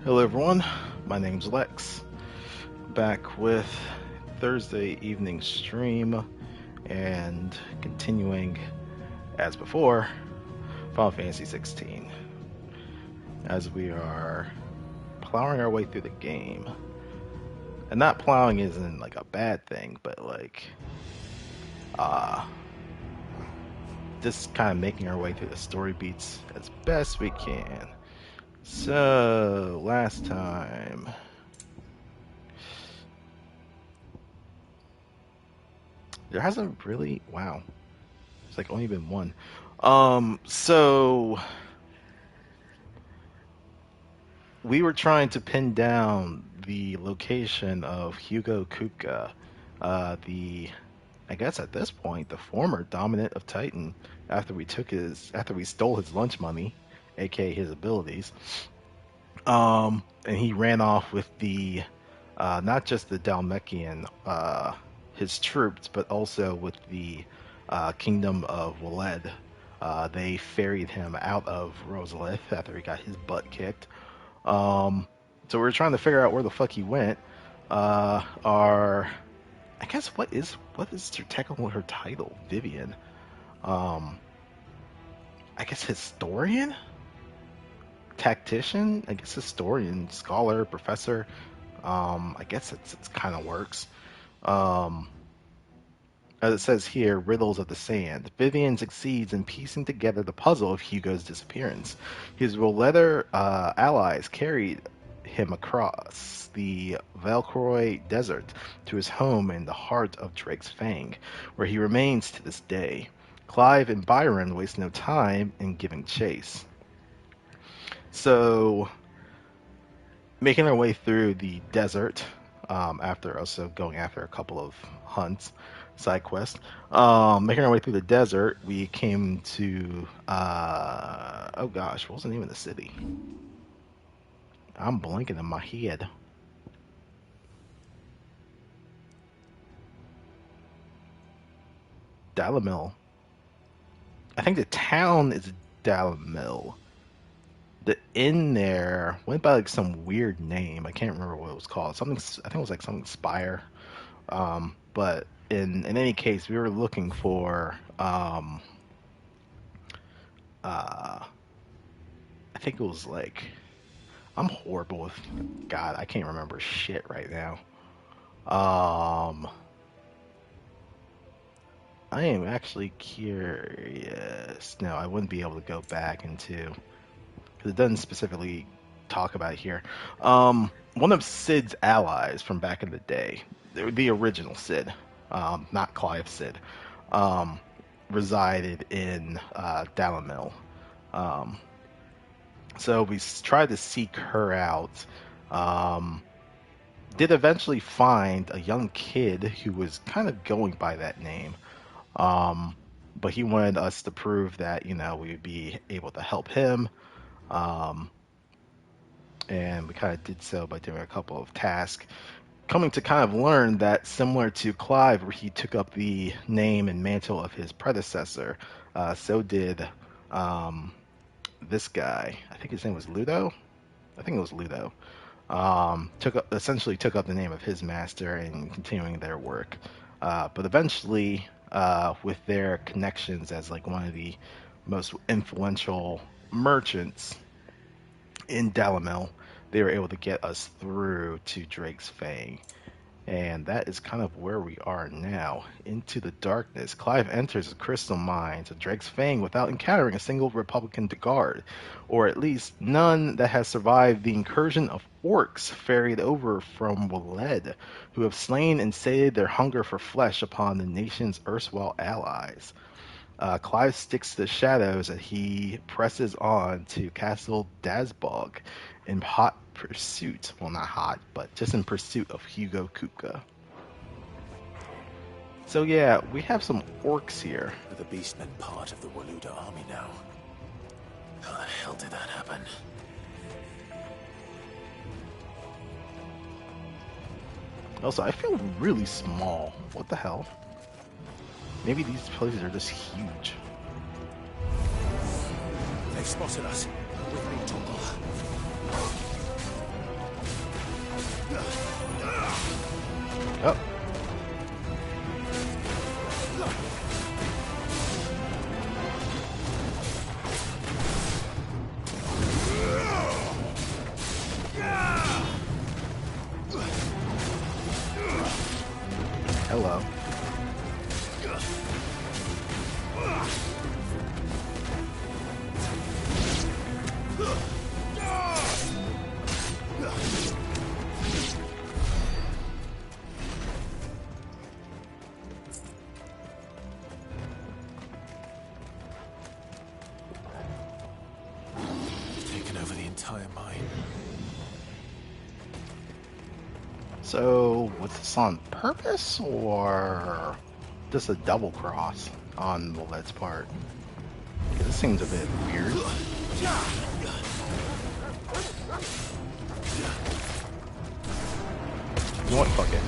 Hello everyone, my name's Lex, back with Thursday evening stream and continuing as before Final Fantasy XVI as we are plowing our way through the game. And not plowing isn't like a bad thing, but like just kind of making our way through the story beats as best we can. So last time there hasn't really, wow, it's like only been one. So we were trying to pin down the location of Hugo Kupka, I guess at this point, the former dominant of Titan, after we stole his lunch money, aka his abilities. And he ran off with the, not just the Dalmekian, his troops, but also with the Kingdom of Waled. They ferried him out of Rosalith after he got his butt kicked. So we were trying to figure out where the fuck he went. I guess what is her title? Vivian. I guess historian, tactician. I guess historian, scholar, professor. I guess it's kind of works. As it says here, riddles of the sand. Vivian succeeds in piecing together the puzzle of Hugo's disappearance. His Roletter allies carried him across the Valcroy Desert to his home in the heart of Drake's Fang, where he remains to this day. Clive and Byron waste no time in giving chase. So, making our way through the desert, after also going after a couple of hunts, side quest. Making our way through the desert, we came to oh gosh, what was the name of the city? I'm blanking in my head. Dalamil. I think the town is Dalamil. The inn there went by like some weird name. I can't remember what it was called. Something, I think it was like something Spire. But in any case, we were looking for I think it was like, I'm horrible with God, I can't remember shit right now. I am actually curious. No, I wouldn't be able to go back into, because it doesn't specifically talk about it here. One of Sid's allies from back in the day, the original Sid, not Clive Sid, resided in Dalamil. So we tried to seek her out. Did eventually find a young kid who was kind of going by that name. But he wanted us to prove that, we would be able to help him. And we kind of did so by doing a couple of tasks. Coming to kind of learn that, similar to Clive, where he took up the name and mantle of his predecessor, so did this guy. I think his name was Ludo. I think it was Ludo. Essentially took up the name of his master and continuing their work. But eventually, with their connections as like one of the most influential merchants in Dalamil, they were able to get us through to Drake's Fang. And that is kind of where we are now. Into the darkness, Clive enters the crystal mines of Drake's Fang without encountering a single Republican to guard, or at least none that has survived the incursion of orcs ferried over from Waled, who have slain and sated their hunger for flesh upon the nation's erstwhile allies. Clive sticks to the shadows as he presses on to Castle Dazbog in hot pursuit. Well, not hot, but just in pursuit of Hugo Kupka. So yeah, we have some orcs here. The beastmen part of the Waluda army now. How the hell did that happen? Also, I feel really small. What the hell? Maybe these places are just huge. They've spotted us. With me, Toggle. Oh. Hello. Taken over the entire mine. So, was this on purpose or just a double cross on the Let's part? This seems a bit weird. You know what? Fuck it.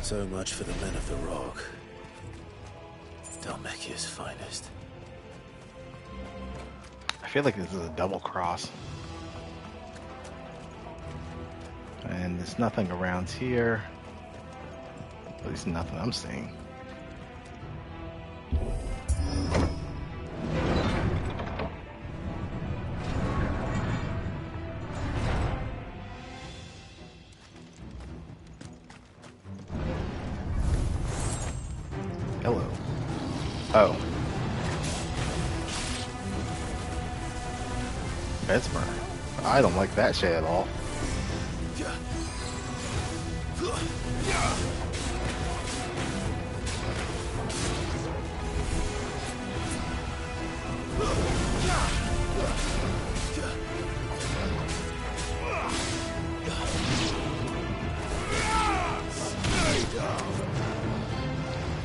So much for the men of the rock. Dalmekia's finest. I feel like this is a double cross. And there's nothing around here. At least nothing I'm seeing. Hello. Oh. Mesmer. I don't like that shit at all.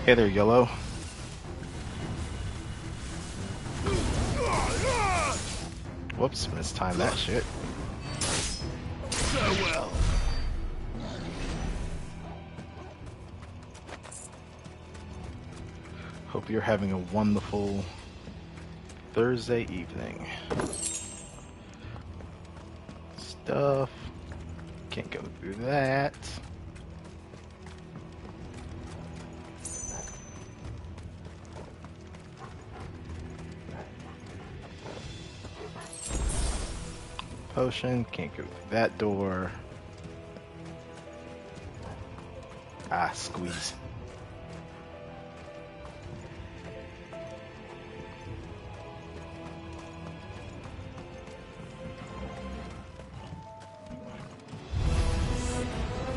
Hey there, Yellow. Whoops, mistimed that shit. Farewell. Hope you're having a wonderful Thursday evening. Stuff. Can't go through that. Potion, can't go through that door. Ah, squeeze.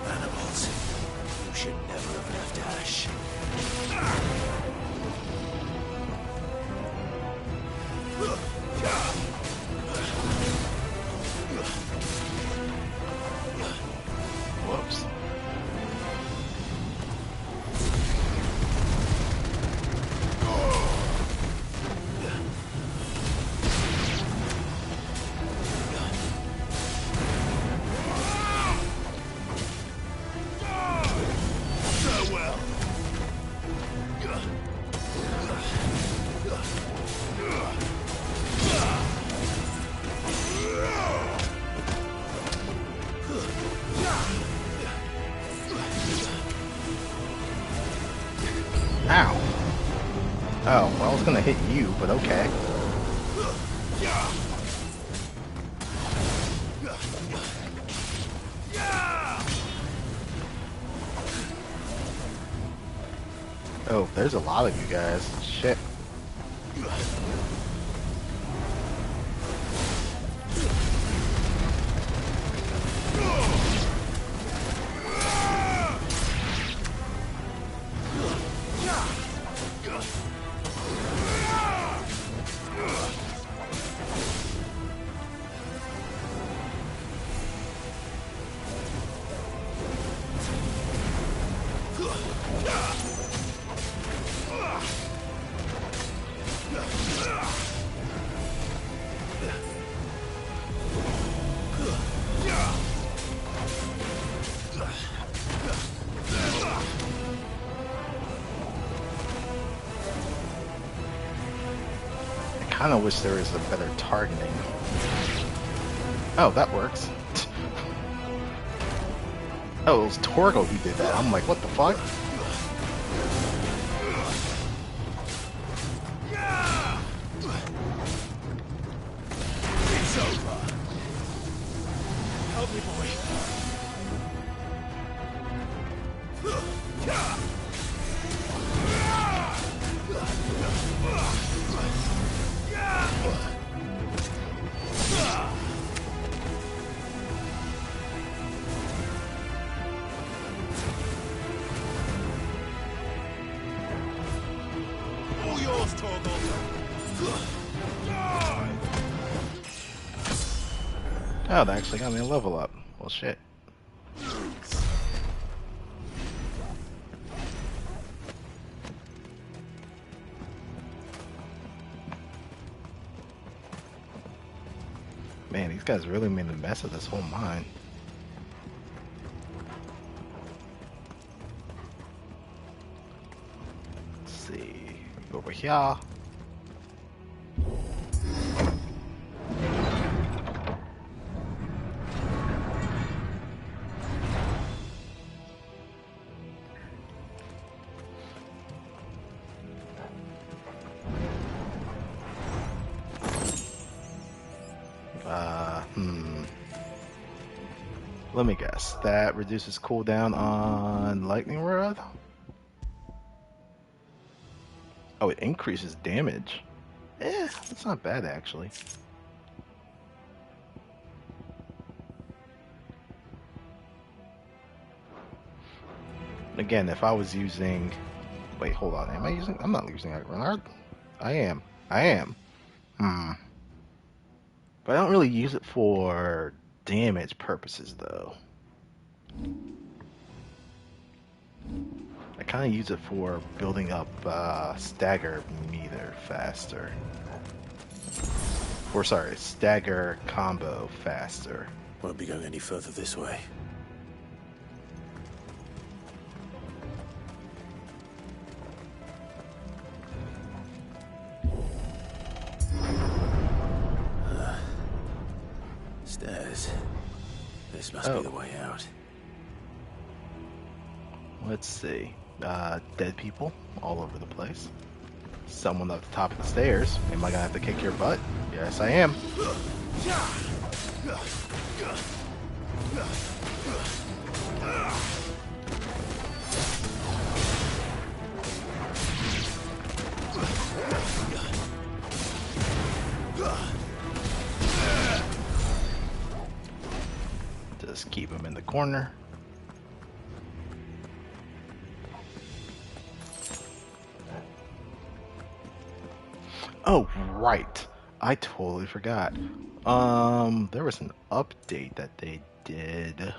Animals, you should never have left Ash. Whoops. Farewell. Ow. Oh, well, I was gonna hit you, but okay. Oh, there's a lot of you guys. Shit. kind of wish there was a better targeting. Oh, that works. Oh, it was Torgo who did that. I'm like, what the fuck? It's over. Help me, boy. All yours, Torgo. Oh, that actually got me a level up. Well, shit. Man, these guys really made a mess of this whole mine. Let's see. Over here. Let me guess. That reduces cooldown on Lightning Rod? Oh, it increases damage. That's not bad actually. Again, if I was using... Wait, hold on. Am I using... I'm not using Renard. I am. But I don't really use it for damage purposes, though. I kind of use it for building up stagger meter faster. Or sorry, stagger combo faster. Won't be going any further this way. Stairs. This must be the way out. Let's see. Dead people all over the place. Someone at the top of the stairs. Am I gonna have to kick your butt? Yes, I am. Just keep him in the corner. Oh, right. I totally forgot. There was an update that they did.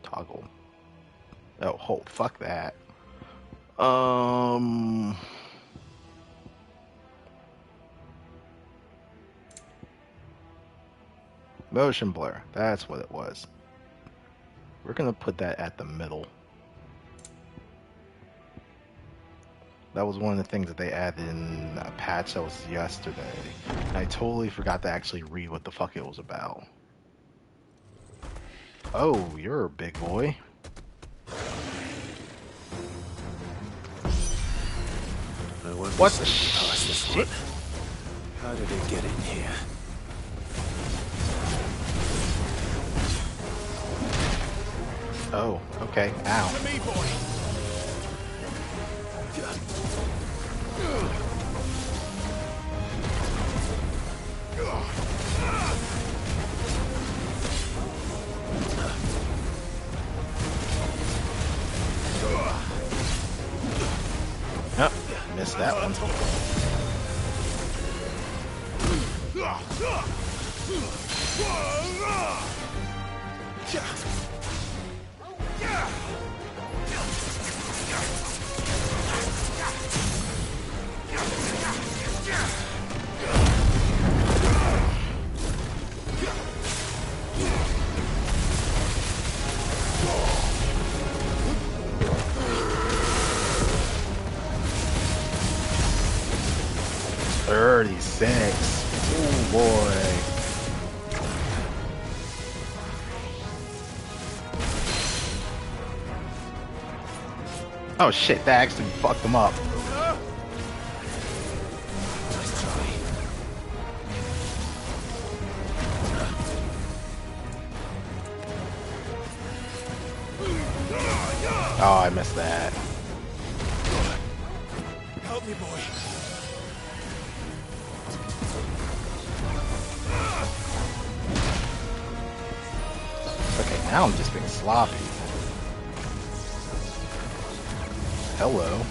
Toggle. Oh, hold. Fuck that. Motion blur. That's what it was. We're gonna put that at the middle. That was one of the things that they added in a patch that was yesterday. I totally forgot to actually read what the fuck it was about. Oh, you're a big boy. What the shit? How did it get in here? Oh, okay. Ow. To me, boy. Yep, missed that one. 36. Oh boy. Oh shit, that actually fucked him up. Oh, I missed that. Help me, boy. Okay, now I'm just being sloppy. Hello.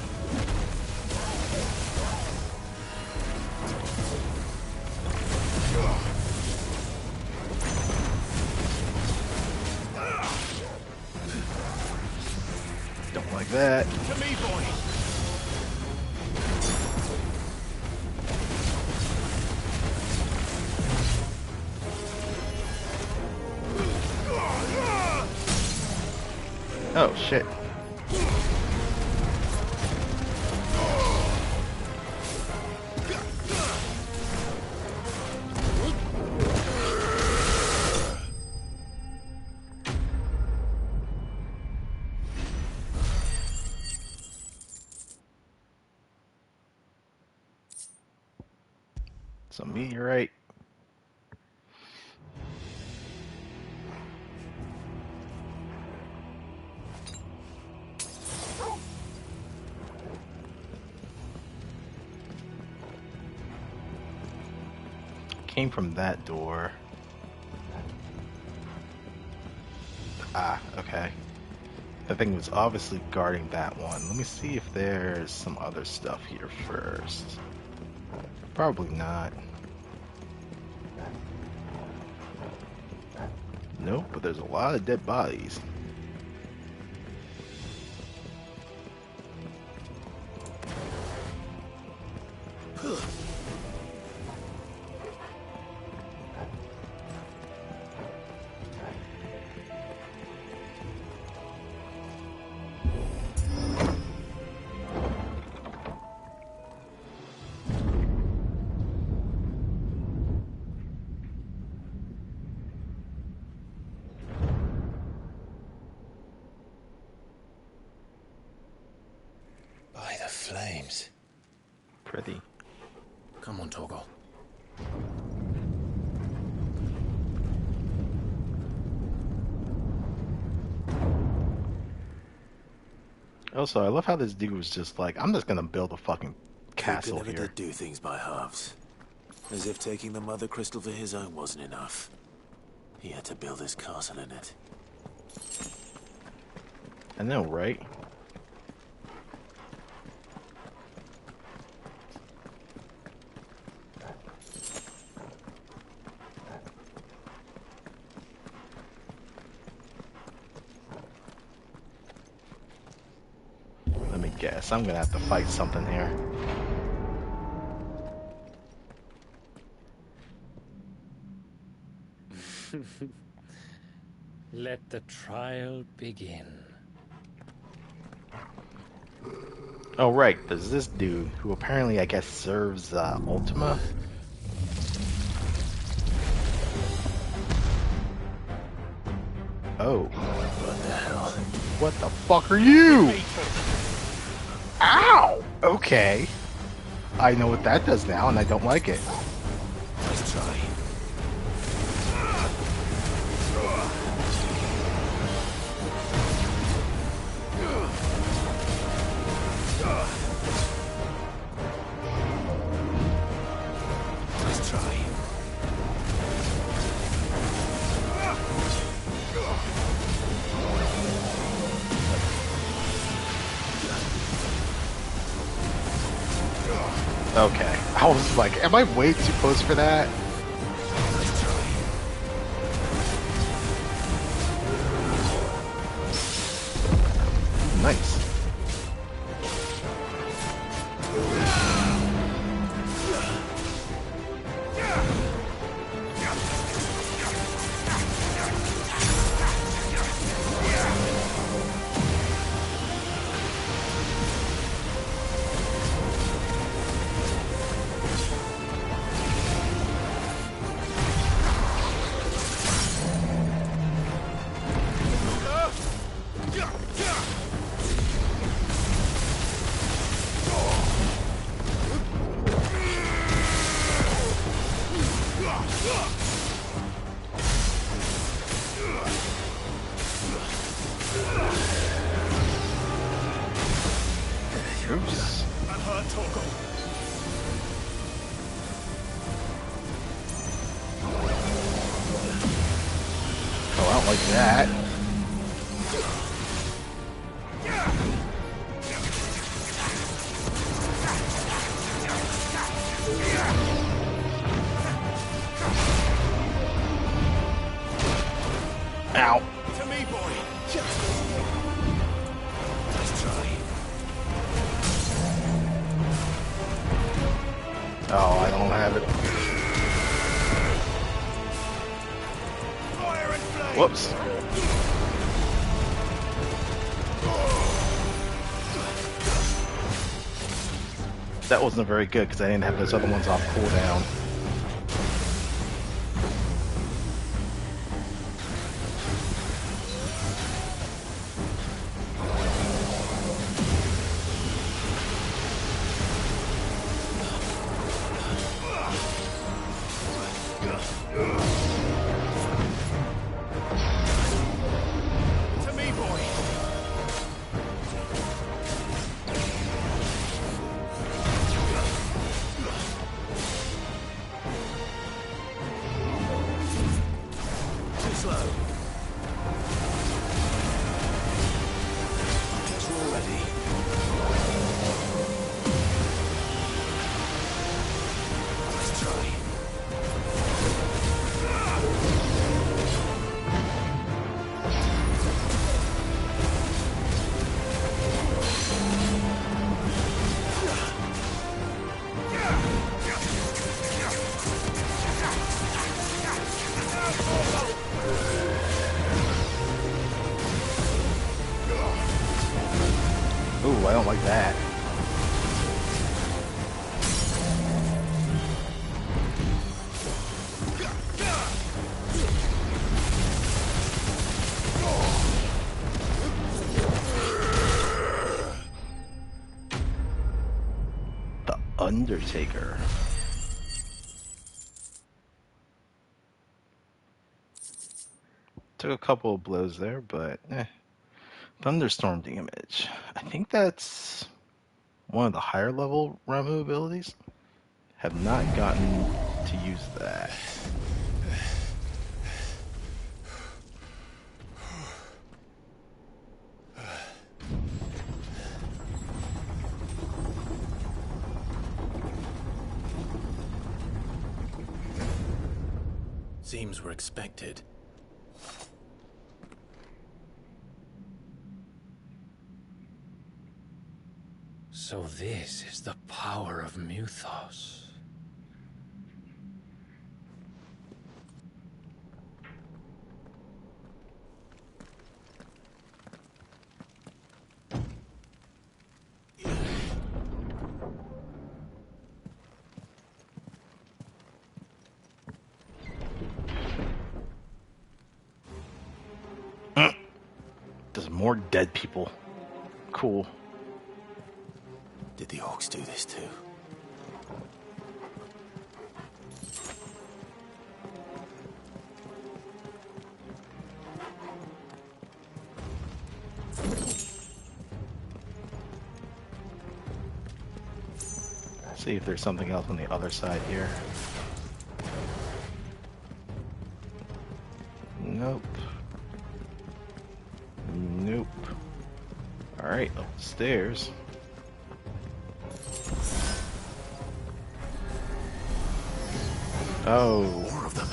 Don't like that. To me, boy. Oh shit. So meteorite. Came from that door. Ah, okay. That thing was obviously guarding that one. Let me see if there's some other stuff here first. Probably not. Nope, but there's a lot of dead bodies. By the flames. Pretty. Come on, Toggle. Also, I love how this dude was just like, I'm just gonna build a fucking castle never here. did do things by halves. As if taking the mother crystal for his own wasn't enough. He had to build his castle in it. I know, right? Let me guess. I'm gonna have to fight something here. Let the trial begin. Oh, right. There's this dude who apparently, I guess, serves Ultima. Oh. What the hell? What the fuck are you? Ow! Okay. I know what that does now, and I don't like it. Let's try. Let's try. Okay. I was like, am I way too close for that? Let's try. Nice. like that. Ow. To me, boy. Let's try. Oh, I don't have it. Fire and flame. Whoops. That wasn't very good because I didn't have those other ones off cooldown. To me, boy. Too slow. Guess we're ready. Let's try. Ooh, I don't like that. The Undertaker. Took a couple of blows there, but Thunderstorm damage. I think that's one of the higher level Ramu abilities. Have not gotten to use that. Seems we're expected. So this is the power of Muthos. There's more dead people. Cool. Did the orcs do this too? See if there's something else on the other side here. Nope. Nope. Alright, up the stairs. Oh. More of them.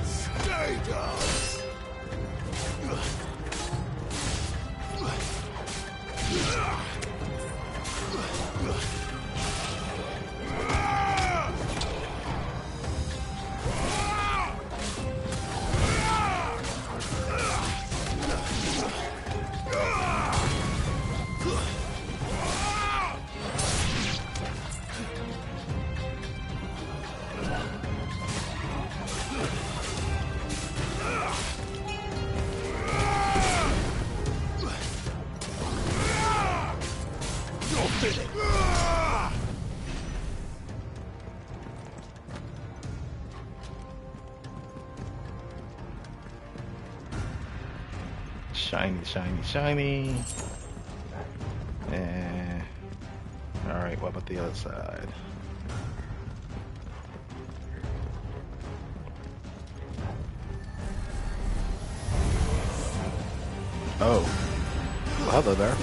Stay down. Shiny, shiny, shiny. Alright, what about the other side? Oh. Well, hello there.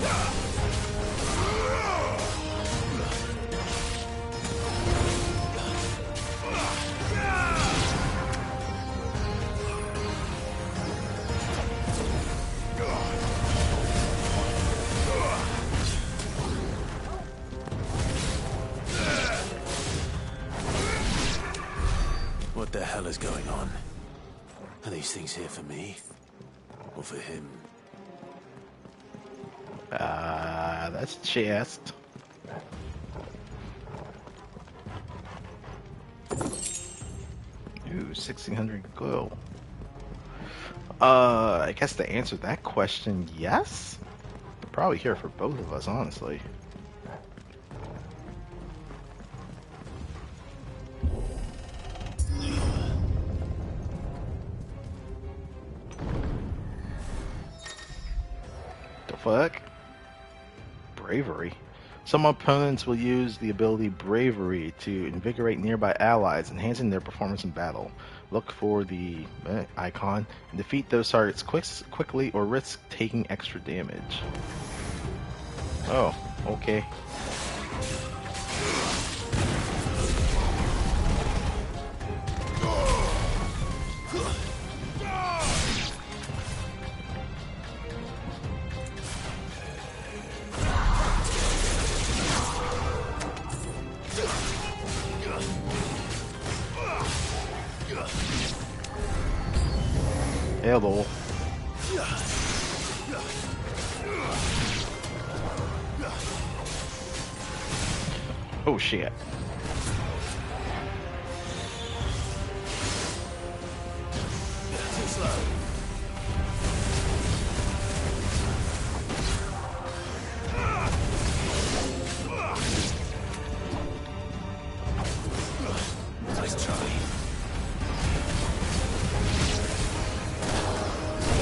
What the hell is going on? Are these things here for me? Or for him? That's chest. Ooh, 1600 gold. I guess to answer that question, yes. They're probably here for both of us, honestly. The fuck? Bravery. Some opponents will use the ability Bravery to invigorate nearby allies, enhancing their performance in battle. Look for the icon and defeat those targets quickly or risk taking extra damage. Oh, okay. Hello. Oh shit. Too slow. Nice try.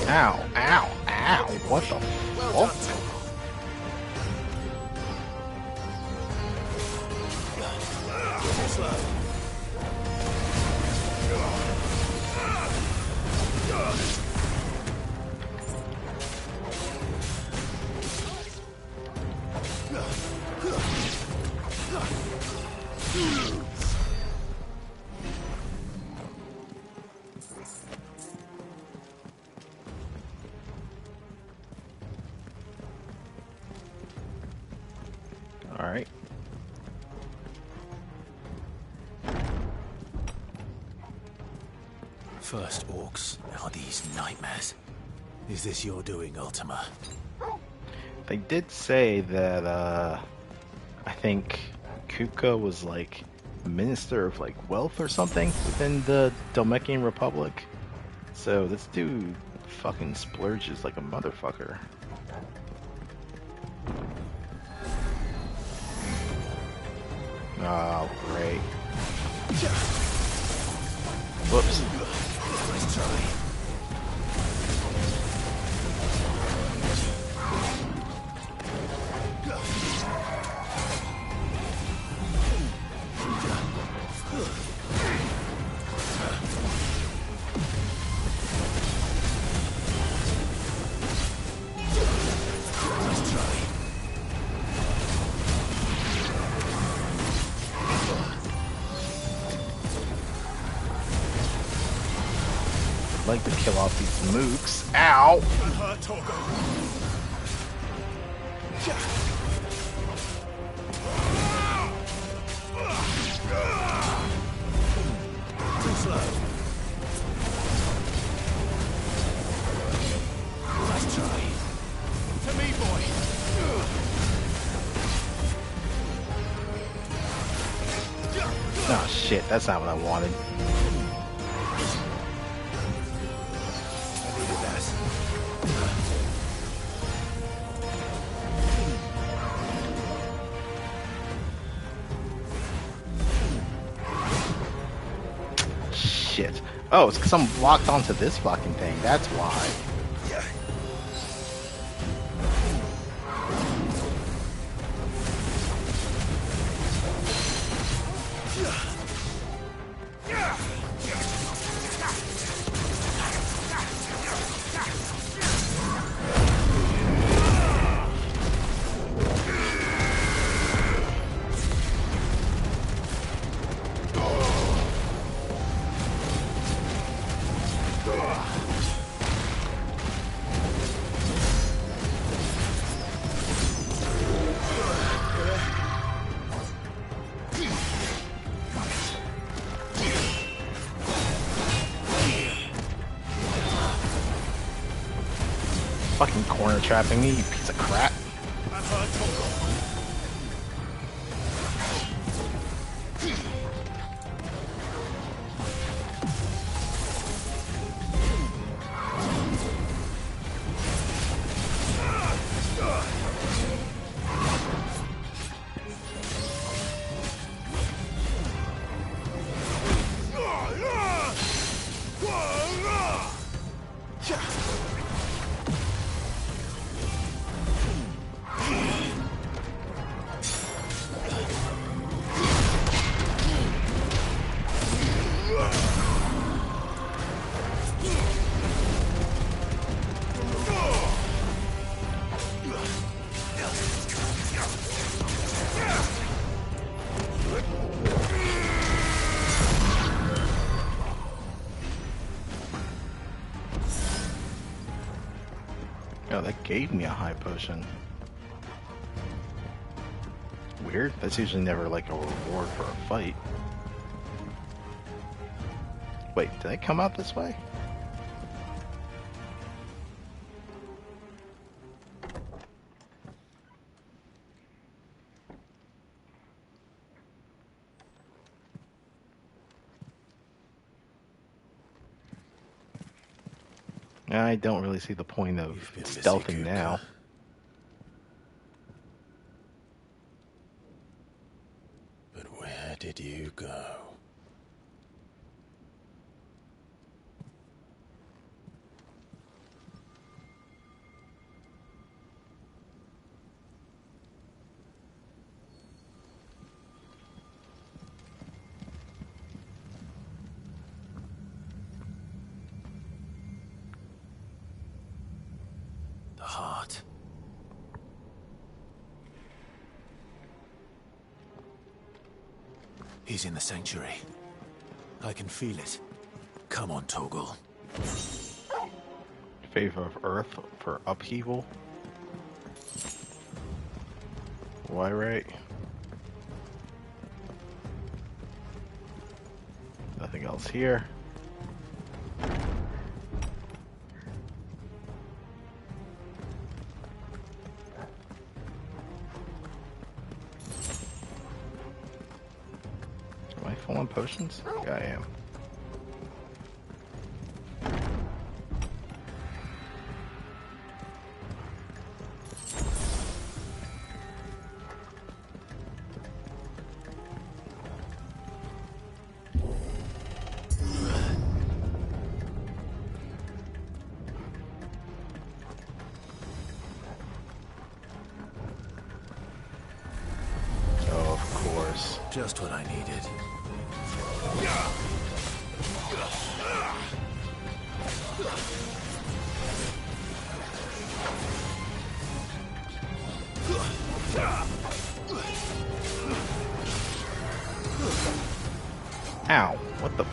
Ow, ow, ow. What the Well fuck? done. Too slow. Alright. First orcs, now these nightmares. Is this your doing, Ultima? They did say that, I think Kuka was like Minister of like Wealth or something within the Dhalmekian Republic. So this dude fucking splurges like a motherfucker. Oh, great. Whoops. Nice try. Nice try. I'd like to kill off these mooks. Ow! That hurt, Torgo. Too slow. Nice try. To me, boy. Oh shit, that's not what I wanted. I needed that. Shit. Oh, it's because I'm locked onto this fucking thing. That's why. fucking corner trapping me, you piece of crap. Oh, that gave me a high potion. Weird. That's usually never like a reward for a fight. Wait, did I come out this way? I don't really see the point of stealthing now. But where did you go? The heart. He's in the sanctuary. I can feel it. Come on, Toggle. Favor of Earth for upheaval. Why, right? Nothing else here. Am I full on potions? Yeah, I am. Just what I needed. Ow, what the...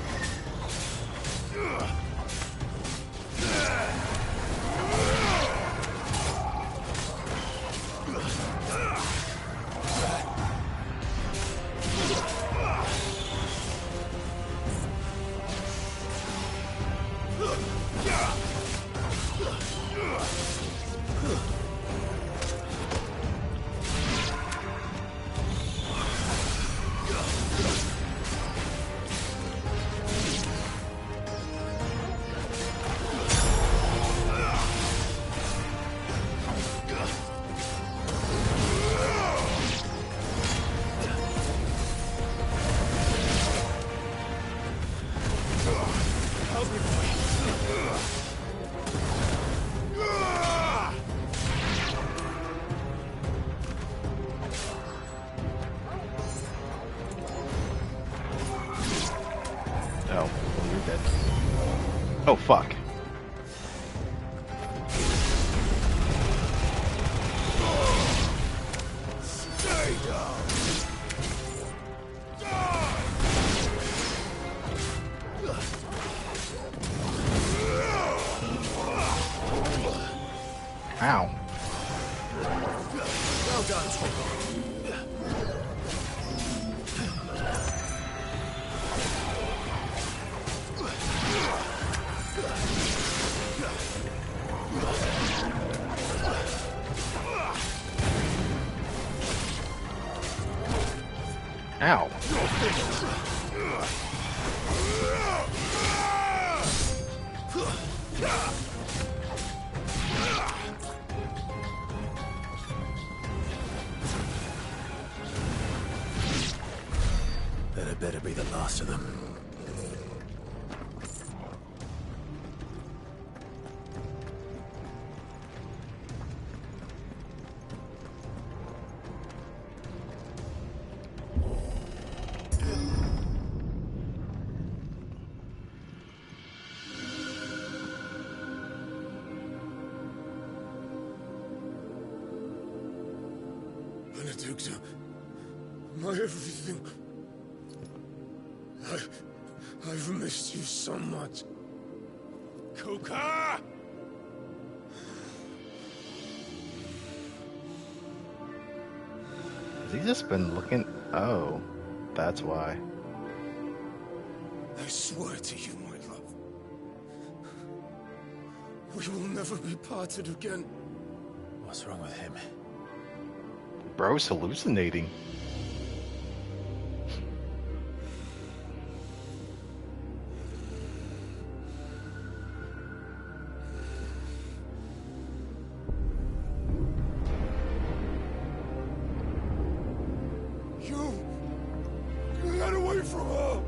Oh, fuck. Ow. Well done, Toggle. Ow. That had better be the last of them. Benedicta, my everything. I've missed you so much. Coca! Has he just been looking? Oh, that's why. I swear to you, my love. We will never be parted again. What's wrong with him? Bro's hallucinating. Get away from her!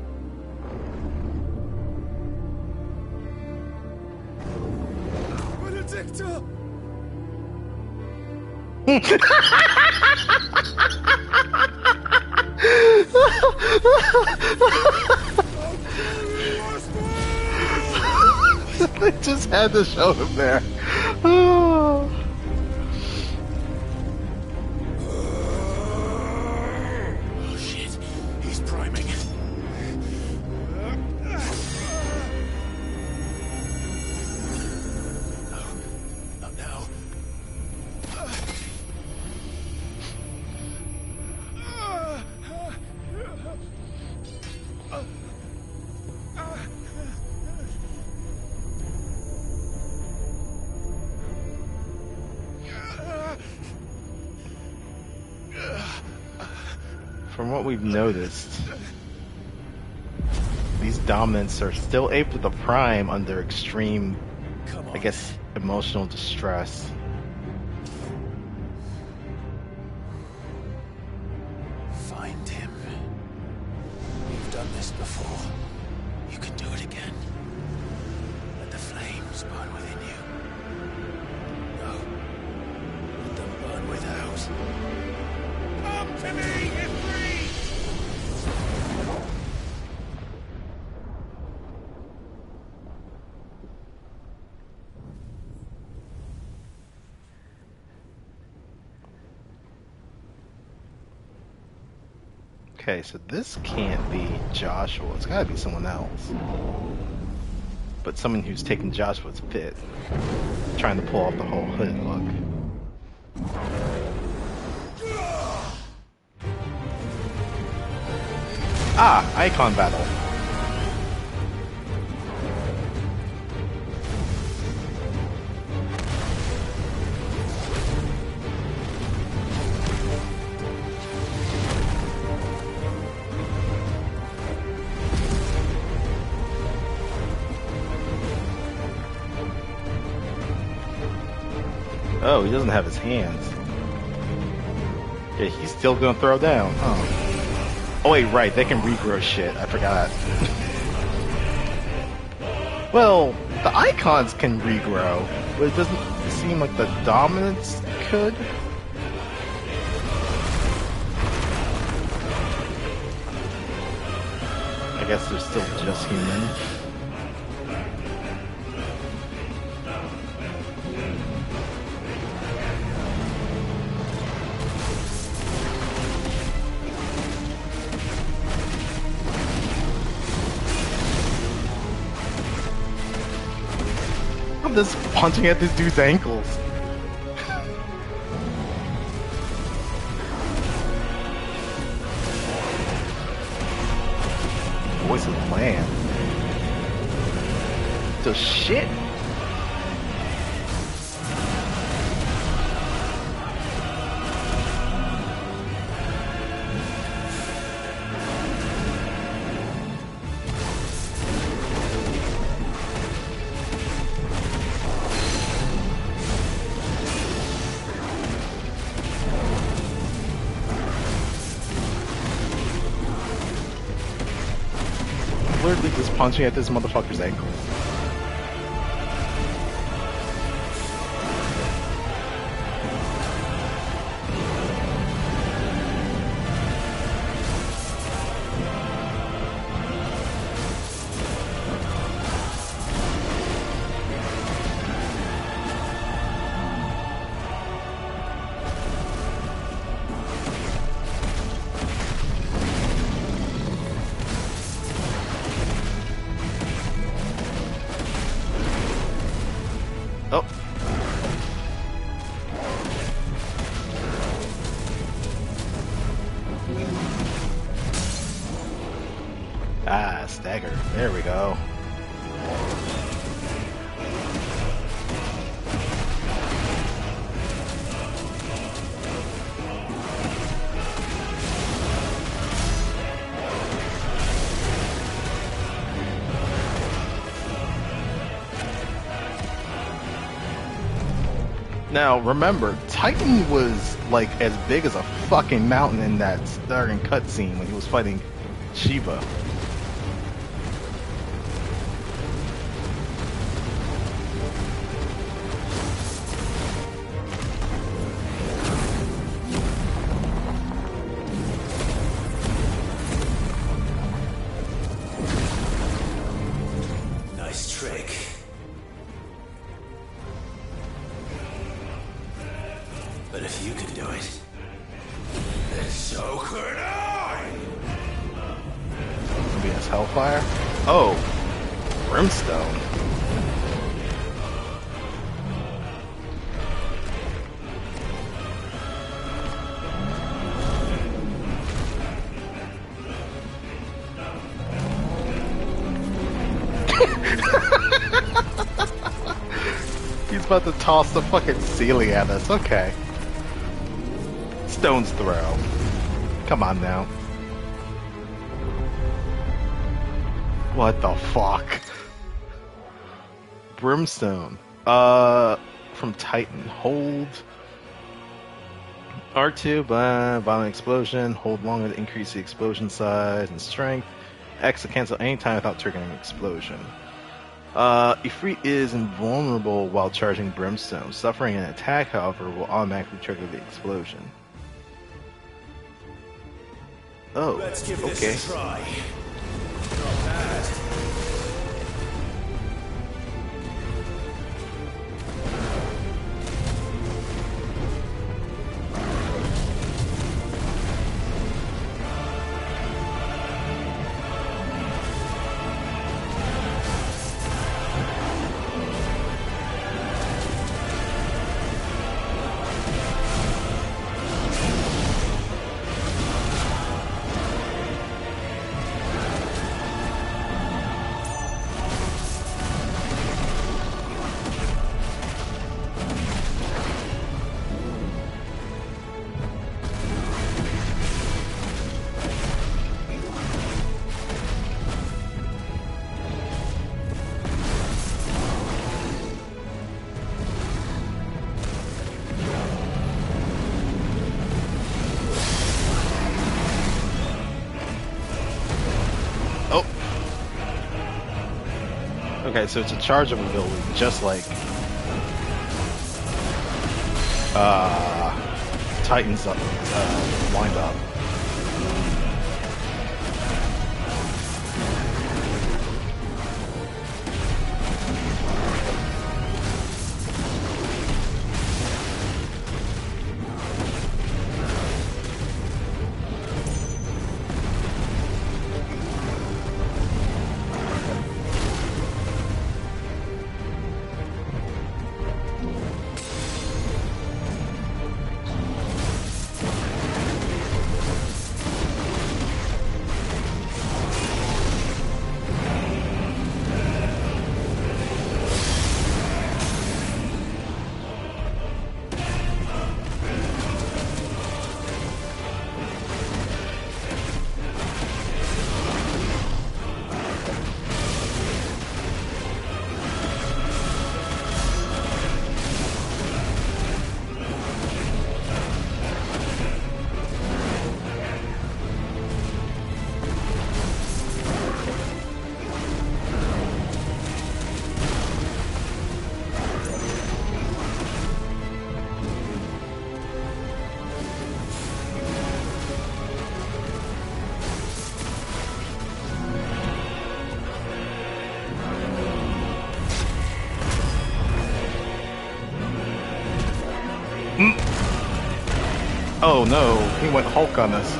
Benedicta! They just had to show him there. Oh. Oh shit, he's priming. No, not now. From what we've noticed, these dominants are still able to prime under extreme, I guess, emotional distress. Find him. You've done this before. You can do it again. Let the flames burn within you. No. Let them burn without. Come to me, Ifrit! Okay, so this can't be Joshua. It's gotta be someone else. But someone who's taken Joshua's pit. Trying to pull off the whole hood look. Ah, Icon battle. Oh, he doesn't have his hands. Yeah, he's still gonna throw down. Oh wait, right, they can regrow shit. I forgot. Well, the icons can regrow, but it doesn't seem like the dominants could. I guess they're still just human. I'm just punching at this dude's ankles. Voice of the land. The shit. literally just punching at this motherfucker's ankle. Oh. Ah, stagger. There we go. Now, remember, Titan was like as big as a fucking mountain in that starting cutscene when he was fighting Shiva. Nice trick. But if you can do it, then so could I! VS Hellfire? Oh, Brimstone. He's about to toss the fucking ceiling at us. Okay. Stone's throw. Come on now. What the fuck? Brimstone. From Titan. Hold R2, violent explosion. Hold longer to increase the explosion size and strength. X to cancel any time without triggering an explosion. Ifrit is invulnerable while charging Brimstone. Suffering an attack, however, will automatically trigger the explosion. Oh, Let's give okay. this a try. Not bad. Okay, so it's a charge of ability, just like Titan's wind up. Oh no, he went Hulk on us.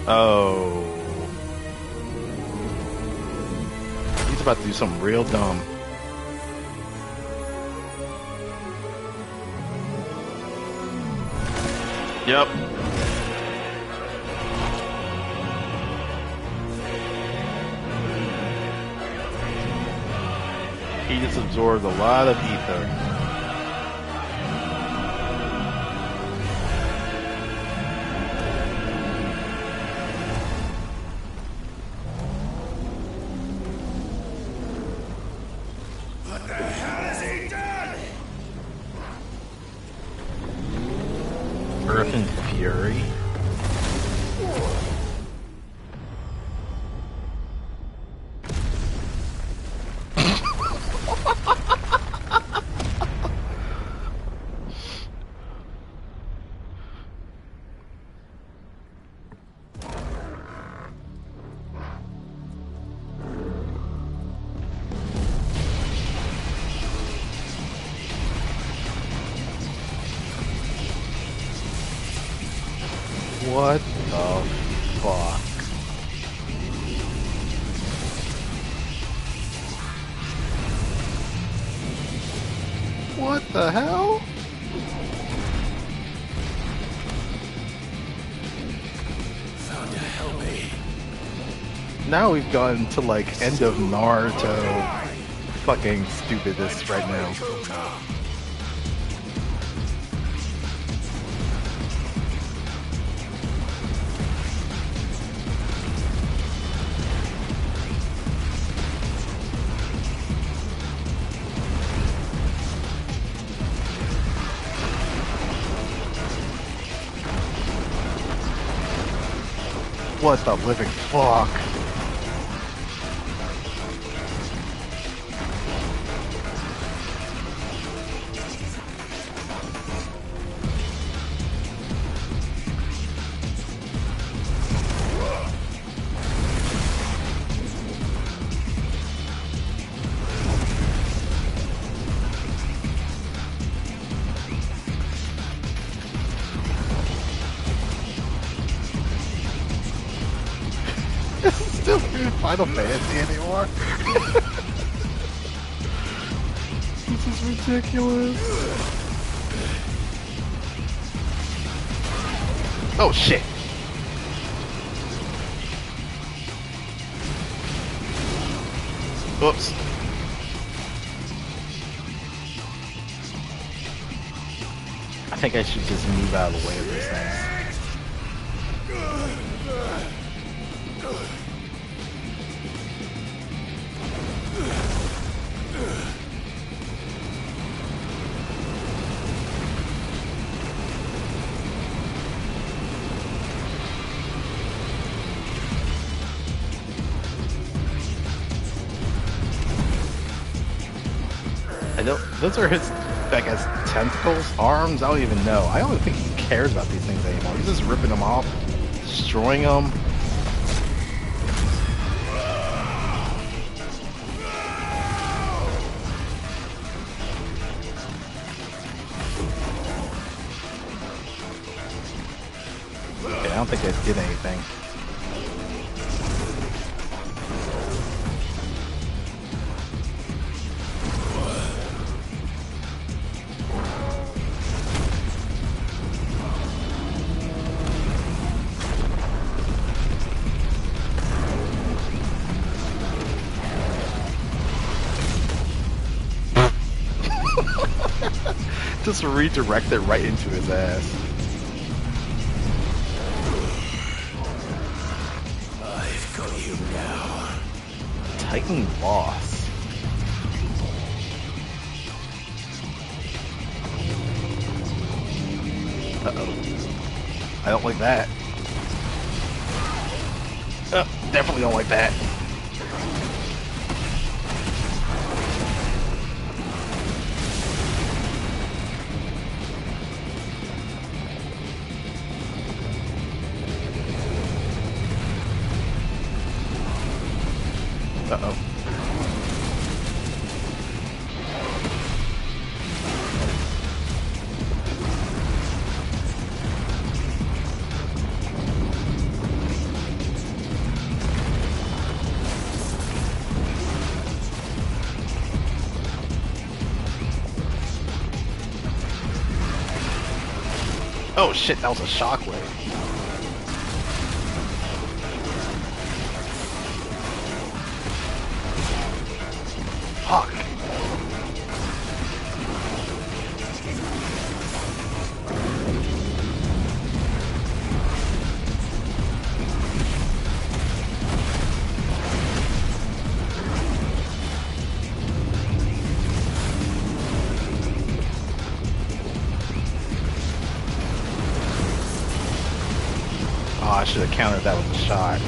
Oh. He's about to do something real dumb. Yep. He just absorbed a lot of ether. Earth and Fury. What the fuck? What the hell? Found to help me. Now we've gone to like end of Naruto fucking stupidness right now. What the living fuck? Still Final Fantasy anymore? This is ridiculous. Oh shit. Oops. I think I should just move out of the way of these things. I don't. Those are his, I guess, tentacles, arms. I don't even know. I don't think he cares about these things anymore. He's just ripping them off, destroying them. Okay, I don't think I did anything. Just redirect it right into his ass. I've got you now. Titan boss. Uh-oh. I don't like that. Definitely don't like that. Uh-oh. Oh shit, that was a shockwave. Fuck. Oh, I should have countered that with a shot.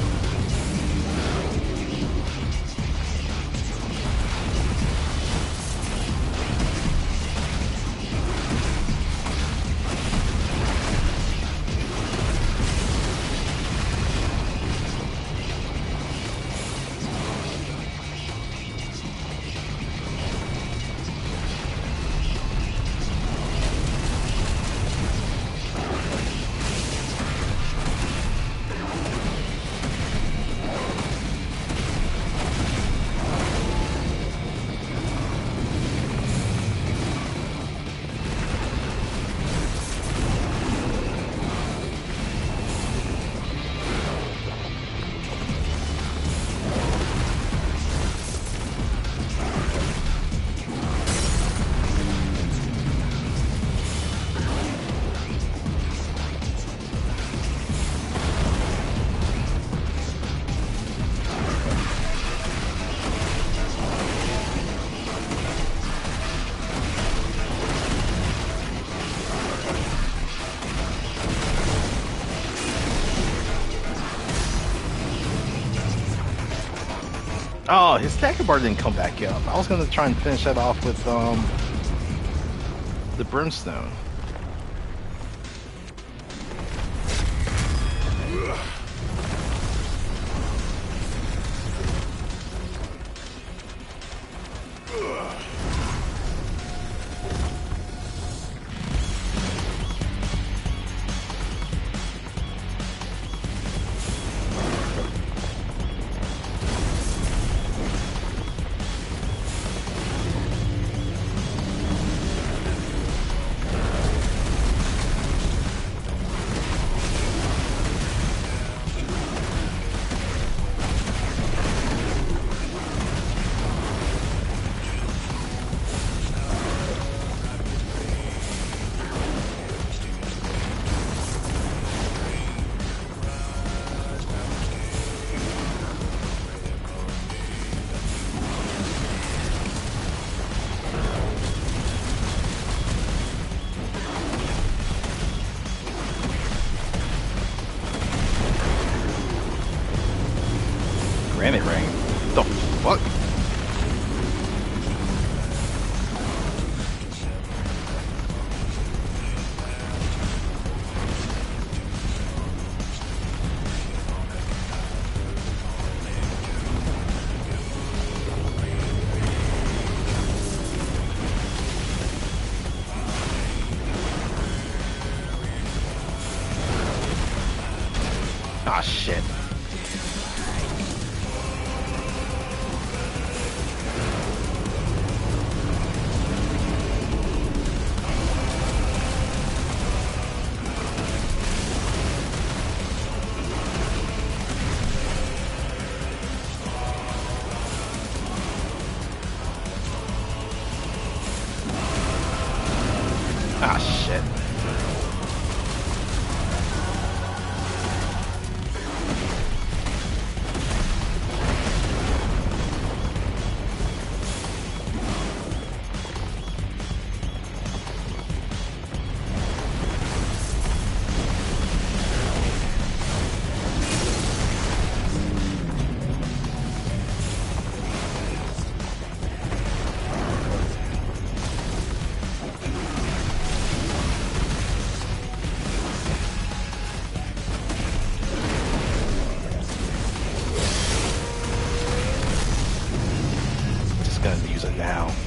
Oh, his stagger bar didn't come back up. I was gonna try and finish that off with the brimstone. Granite ring? The fuck? Ah, shit.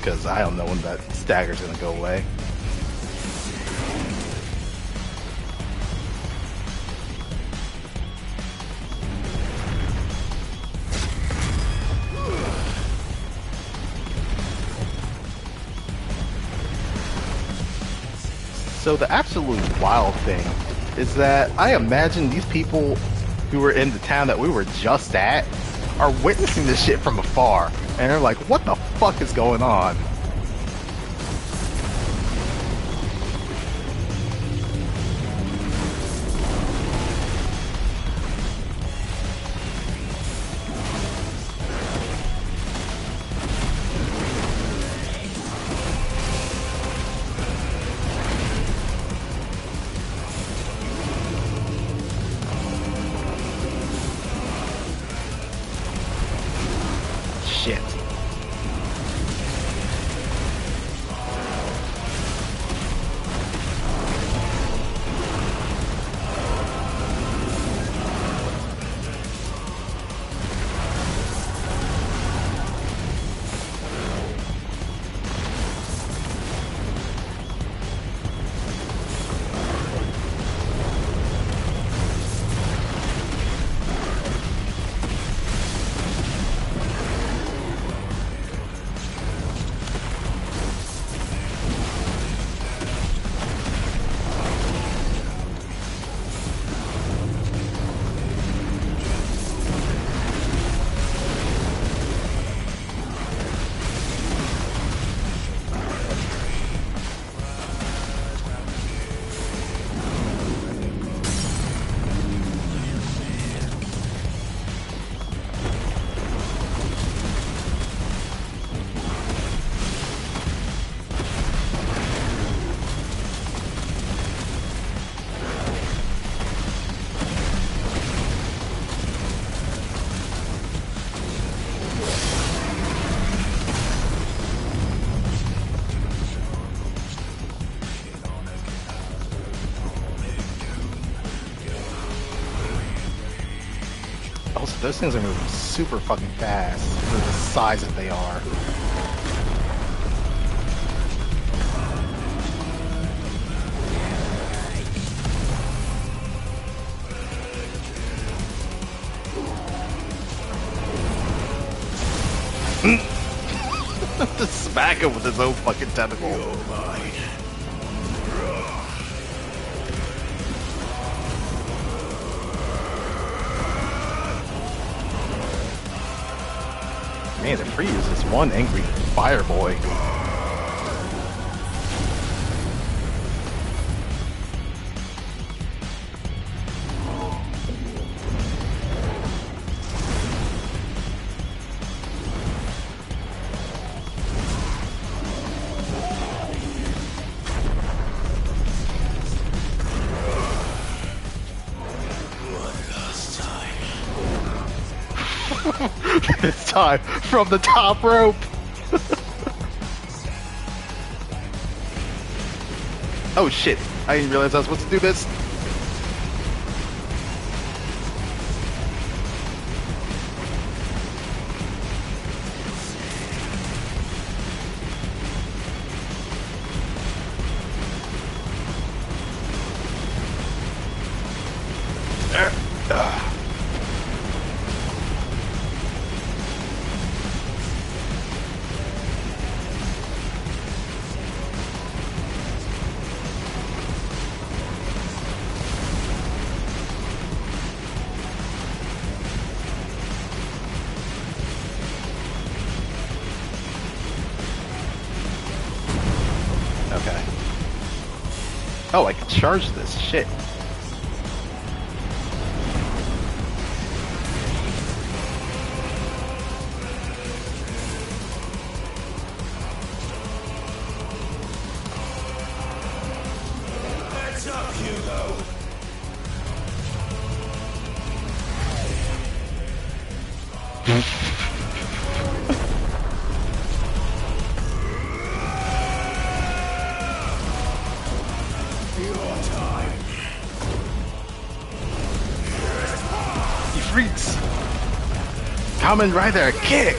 because I don't know when that stagger's gonna go away. So the absolute wild thing is that I imagine these people who were in the town that we were just at are witnessing this shit from afar, and they're like, what the fuck is going on? Shit. Also, those things are moving super fucking fast for the size that they are. Just smack him with his own fucking tentacle. Man, the free is this one angry fire boy. This time from the top rope. Oh shit, I didn't realize I was supposed to do this. Okay. Oh, I can charge this shit. Heads up, Hugo! Freaks! Kamen Rider kick!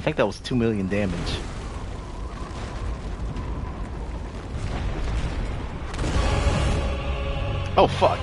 think that was 2 million damage. Oh fuck.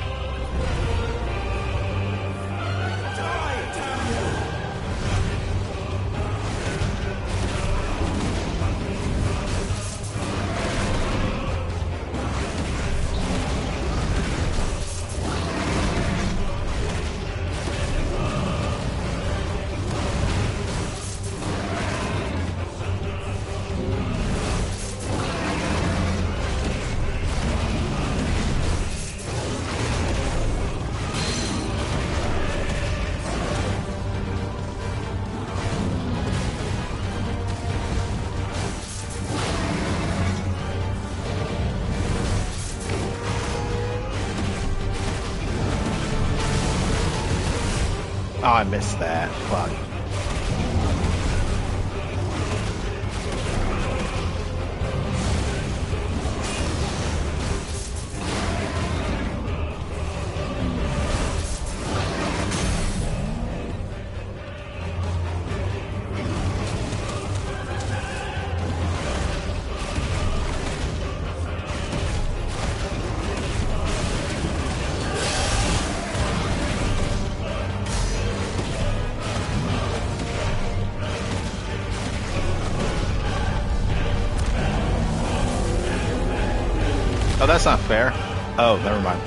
Oh, I missed that. Fuck. Oh, that's not fair. Oh, never mind.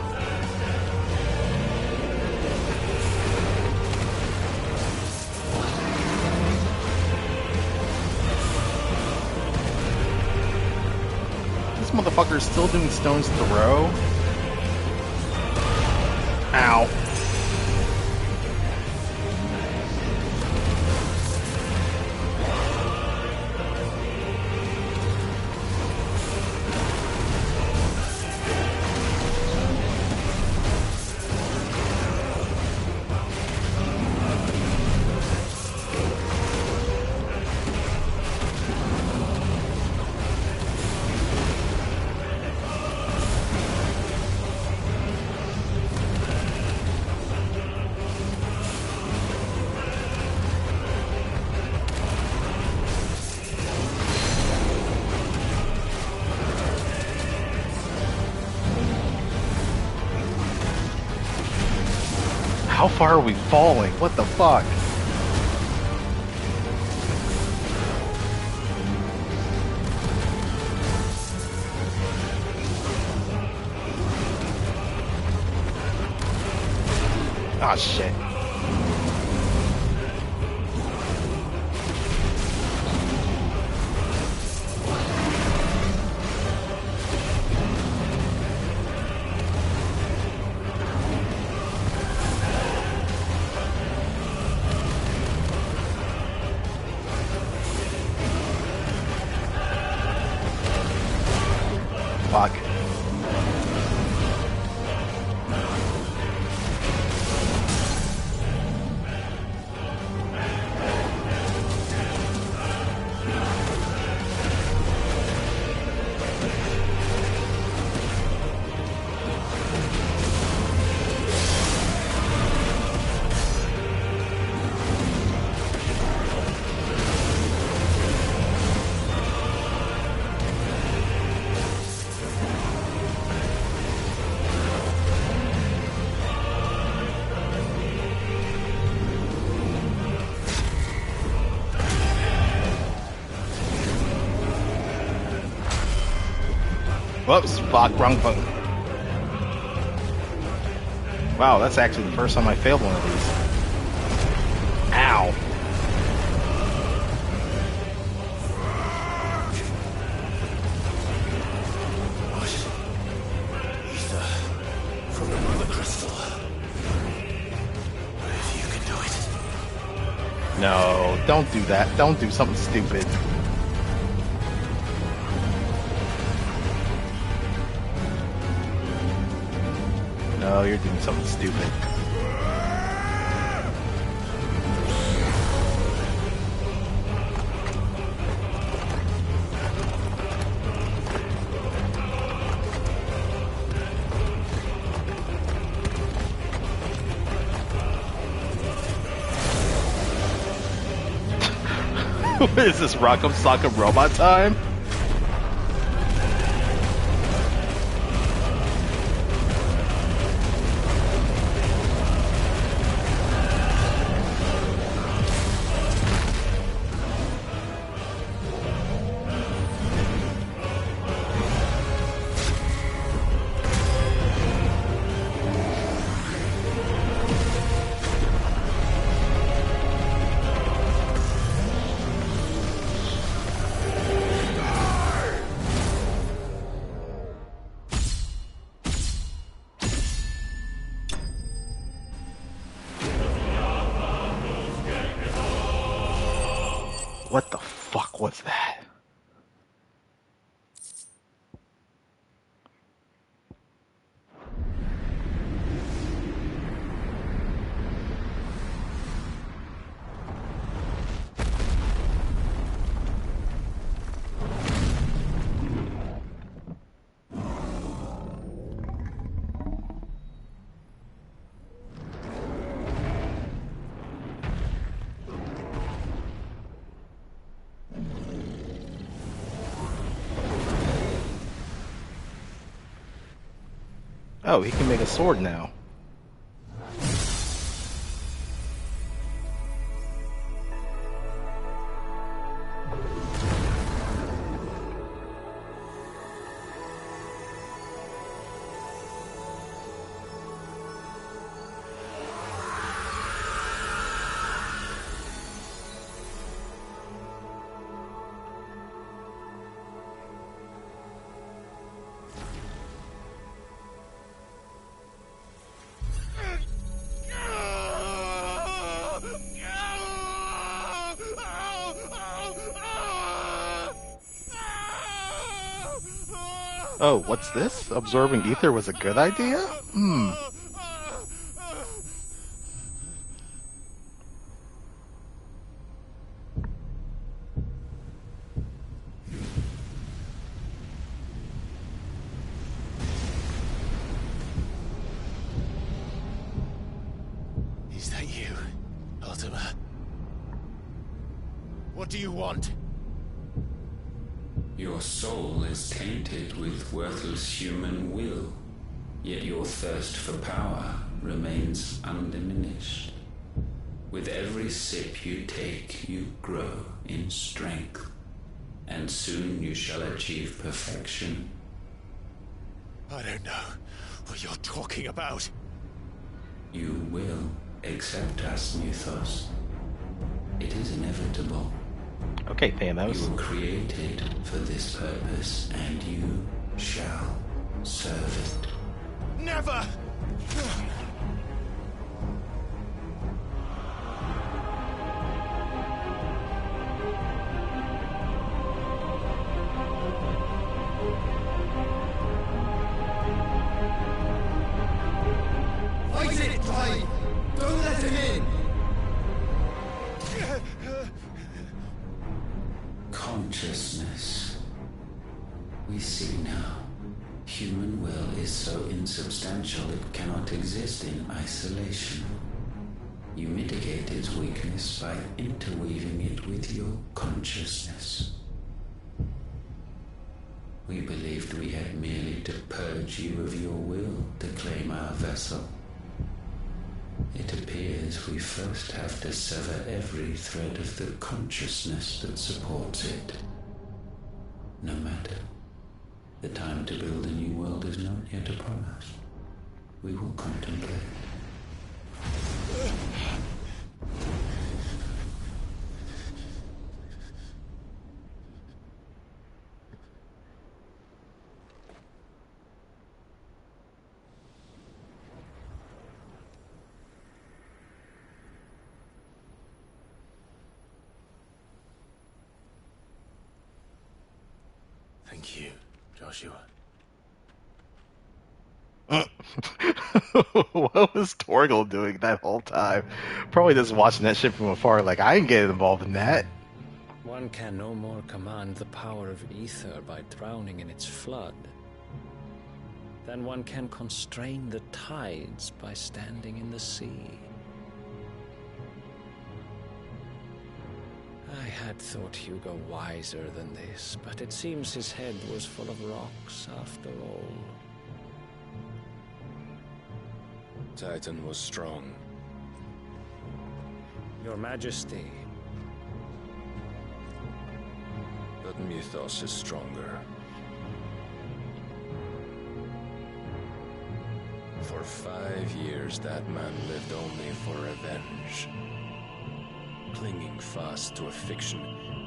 This motherfucker is still doing stone's throw. Ow. How far are we falling? What the fuck? Ah, shit. Fuck. Whoops, fuck, wrong button. Wow, that's actually the first time I failed one of these. Ow. Ether from the mother crystal. If you can do it. No, don't do that. Don't do something stupid. No, you're doing something stupid. Is this Rock'em Sock'em Robot time? What the fuck was that? Oh, he can make a sword now. Oh, what's this? Absorbing ether was a good idea? Hmm. Is that you, Ultima? What do you want? Your soul is tainted with worthless human will, yet your thirst for power remains undiminished. With every sip you take, you grow in strength, and soon you shall achieve perfection. I don't know what you're talking about. You will accept us, Mythos. It is inevitable. Okay, Thanos. You were created for this purpose, and you shall serve it. Never! Fight it, Clive! Don't let him in! Consciousness. We see now. Human will is so insubstantial it cannot exist in isolation. You mitigate its weakness by interweaving it with your consciousness. We believed we had merely to purge you of your will to claim our vessel. It appears we first have to sever every thread of the consciousness that supports it. No matter. The time to build a new world is not yet upon us. We will contemplate. Thank you, Joshua. What was Torgal doing that whole time? Probably just watching that shit from afar, like, I ain't getting involved in that. One can no more command the power of ether by drowning in its flood than one can constrain the tides by standing in the sea. I had thought Hugo wiser than this, but it seems his head was full of rocks after all. Titan was strong. Your Majesty. But Mythos is stronger. For 5 years, that man lived only for revenge. Clinging fast to a fiction,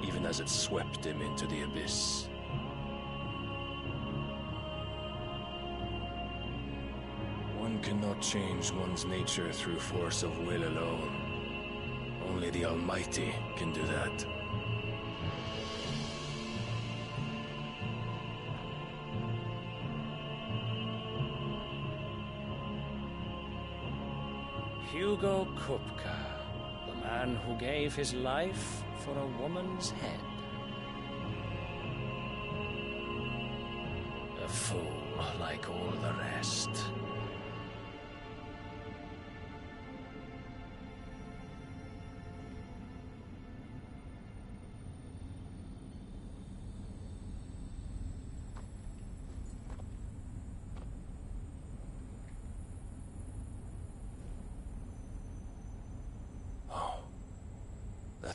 even as it swept him into the abyss. One cannot change one's nature through force of will alone. Only the Almighty can do that. Hugo Kupka, the man who gave his life for a woman's head. A fool like all the rest.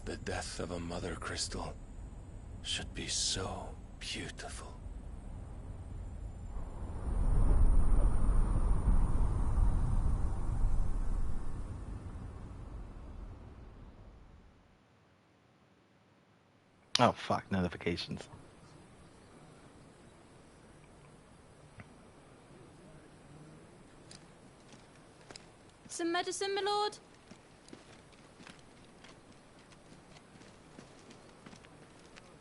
The death of a mother crystal should be so beautiful. Oh, fuck, notifications. Some medicine, my lord?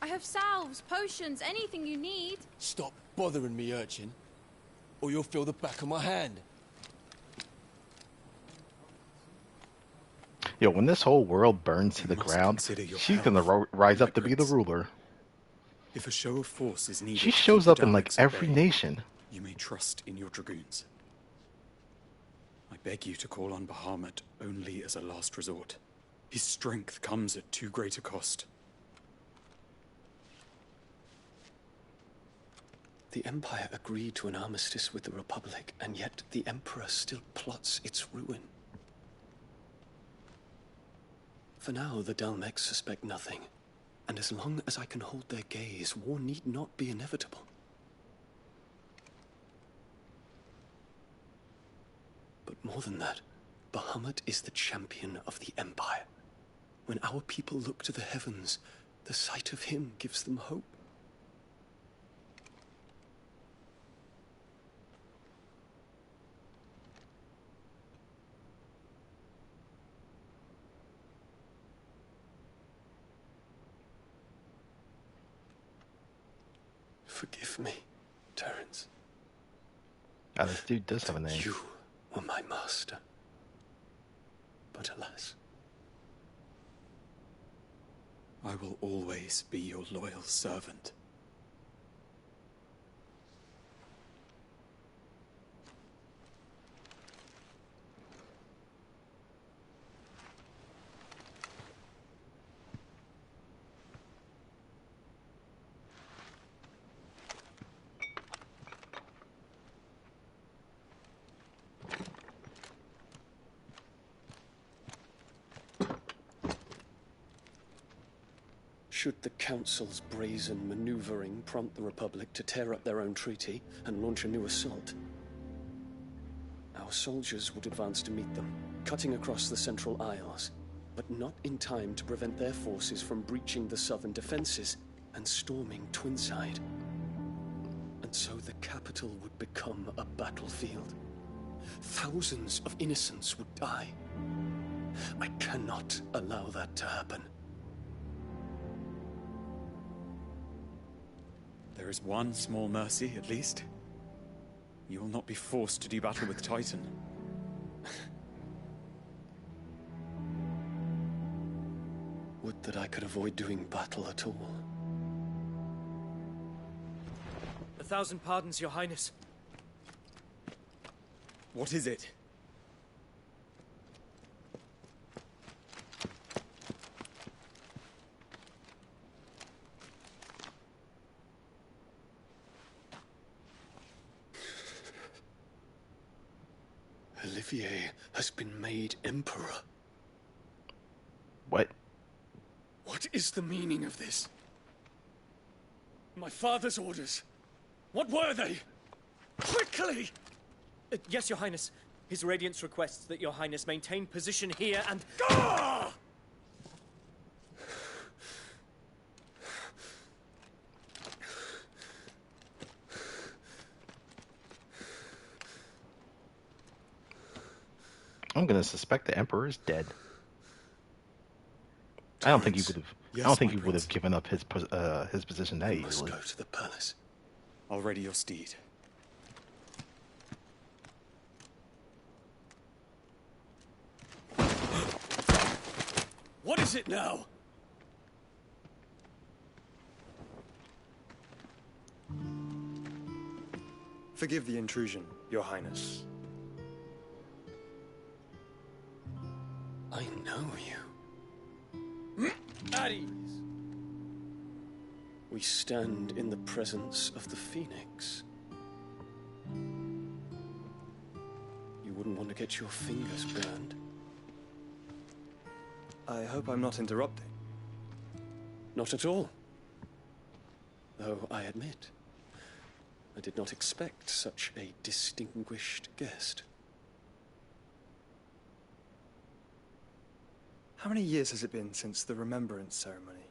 I have salves, potions, anything you need. Stop bothering me, urchin, or you'll feel the back of my hand. Yo, when this whole world burns to the ground, she's gonna rise up to be the ruler. If a show of force is needed, She shows up in like every nation. You may trust in your dragoons. I beg you to call on Bahamut only as a last resort. His strength comes at too great a cost. The Empire agreed to an armistice with the Republic, and yet the Emperor still plots its ruin. For now, the Dalmex suspect nothing, and as long as I can hold their gaze, war need not be inevitable. But more than that, Bahamut is the champion of the Empire. When our people look to the heavens, the sight of him gives them hope. Forgive me, Terence. Oh, this dude does have a name. You were my master. But alas. I will always be your loyal servant. Should the Council's brazen maneuvering prompt the Republic to tear up their own treaty and launch a new assault, our soldiers would advance to meet them, cutting across the Central Isles, but not in time to prevent their forces from breaching the southern defenses and storming Twinside. And so the capital would become a battlefield. Thousands of innocents would die. I cannot allow that to happen. There is one small mercy, at least. You will not be forced to do battle with Titan. Would that I could avoid doing battle at all. 1,000 pardons, Your Highness. What is it? Olivier has been made emperor. What? What is the meaning of this? My father's orders. What were they? Quickly! Yes, Your Highness. His Radiance requests that Your Highness maintain position here and... Gah! I'm gonna suspect the Emperor is dead. I don't think he would have. Yes, I don't think my he would have prince. given up his position that We must easily. go to the palace. I'll ready your steed. What is it now? Forgive the intrusion, Your Highness. I know you. At ease. We stand in the presence of the Phoenix. You wouldn't want to get your fingers burned. I hope I'm not interrupting. Not at all. Though I admit, I did not expect such a distinguished guest. How many years has it been since the Remembrance ceremony?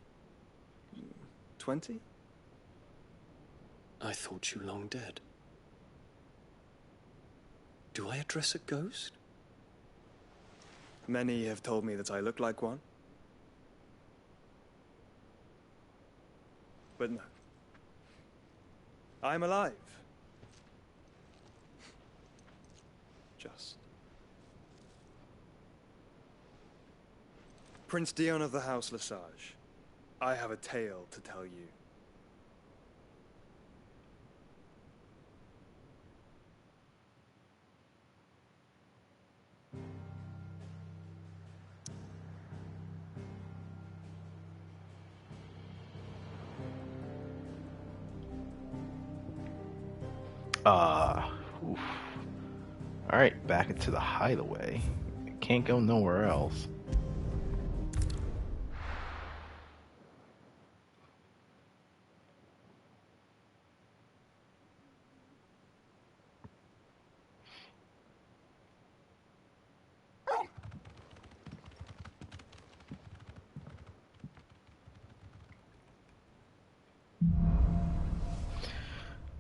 20? I thought you long dead. Do I address a ghost? Many have told me that I look like one. But no. I'm alive. Just. Prince Dion of the House Lesage, I have a tale to tell you. Oof. All right, back into the hideaway. Can't go nowhere else.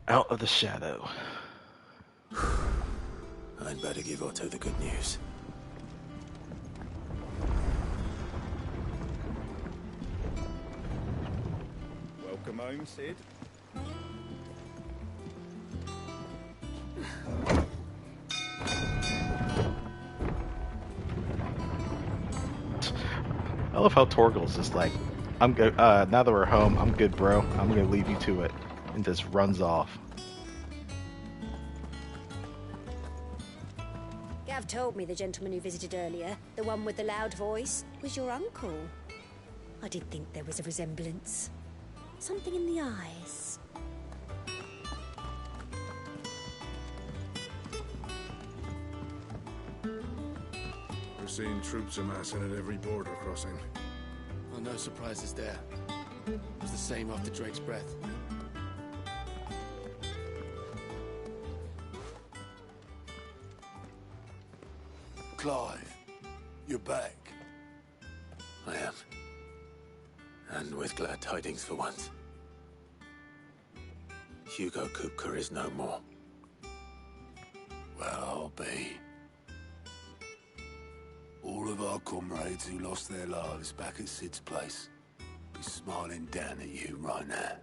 Out of the shadow. I'd better give Otto the good news. Welcome home, Sid. I love how Torgal's just like, I'm good. Now that we're home, I'm good, bro. I'm gonna leave you to it, and just runs off. Gav told me the gentleman who visited earlier, the one with the loud voice, was your uncle. I did think there was a resemblance. Something in the eyes. We're seeing troops amassing at every border crossing. Oh, no surprises there. It was the same after Drake's breath. Clive, you're back. I am. And with glad tidings for once. Hugo Kupka is no more. Well, I'll be. All of our comrades who lost their lives back at Sid's place be smiling down at you right now.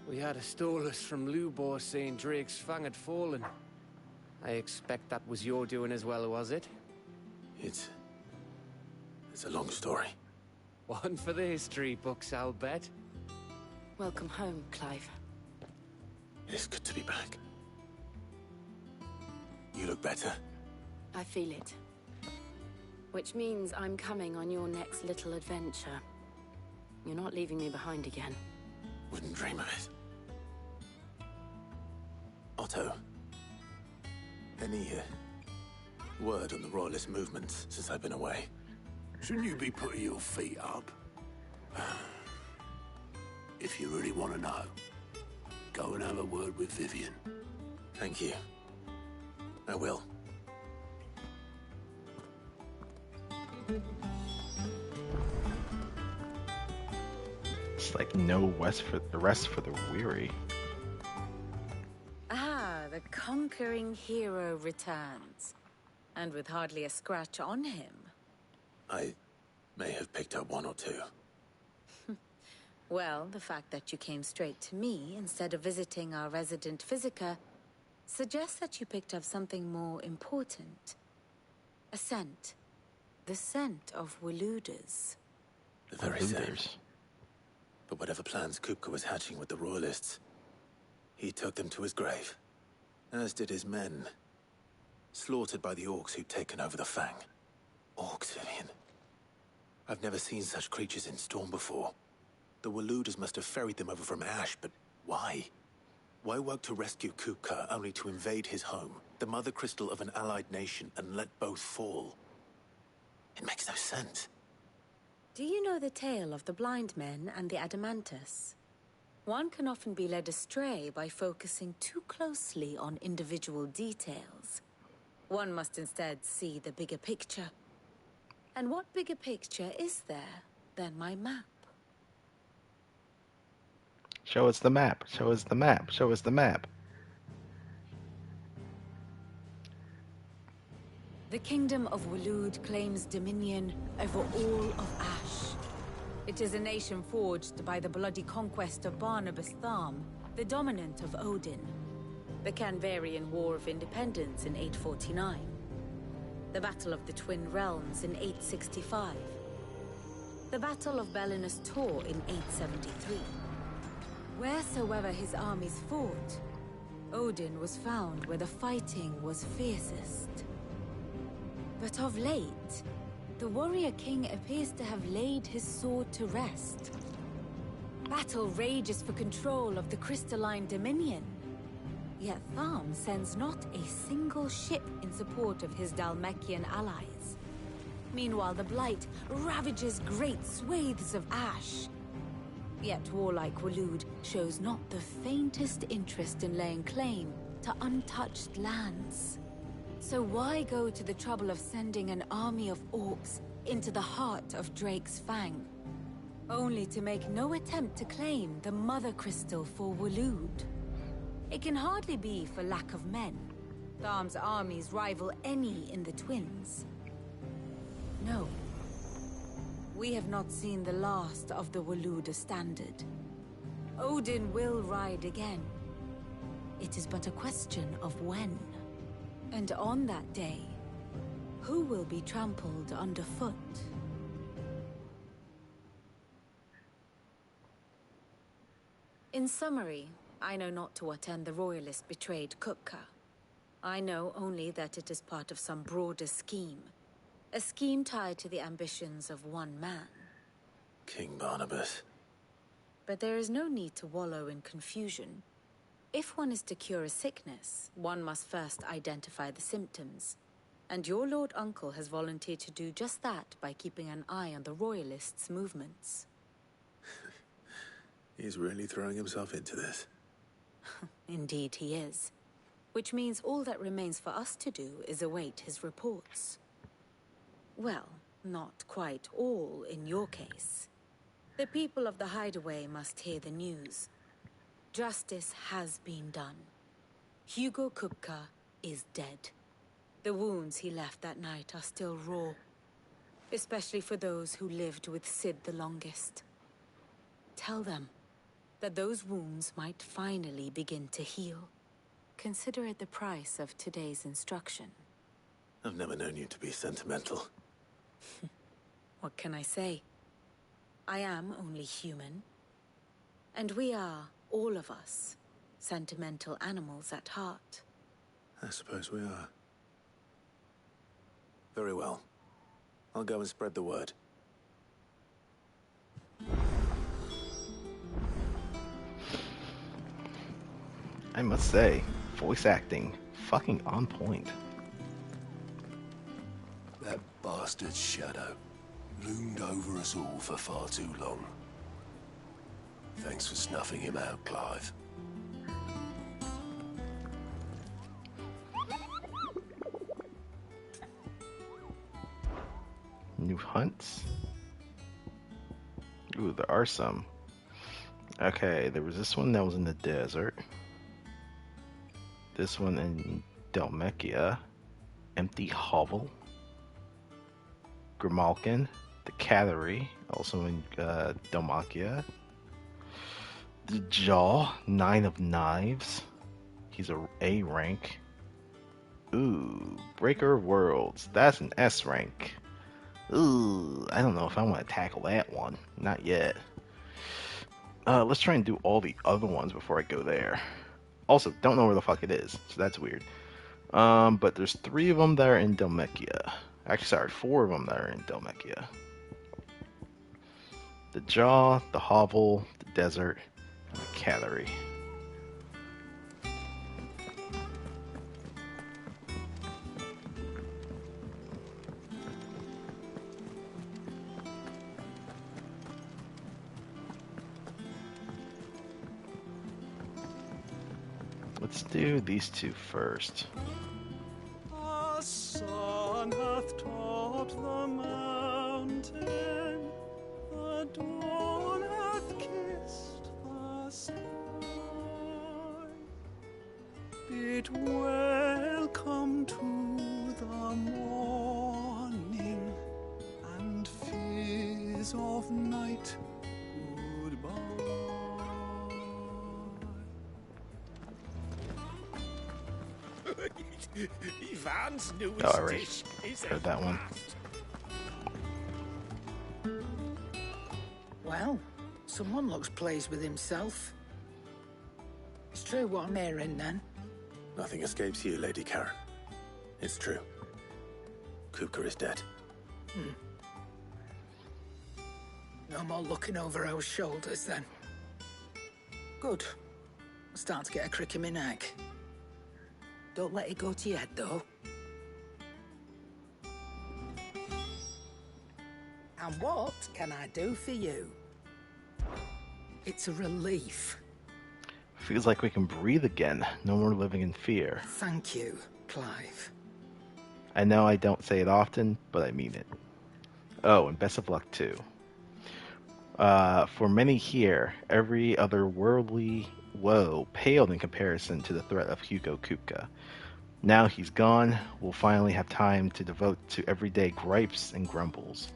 We had a stolus from Lubor saying Drake's fang had fallen. I expect that was your doing as well, was it? It's a long story. One for the history books, I'll bet. Welcome home, Clive. It's good to be back. You look better. I feel it. Which means I'm coming on your next little adventure. You're not leaving me behind again. Wouldn't dream of it. Otto. Any word on the Royalist movements since I've been away. Shouldn't you be putting your feet up? If you really want to know, go and have a word with Vivian. Thank you. I will. It's like no rest for the weary. Ah, the conquering hero returns. And with hardly a scratch on him. I may have picked up one or two. Well, the fact that you came straight to me instead of visiting our resident Physica suggests that you picked up something more important. A scent. The scent of Waludas. The very same. But whatever plans Kupka was hatching with the Royalists, he took them to his grave. As did his men. Slaughtered by the orcs who'd taken over the Fang. Orcs, Vivian. I've never seen such creatures in Storm before. The Waludas must have ferried them over from Ash, but why? Why work to rescue Kupka only to invade his home, the mother crystal of an allied nation, and let both fall? It makes no sense. Do you know the tale of the blind men and the Adamantus? One can often be led astray by focusing too closely on individual details. One must instead see the bigger picture. And what bigger picture is there than my map? Show us the map. Show us the map. Show us the map. The kingdom of Walud claims dominion over all of Ash. It is a nation forged by the bloody conquest of Barnabas Tharm, the dominant of Odin. The Canvarian War of Independence in 849. The Battle of the Twin Realms in 865. The Battle of Belinus Tor in 873. Wheresoever his armies fought, Odin was found where the fighting was fiercest. But of late, the warrior king appears to have laid his sword to rest. Battle rages for control of the crystalline dominion. Yet Tharm sends not a single ship in support of his Dhalmekian allies. Meanwhile, the Blight ravages great swathes of Ash. Yet warlike Walud shows not the faintest interest in laying claim to untouched lands. So why go to the trouble of sending an army of orcs into the heart of Drake's Fang, only to make no attempt to claim the Mother Crystal for Walud? It can hardly be for lack of men. Tharm's armies rival any in the Twins. No. We have not seen the last of the Waluda standard. Odin will ride again. It is but a question of when. And on that day, who will be trampled underfoot? In summary, I know not to what end the Royalists betrayed Kupka. I know only that it is part of some broader scheme. A scheme tied to the ambitions of one man. King Barnabas. But there is no need to wallow in confusion. If one is to cure a sickness, one must first identify the symptoms. And your Lord Uncle has volunteered to do just that by keeping an eye on the Royalists' movements. He's really throwing himself into this. Indeed he is. Which means all that remains for us to do is await his reports. Well, not quite all in your case. The people of the Hideaway must hear the news. Justice has been done. Hugo Kupka is dead. The wounds he left that night are still raw, especially for those who lived with Sid the longest. Tell them that those wounds might finally begin to heal. Consider it the price of today's instruction. I've never known you to be sentimental. What can I say? I am only human. And we are, all of us, sentimental animals at heart. I suppose we are. Very well. I'll go and spread the word. I must say, voice acting, fucking on point. bastard's shadow loomed over us all for far too long. Thanks for snuffing him out, Clive. New hunts? Ooh, there are some. Okay, there was this one that was in the desert. This one in Dhalmekia. Empty Hovel. Grimalkin. The Cattery, also in Dhalmekia. The Jaw, 9 of Knives. He's a A rank. Ooh, Breaker of Worlds. That's an S rank. Ooh, I don't know if I want to tackle that one. Not yet. Let's try and do all the other ones before I go there. Also, don't know where the fuck it is, so that's weird. But there's 3 of them that are in Dhalmekia. Actually, sorry, 4 of them that are in Dhalmekia. The Jaw, the Hovel, the Desert, and the Cattery. Let's do these 2 first. The sun hath topped the mountain, the dawn hath kissed the sky. Bid welcome to the morning, and fears of night goodbye. Ivan's newest Oh, right. dish is Heard that one. Well, someone looks pleased with himself. It's true what I'm hearing, then. Nothing escapes you, Lady Karen. It's true. Kupka is dead. No more looking over our shoulders, then. Good. I'm starting to get a crick in my neck. Don't let it go to your head, though. And what can I do for you? It's a relief. Feels like we can breathe again. No more living in fear. Thank you, Clive. I know I don't say it often, but I mean it. Oh, and best of luck too. For many here, every other worldly woe paled in comparison to the threat of Hugo Kupka. Now he's gone, we'll finally have time to devote to everyday gripes and grumbles.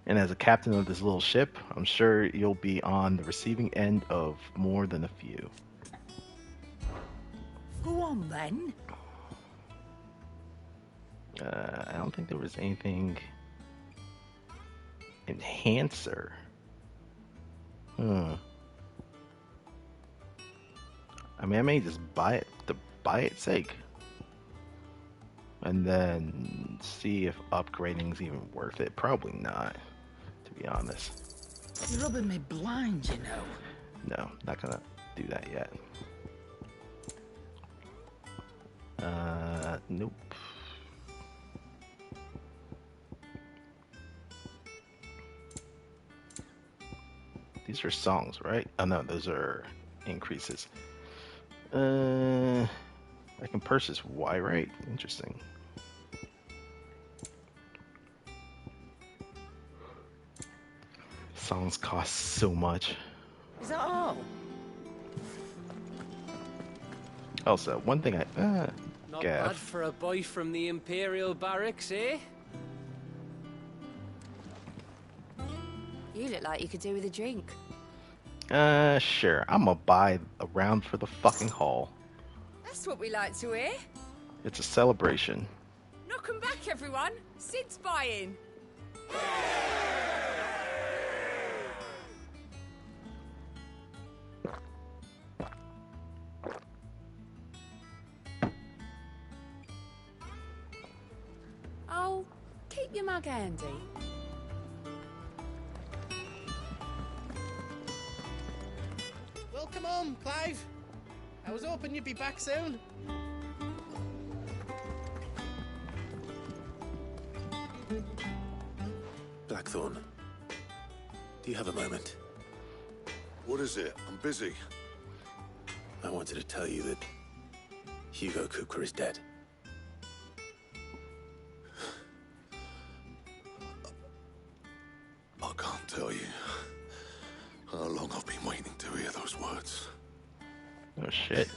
And as a captain of this little ship, I'm sure you'll be on the receiving end of more than a few. Go on, then. I don't think there was anything... Enhancer. I mean, I may just buy it to buy its sake. And then see if upgrading's even worth it. Probably not, to be honest. You're rubbing me blind, you know. No, not gonna do that yet. Nope. These are songs, right? Oh no, those are increases. I can purchase Y, right? Interesting. Songs cost so much. Is that all? Also, one thing I... Not Gav. bad for a boy from the Imperial Barracks, eh? You look like you could do with a drink. Sure. I'm gonna buy a round for the fucking haul. That's what we like to hear. It's a celebration. Knock 'em back, everyone. Sid's buying. Oh, keep your mug handy. Welcome home, Clive. I was hoping you'd be back soon. Blackthorn. Do you have a moment? What is it? I'm busy. I wanted to tell you that Hugo Cooker is dead. I can't tell you how long I've been waiting to hear those words. Oh shit.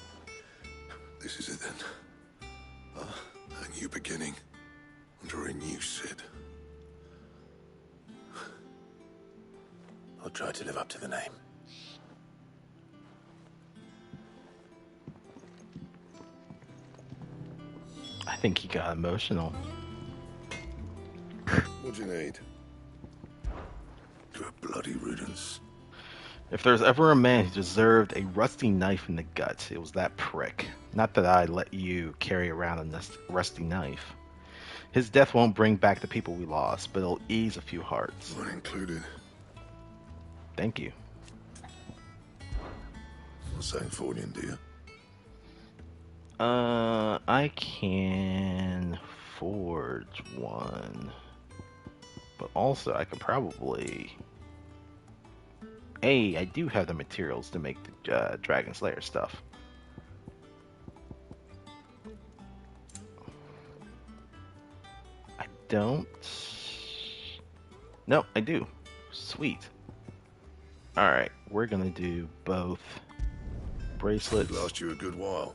This is it then. A new beginning under a new Sid. I'll try to live up to the name. I think he got emotional. What do you need? Good bloody riddance. If there's ever a man who deserved a rusty knife in the gut, it was that prick. Not that I let you carry around a rusty knife. His death won't bring back the people we lost, but it'll ease a few hearts. Mine included. Thank you. Not saying forwarding, do you? I can forge one. But also, I can probably... Hey, I do have the materials to make the Dragon Slayer stuff. I don't... No, I do. Sweet. Alright, we're gonna do both bracelets. It'll last you a good while.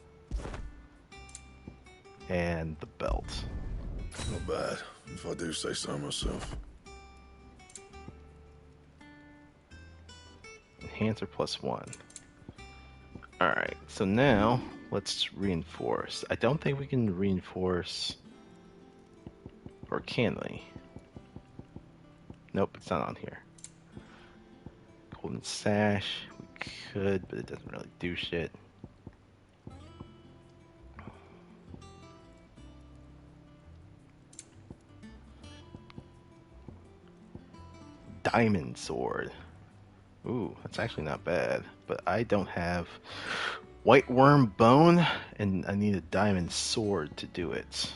And the belt. Not bad, if I do say so myself. Enhancer +1. Alright, so now let's reinforce. I don't think we can reinforce. Or can we? Nope, it's not on here. Golden Sash. We could, but it doesn't really do shit. Diamond Sword. Ooh, that's actually not bad. But I don't have White Worm Bone, and I need a Diamond Sword to do it.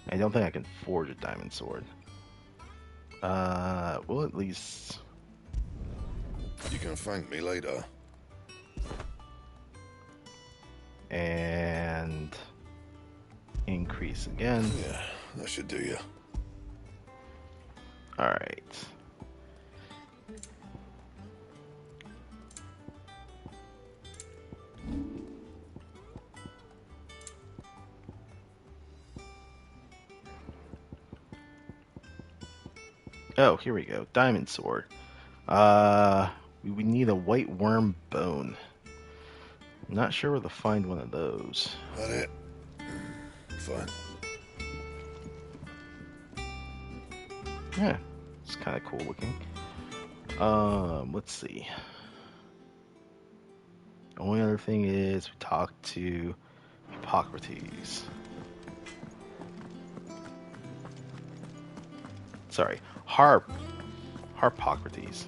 I don't think I can forge a Diamond Sword. Well, at least... You can thank me later. And... increase again. Yeah, that should do you. Alright. Oh, here we go. Diamond Sword. We would need a White Worm Bone. Not sure where to find one of those. That it? Fine. Yeah, it's kind of cool looking. Let's see. The only other thing is we talked to Hippocrates. Sorry, Harpocrates.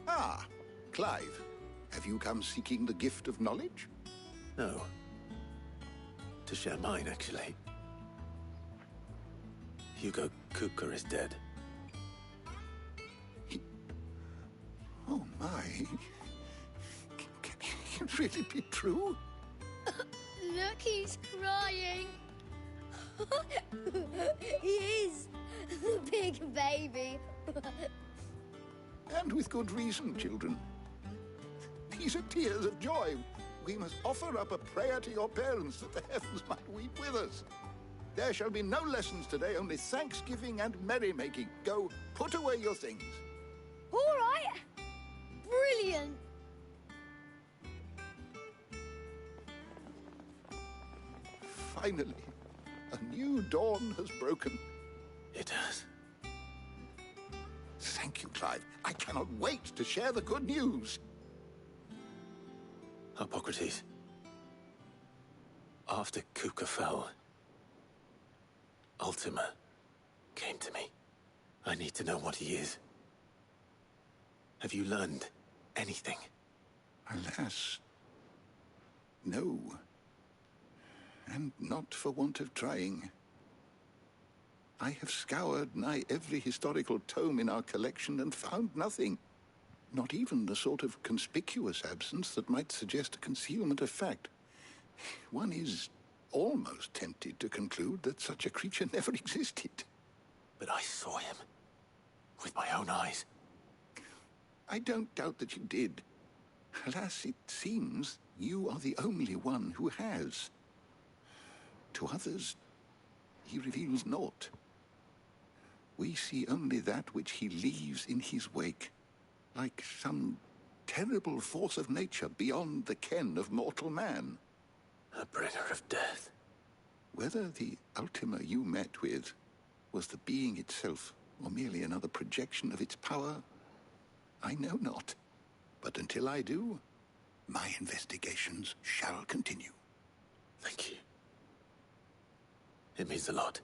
Ah, Clive. Have you come seeking the gift of knowledge? No. To share mine, actually. Hugo Cooker is dead. Oh my. Can it really be true? Look, he's crying. He is. The big baby. And with good reason, children. These are tears of joy. We must offer up a prayer to your parents that the heavens might weep with us. There shall be no lessons today, only thanksgiving and merrymaking. Go, put away your things. All right. Brilliant. Finally, a new dawn has broken. It has. Thank you, Clive. I cannot wait to share the good news. Hippocrates. After Cooker fell, Ultima came to me. I need to know what he is. Have you learned anything? Alas, no. And not for want of trying. I have scoured nigh every historical tome in our collection and found nothing. Not even the sort of conspicuous absence that might suggest a concealment of fact. One is almost tempted to conclude that such a creature never existed. But I saw him. With my own eyes. I don't doubt that you did. Alas, it seems you are the only one who has. To others, he reveals naught. We see only that which he leaves in his wake, like some terrible force of nature beyond the ken of mortal man. A bringer of death. Whether the Ultima you met with was the being itself, or merely another projection of its power, I know not. But until I do, my investigations shall continue. Thank you. It means a lot.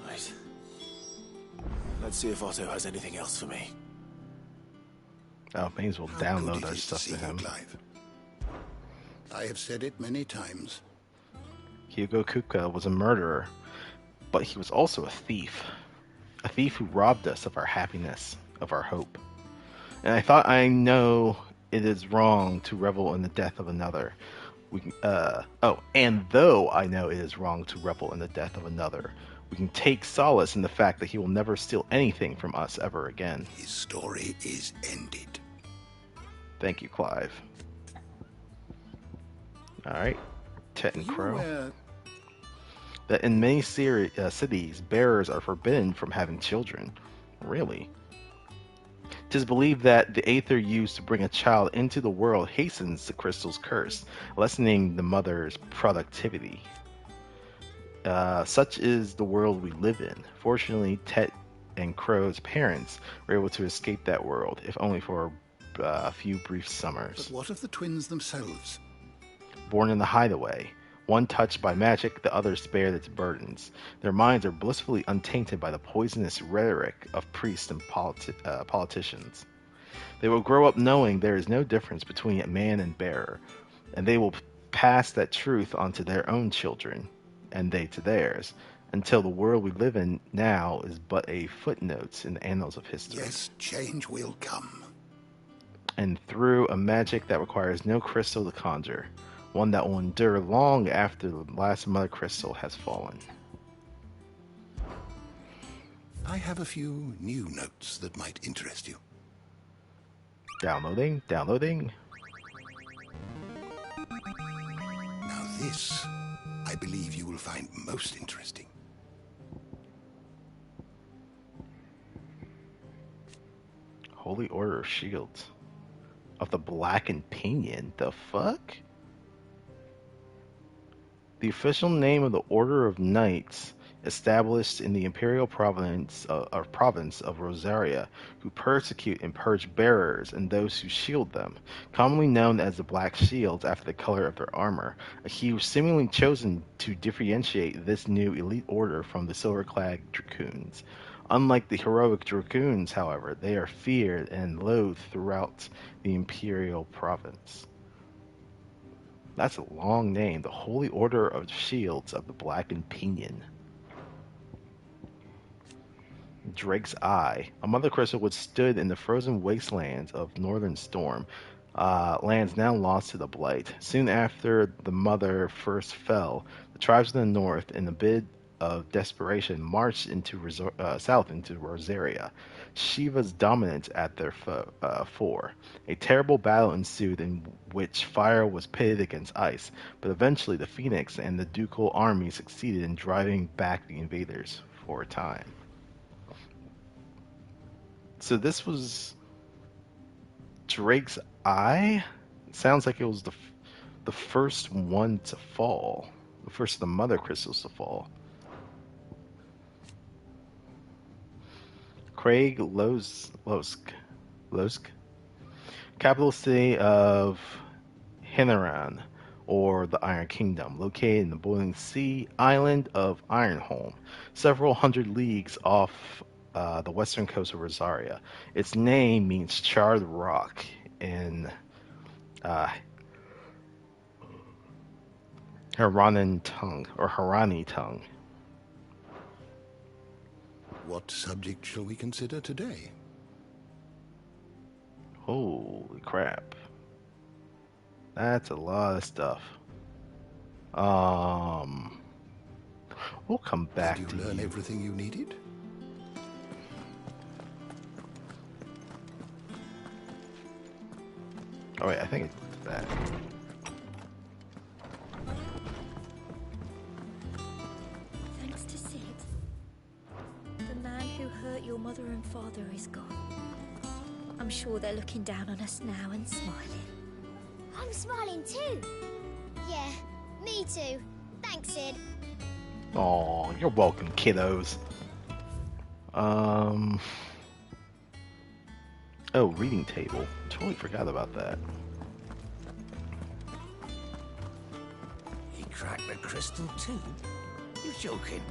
Right. Let's see if Otto has anything else for me. Oh, may as well How download good our it is to stuff see to you, him. Clive. I have said it many times. Hugo Kupka was a murderer, but he was also a thief. A thief who robbed us of our happiness, of our hope. And I thought I know it is wrong to revel in the death of another. And though I know it is wrong to revel in the death of another, we can take solace in the fact that he will never steal anything from us ever again. His story is ended. Thank you, Clive. Alright, Tet and Crow. That in many cities, bearers are forbidden from having children. Really? It is believed that the aether used to bring a child into the world hastens the crystal's curse, lessening the mother's productivity. Such is the world we live in. Fortunately, Tet and Crow's parents were able to escape that world, if only for a few brief summers. But what of the twins themselves? Born in the hideaway, one touched by magic, the other spared its burdens. Their minds are blissfully untainted by the poisonous rhetoric of priests and politicians. They will grow up knowing there is no difference between a man and bearer, and they will pass that truth on to their own children, and they to theirs, until the world we live in now is but a footnote in the annals of history. Yes, change will come. And through a magic that requires no crystal to conjure, one that will endure long after the last mother crystal has fallen. I have a few new notes that might interest you. Downloading. Now this, I believe you will find most interesting. Holy Order of Shields. Of the Blackened Pinion. The fuck? The official name of the Order of Knights, established in the imperial province of Rosaria, who persecute and purge bearers and those who shield them, commonly known as the Black Shields after the color of their armor, a hue seemingly chosen to differentiate this new elite order from the silver-clad dragoons. Unlike the heroic dragoons, however, they are feared and loathed throughout the imperial province. That's a long name. The Holy Order of Shields of the Blackened Pinion. Drake's Eye. A mother crystal which stood in the frozen wastelands of Northern Storm. Lands now lost to the Blight. Soon after the mother first fell, the tribes in the north, in a bid of desperation, marched into south into Rosaria. Shiva's dominant at their fore. A terrible battle ensued in which fire was pitted against ice, but eventually the Phoenix and the ducal army succeeded in driving back the invaders for a time. So this was Drake's Eye? It sounds like it was the first one to fall. The first of the mother crystals to fall. Craig Losk, capital city of Hineran, or the Iron Kingdom, located in the boiling sea island of Ironholm, several hundred leagues off the western coast of Rosaria. Its name means charred rock in uh, Haranan tongue or Harani tongue. What subject shall we consider today? Holy crap. That's a lot of stuff. We'll come back to you. Did you learn everything you needed? Oh wait, I think it's that. Thanks to Sid, the man who hurt your mother and father is gone. I'm sure they're looking down on us now and smiling. I'm smiling too. Yeah, me too. Thanks, Sid. Aw, you're welcome, kiddos. Oh, reading table. Totally forgot about that. He cracked the crystal too? You're joking.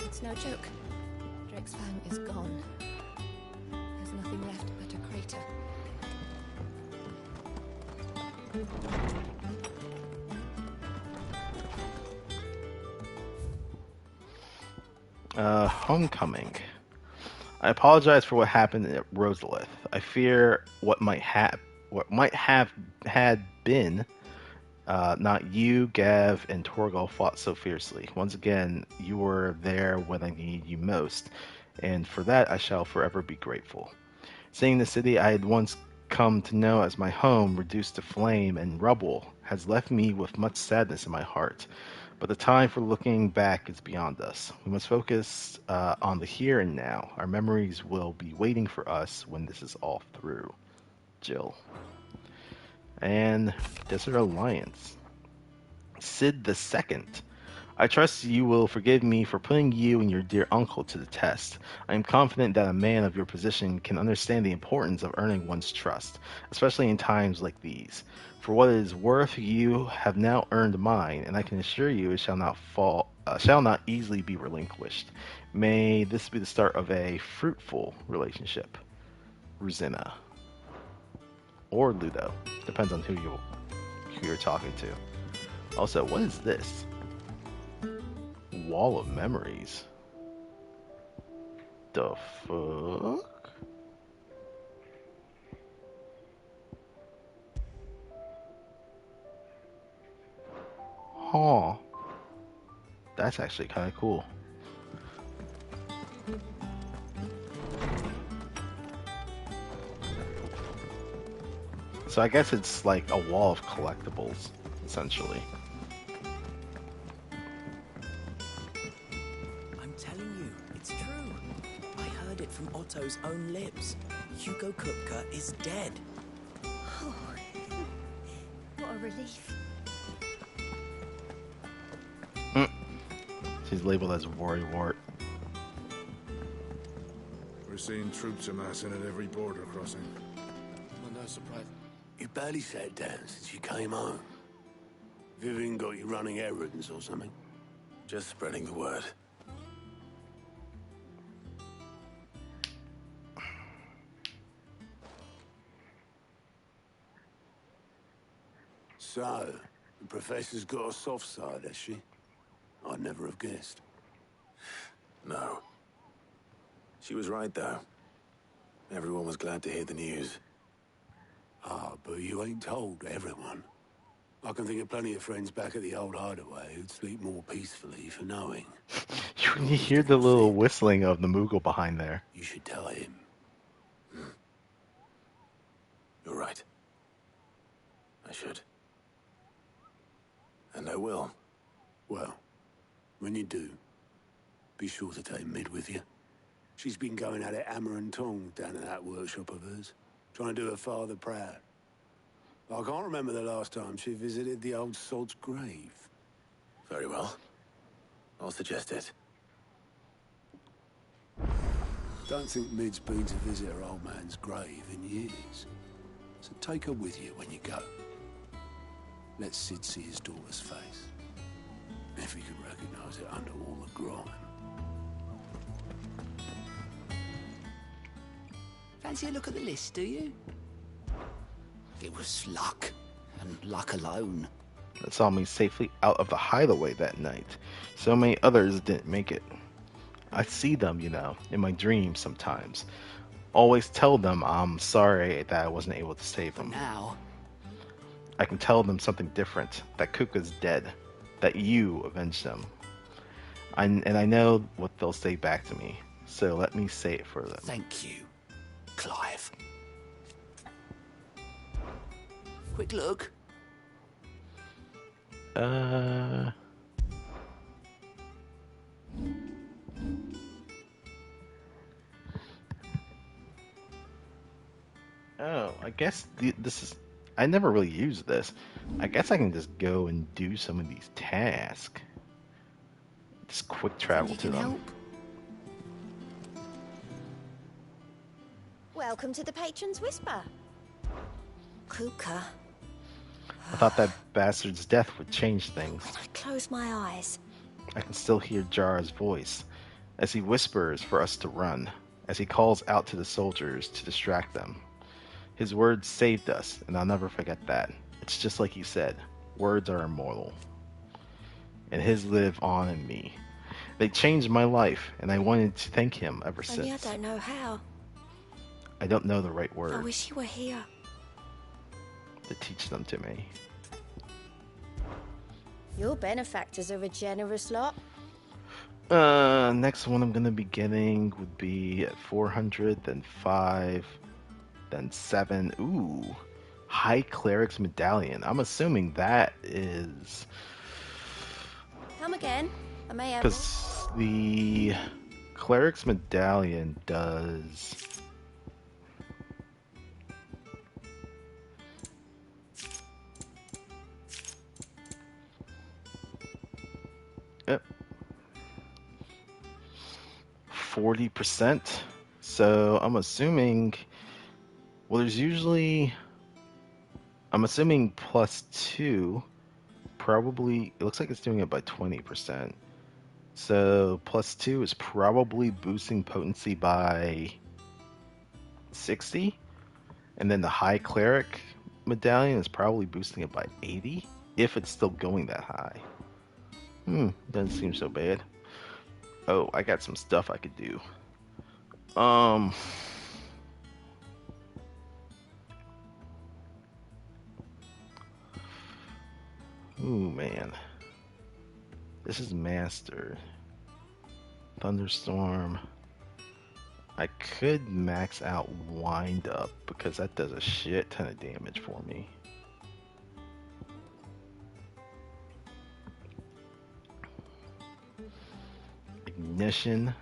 It's no joke. Drake's Fang is gone. There's nothing left but a crater. Homecoming. I apologize for what happened at Rosalith. I fear what might have had been. Not you, Gav, and Torgal fought so fiercely. Once again, you were there when I needed you most, and for that I shall forever be grateful. Seeing the city I had once come to know as my home reduced to flame and rubble has left me with much sadness in my heart. But the time for looking back is beyond us. We must focus on the here and now. Our memories will be waiting for us when this is all through. Jill. And Desert Alliance. Sid the Second. I trust you will forgive me for putting you and your dear uncle to the test. I am confident that a man of your position can understand the importance of earning one's trust, especially in times like these. For what it is worth, you have now earned mine, and I can assure you it shall not easily be relinquished. May this be the start of a fruitful relationship. Ruzina. Or Ludo. Depends on who you're talking to. Also, what is this? Wall of Memories. The fuck? Huh. That's actually kind of cool. So I guess it's like a wall of collectibles, essentially. I'm telling you, it's true. I heard it from Otto's own lips. Hugo Kupka is dead. Oh, what a relief. She's labeled as worrywart. We're seeing troops amassing at every border crossing. Well, no surprise. You barely sat down since you came home. Vivian got you running errands or something? Just spreading the word. So, the professor's got a soft side, has she? I'd never have guessed. No. She was right, though. Everyone was glad to hear the news. Ah, but you ain't told everyone. I can think of plenty of friends back at the old hideaway who'd sleep more peacefully for knowing. You hear the little whistling of the Moogle behind there. You should tell him. You're right. I should. And I will. Well, when you do, be sure to take Mid with you. She's been going at it hammer and tong down at that workshop of hers, trying to do her father proud. I can't remember the last time she visited the old sod's grave. Very well. I'll suggest it. Don't think Mid's been to visit her old man's grave in years. So take her with you when you go. Let Sid see his daughter's face. If he can recognize it under all the grime. Fancy a look at the list, do you? It was luck, and luck alone. That saw me safely out of the hideaway that night. So many others didn't make it. I see them, you know, in my dreams sometimes. Always tell them I'm sorry that I wasn't able to save them. Now, I can tell them something different, that Kuka's dead, that you avenged them. And I know what they'll say back to me, so let me say it for them. thank you, Clive. Quick look. Oh, I guess this is... I never really used this. I guess I can just go and do some of these tasks. Just quick travel to them. Help? Welcome to the Patron's Whisper. Kuka. I thought that bastard's death would change things. I close my eyes. I can still hear Jara's voice as he whispers for us to run, as he calls out to the soldiers to distract them. His words saved us, and I'll never forget that. It's just like he said, words are immortal. And his live on in me. They changed my life, and I wanted to thank him ever Only I since. don't know how. I don't know the right I word wish you were here. to teach them to me. Your benefactors are a generous lot. Next one I'm gonna be getting would be at 400, then 5, then 7. Ooh, High Cleric's Medallion. I'm assuming that is Come again. I may have. because the Cleric's Medallion does. Yep. 40%. So I'm assuming, well, there's usually, I'm assuming +2, probably, it looks like it's doing it by 20%. So +2 is probably boosting potency by 60. And then the High Cleric Medallion is probably boosting it by 80, if it's still going that high. Doesn't seem so bad. Oh, I got some stuff I could do. Ooh, man. This is Master. Thunderstorm. I could max out Wind Up because that does a shit ton of damage for me. Ignition.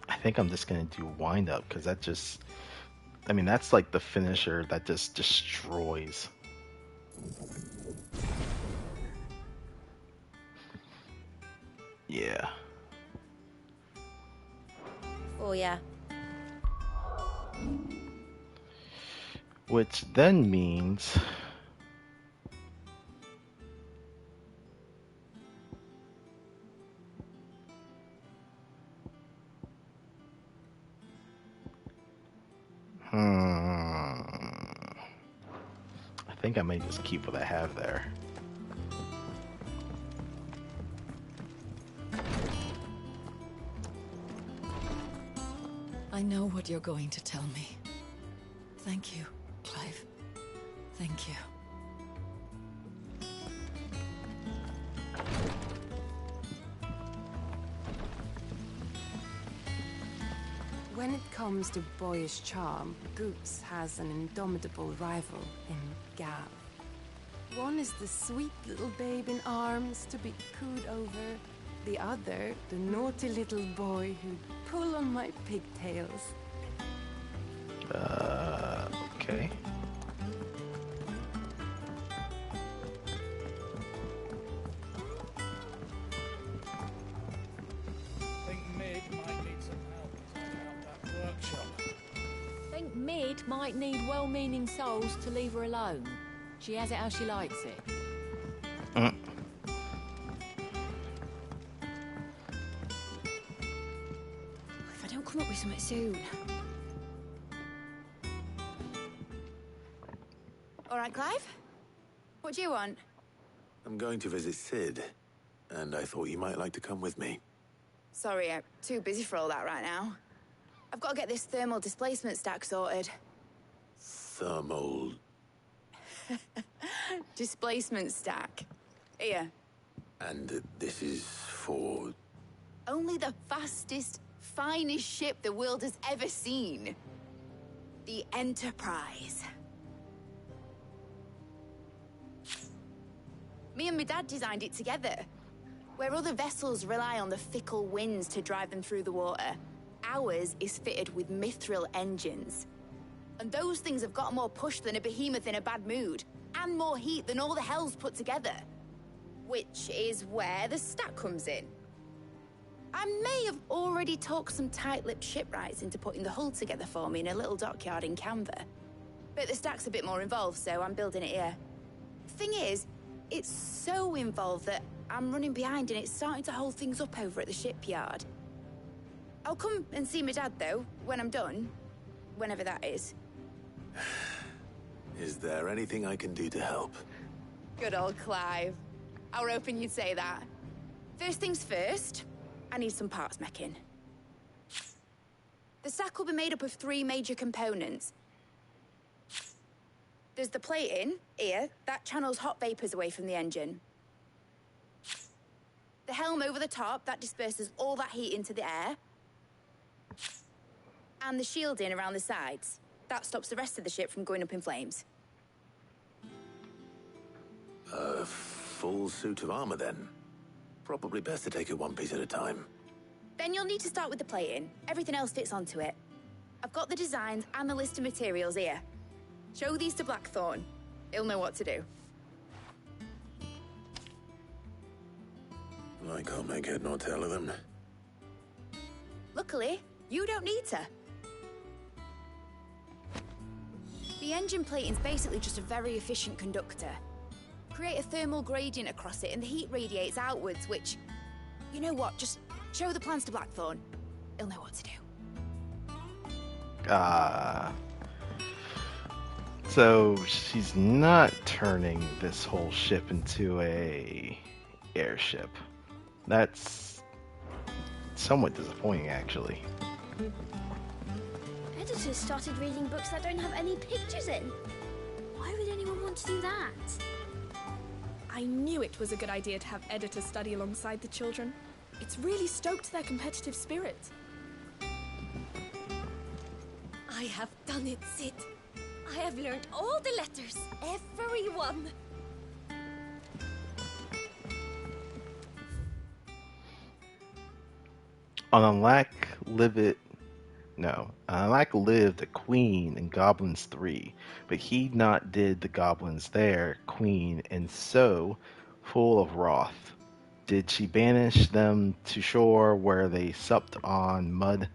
I think I'm just gonna do Wind Up because that just, I mean, that's like the finisher that just destroys. Yeah. Oh, yeah. Which then means I think I may just keep what I have there. I know what you're going to tell me. Thank you, Clive. Thank you. When it comes to boyish charm, Goots has an indomitable rival in Gav. One is the sweet little babe in arms to be cooed over. The other, the naughty little boy who'd pull on my pigtails. Okay. Think Mid might need well-meaning souls to leave her alone. She has it how she likes it. come up with something soon. All right, Clive? What do you want? I'm going to visit Sid, and I thought you might like to come with me. Sorry, I'm too busy for all that right now. I've got to get this thermal displacement stack sorted. Thermal... Displacement stack. Here. And this is for... Only the fastest, finest ship the world has ever seen. The Enterprise. Me and my dad designed it together. Where other vessels rely on the fickle winds to drive them through the water, ours is fitted with mithril engines. And those things have got more push than a behemoth in a bad mood, and more heat than all the hells put together. Which is where the stack comes in. I may have already talked some tight-lipped shipwrights into putting the hull together for me in a little dockyard in Canva. But the stack's a bit more involved, so I'm building it here. Thing is, it's so involved that I'm running behind and it's starting to hold things up over at the shipyard. I'll come and see my dad, though, when I'm done. Whenever that is. Is there anything I can do to help? Good old Clive. I were hoping you'd say that. First things first, I need some parts meching. The stack will be made up of 3 major components. There's the plating, here, that channels hot vapors away from the engine. The helm over the top, that disperses all that heat into the air. And the shielding around the sides. That stops the rest of the ship from going up in flames. A full suit of armor, then? Probably best to take it one piece at a time. Then you'll need to start with the plating. Everything else fits onto it. I've got the designs and the list of materials here. Show these to Blackthorn. He'll know what to do. I can't make head nor tail of them. Luckily, you don't need to. The engine plating's basically just a very efficient conductor. Create a thermal gradient across it and the heat radiates outwards, which... You know what, just show the plans to Blackthorn. He'll know what to do. So she's not turning this whole ship into a airship. That's somewhat disappointing, actually. Editors started reading books that don't have any pictures in. Why would anyone want to do that? I knew it was a good idea to have editors study alongside the children. It's really stoked their competitive spirit. I have done it, Sid. I have learned all the letters, every one. On Alack lived a queen in Goblins 3, but he not did the goblins there, queen, and so, full of wrath, did she banish them to shore where they supped on mud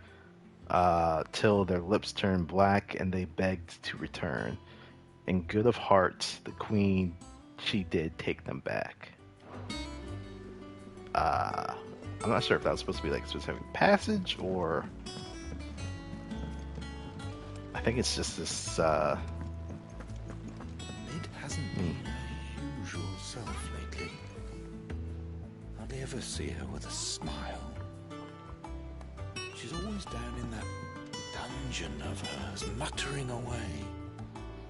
till their lips turned black and they begged to return. And good of heart, the queen, she did take them back. I'm not sure if that was supposed to be like a specific passage or... I think it's just this, Mid hasn't been her usual self lately. Hardly ever see her with a smile. She's always down in that dungeon of hers, muttering away.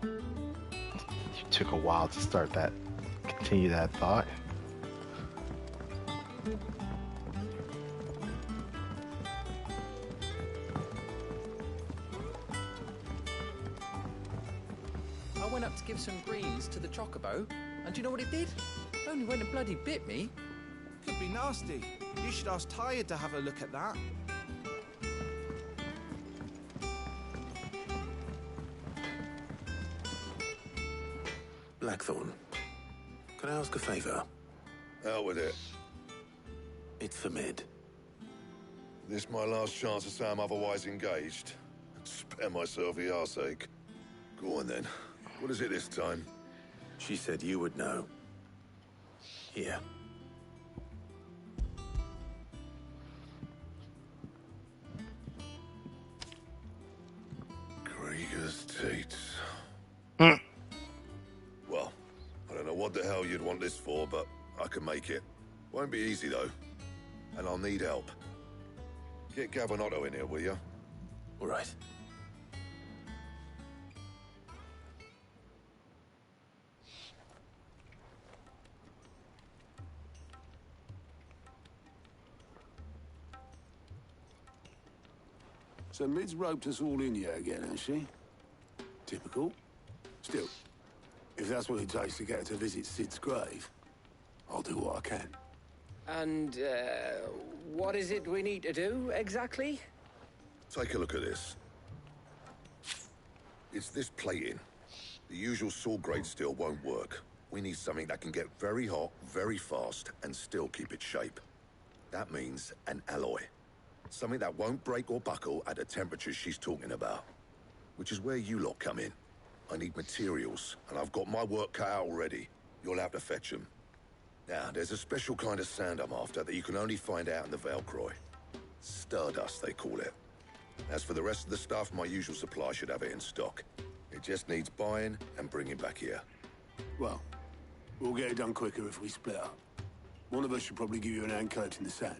It took a while to start that, continue that thought. I went up to give some greens to the chocobo, and do you know what it did? Only went and bloody bit me. Could be nasty. You should ask Tired to have a look at that. Blackthorn, can I ask a favor? Out with it. It's for Mid. This my last chance to say I'm otherwise engaged. Spare myself the arseache. Go on then. What is it this time? She said you would know. Here. what the hell you'd want this for, but I can make it. Won't be easy, though. And I'll need help. Get Gavin in here, will you? All right. So Mid's roped us all in here again, has she? Typical. Still, if that's what it takes to get her to visit Sid's grave, I'll do what I can. And, what is it we need to do, exactly? Take a look at this. It's this plating. The usual saw-grade steel won't work. We need something that can get very hot, very fast, and still keep its shape. That means an alloy. Something that won't break or buckle at the temperatures she's talking about. Which is where you lot come in. I need materials, and I've got my work cut out already. You'll have to fetch them. Now, there's a special kind of sand I'm after that you can only find out in the Velcroy. Stardust, they call it. As for the rest of the stuff, my usual supply should have it in stock. It just needs buying and bringing back here. Well, we'll get it done quicker if we split up. One of us should probably give you an hand collecting the sand.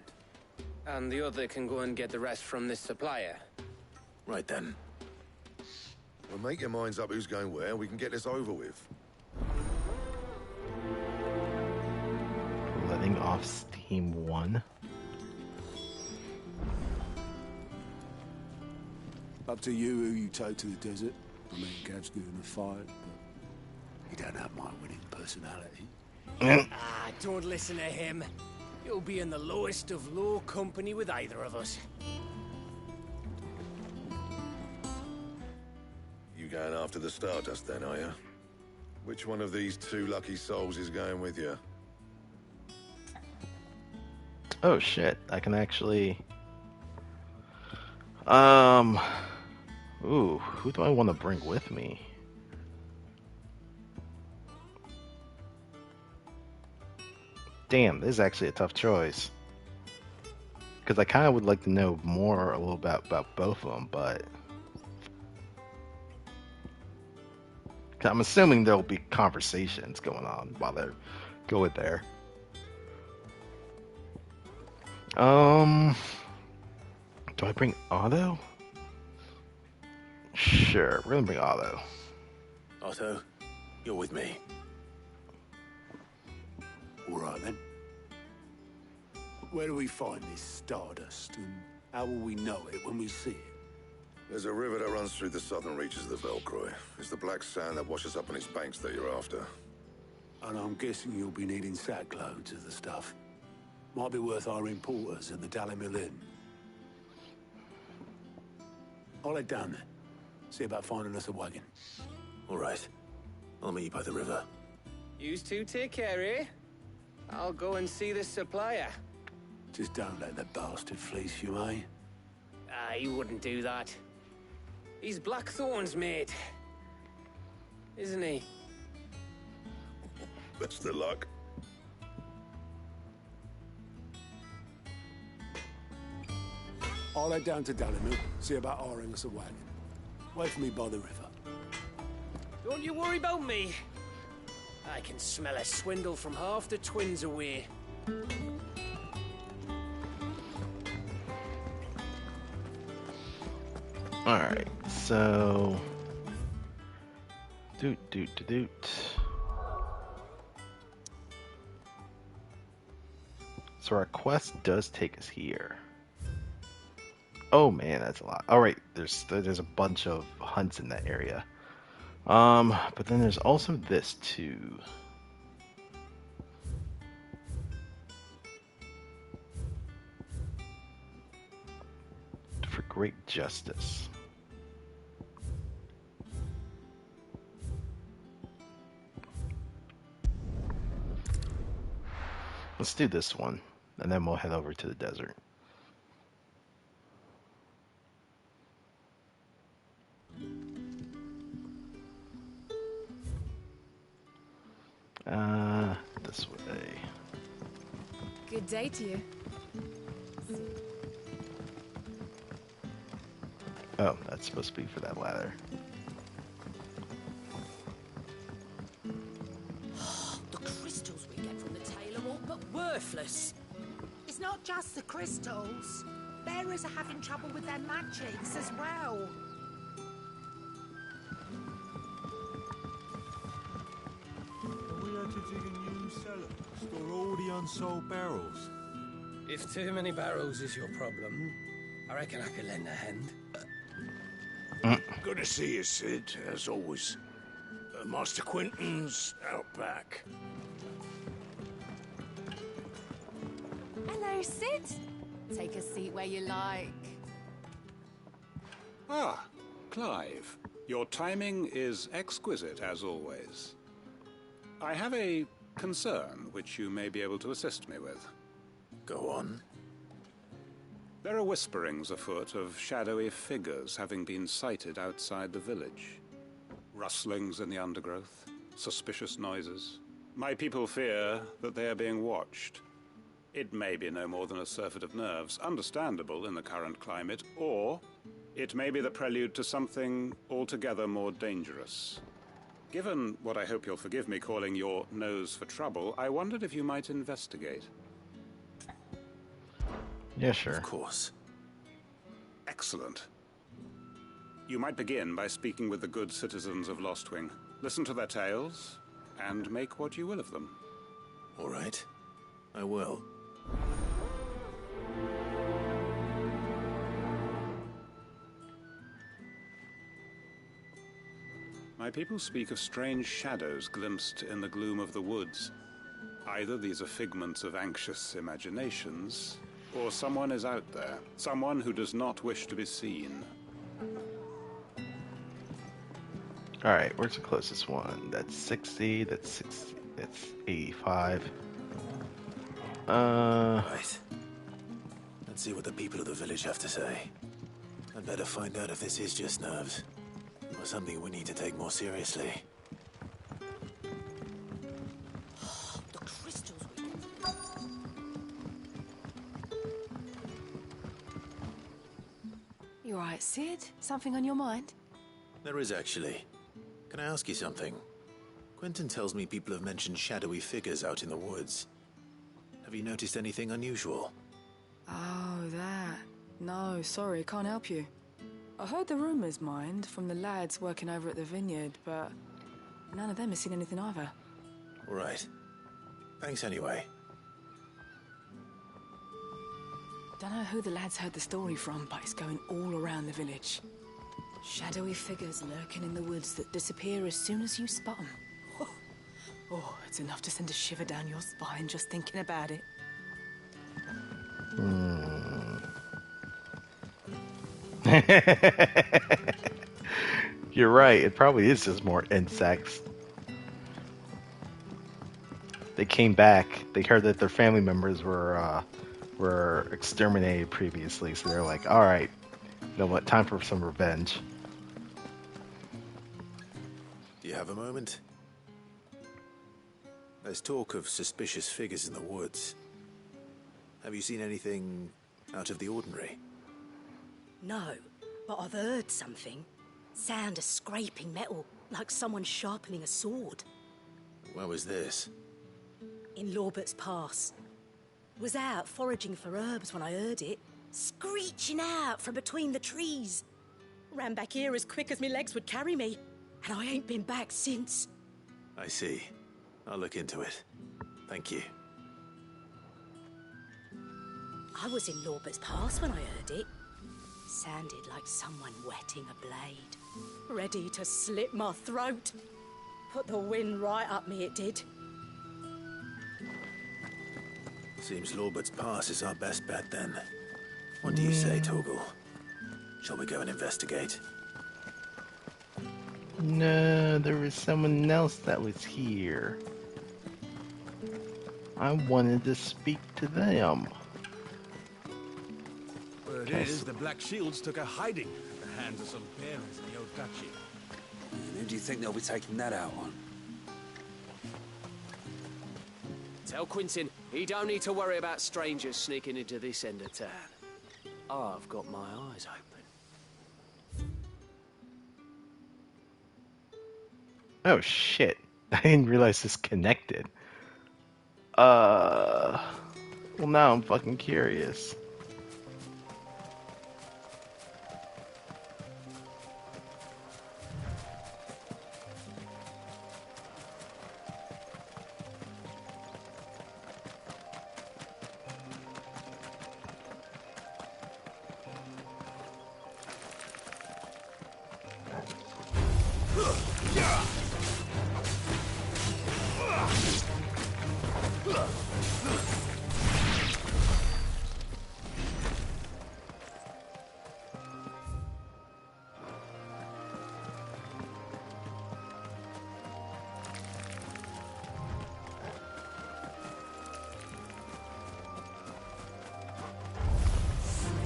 And the other can go and get the rest from this supplier. Right then. Well, make your minds up who's going where, and we can get this over with. Letting off steam 1. Up to you who you take to the desert. I mean, Gav's good in a fight, but he don't have my winning personality. Don't listen to him. You'll be in the lowest of low company with either of us. You going after the Stardust then, are you? Which one of these two lucky souls is going with you? Oh shit, I can actually... Ooh, who do I want to bring with me? Damn, this is actually a tough choice. Because I kind of would like to know more a little bit about both of them, but... I'm assuming there'll be conversations going on while they're going there. Do I bring Otto? Sure, we're gonna bring Otto. Otto, you're with me. All right, then. Where do we find this Stardust, and how will we know it when we see it? There's a river that runs through the southern reaches of the Velcroy. It's the black sand that washes up on its banks that you're after. And I'm guessing you'll be needing sackloads of the stuff. Might be worth hiring porters at the Dalimil Inn. I'll head down there. See about finding us a wagon. All right. I'll meet you by the river. Yous two take care, eh? I'll go and see this supplier. Just don't let the bastard fleece you, eh? He wouldn't do that. He's Blackthorn's mate. Isn't he? Best of luck. I'll head down to Dalimil, see about hiring us a wagon. Wait for me by the river. Don't you worry about me. I can smell a swindle from half the twins away. Alright, so... Doot. So our quest does take us here. Oh man, that's a lot. Alright, there's a bunch of hunts in that area. But then there's also this too. For great justice. Let's do this one, and then we'll head over to the desert. This way. Good day to you. Oh, that's supposed to be for that ladder. The worthless. It's not just the crystals. Bearers are having trouble with their magics as well. Are we to dig a new cellar? Store all the unsold barrels. If too many barrels is your problem, I reckon I could lend a hand. Good to see you, Sid, as always. Master Quentin's out back. Hello, Sid. Take a seat where you like. Ah, Clive. Your timing is exquisite, as always. I have a concern which you may be able to assist me with. Go on. There are whisperings afoot of shadowy figures having been sighted outside the village. Rustlings in the undergrowth, suspicious noises. My people fear that they are being watched. It may be no more than a surfeit of nerves, understandable in the current climate, or it may be the prelude to something altogether more dangerous. Given what I hope you'll forgive me calling your nose for trouble, I wondered if you might investigate. Yeah, sure. Of course. Excellent. You might begin by speaking with the good citizens of Lostwing. Listen to their tales, and make what you will of them. All right. I will. My people speak of strange shadows glimpsed in the gloom of the woods. Either these are figments of anxious imaginations, or someone is out there. Someone who does not wish to be seen. Alright, where's the closest one? That's 60, that's 60, that's 85. Right. Let's see what the people of the village have to say. I'd better find out if this is just nerves, or something we need to take more seriously. The crystals. You all right, Sid? Something on your mind? There is actually. Can I ask you something? Quentin tells me people have mentioned shadowy figures out in the woods. Have you noticed anything unusual? Oh, that. No, sorry, can't help you. I heard the rumours, mind, from the lads working over at the vineyard, but none of them has seen anything either. All right. Thanks anyway. Don't know who the lads heard the story from, but it's going all around the village. Shadowy figures lurking in the woods that disappear as soon as you spot them. Oh, it's enough to send a shiver down your spine just thinking about it. You're right, it probably is just more insects. They came back, they heard that their family members were exterminated previously, so they're like, alright, you know what, time for some revenge. Do you have a moment? There's talk of suspicious figures in the woods. Have you seen anything out of the ordinary? No, but I've heard something. Sound of scraping metal, like someone sharpening a sword. Where was this? In Lorbert's Pass. Was out foraging for herbs when I heard it, screeching out from between the trees. Ran back here as quick as my legs would carry me, and I ain't been back since. I see. I'll look into it. Thank you. I was in Lorbert's Pass when I heard it. Sounded like someone whetting a blade. Ready to slit my throat. Put the wind right up me, it did. Seems Lorbert's Pass is our best bet then. What do you say, Torgal? Shall we go and investigate? No, there was someone else that was here. I wanted to speak to them. Word is, the Black Shields took a hiding at the hands of some bearers in the old duchy. And who do you think they'll be taking that out on? Tell Quentin he don't need to worry about strangers sneaking into this end of town. I've got my eyes open. Oh shit, I didn't realize this connected. Well, now I'm fucking curious.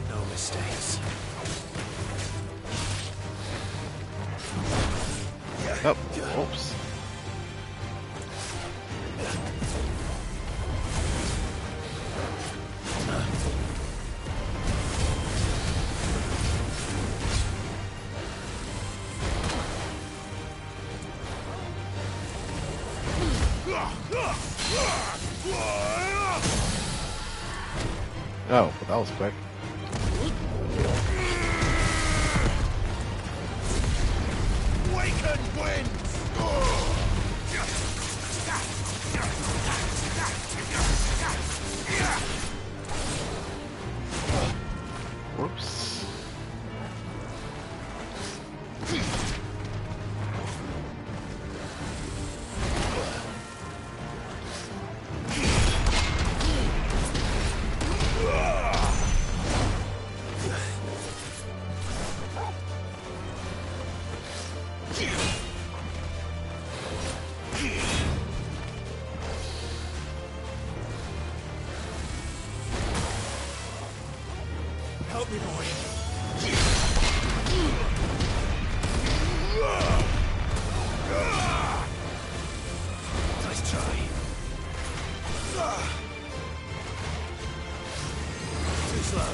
No mistakes. Oh, oops. Oh, well, that was quick. Waken winds! Whoops. Help me, boy. Nice try. Too slow.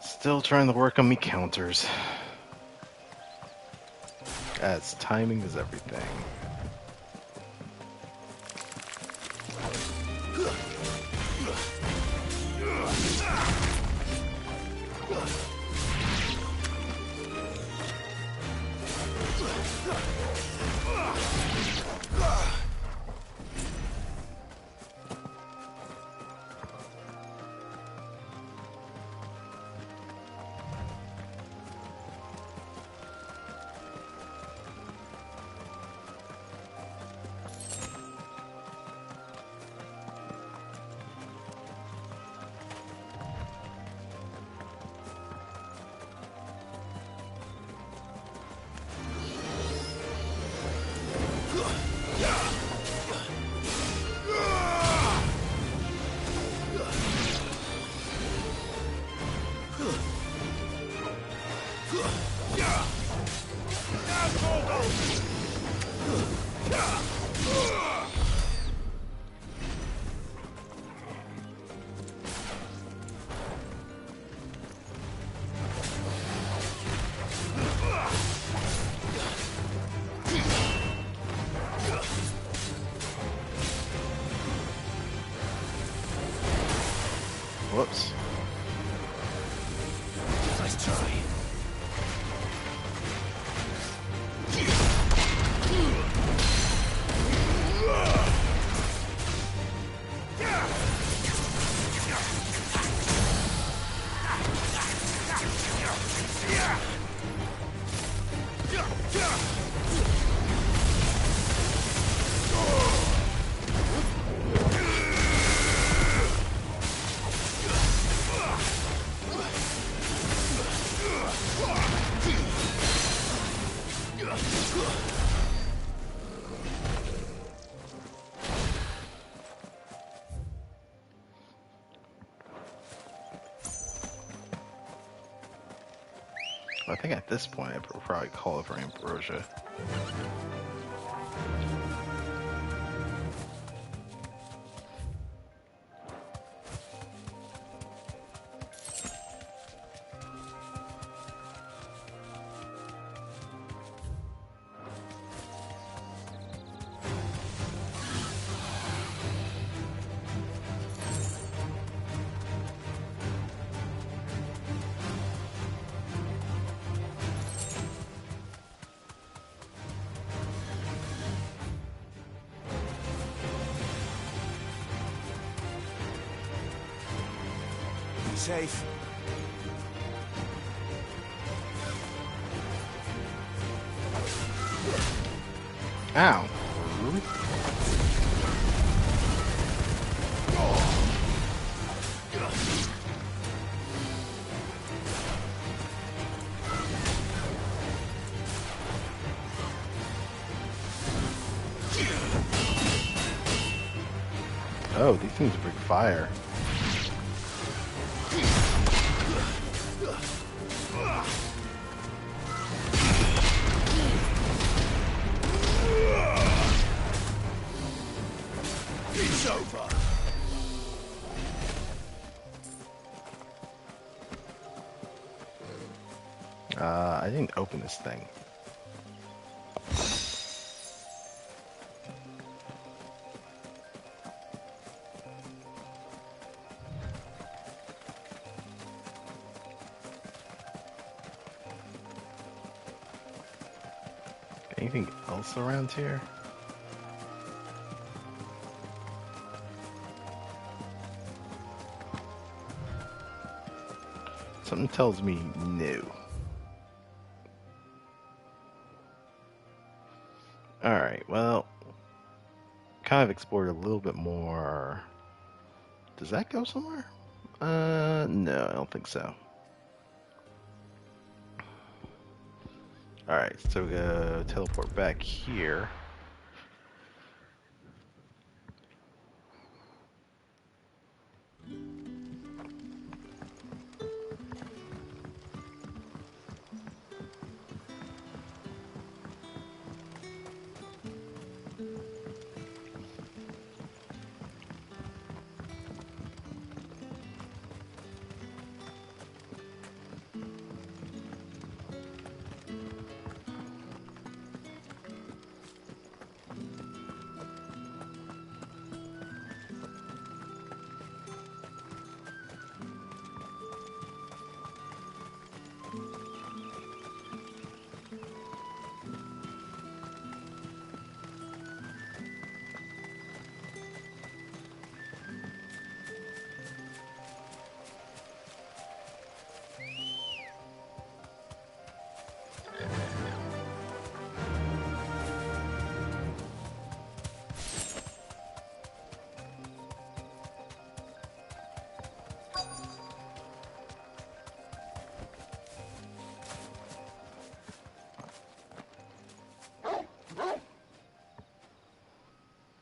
Still trying to work on me counters. As timing is everything. Whoops. Nice try. I think at this point I would probably call it for Ambrosia. Safe. Ow. Oh, these things bring fire. It's over. I didn't open this thing. Anything else around here? Something tells me no. Alright, well, kind of explored a little bit more. Does that go somewhere? No, I don't think so. Alright, so we go teleport back here.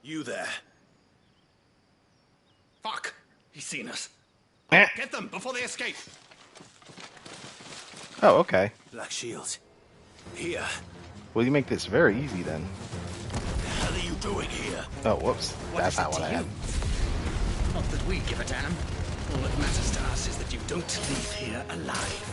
You there. Fuck! He's seen us. Eh. Get them before they escape. Oh, okay. Black shields. Here. Well, you make this very easy then. What the hell are you doing here? Oh, whoops. That's not what I had. Not that we give a damn. All that matters to us is that you don't leave here alive.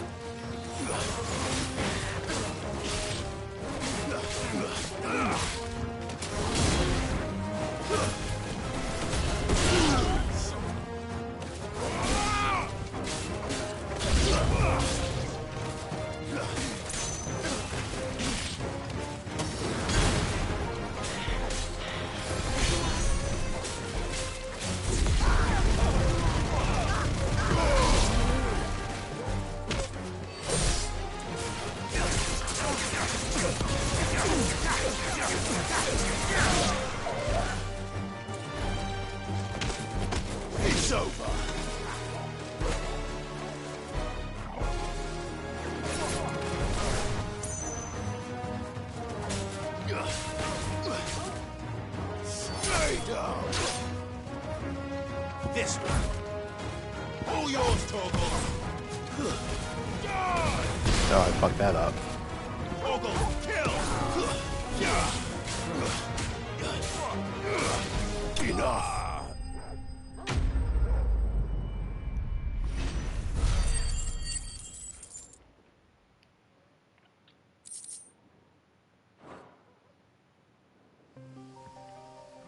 It's over. Stay down. This one. All yours, Torgal. Oh, I fucked that up. Enough.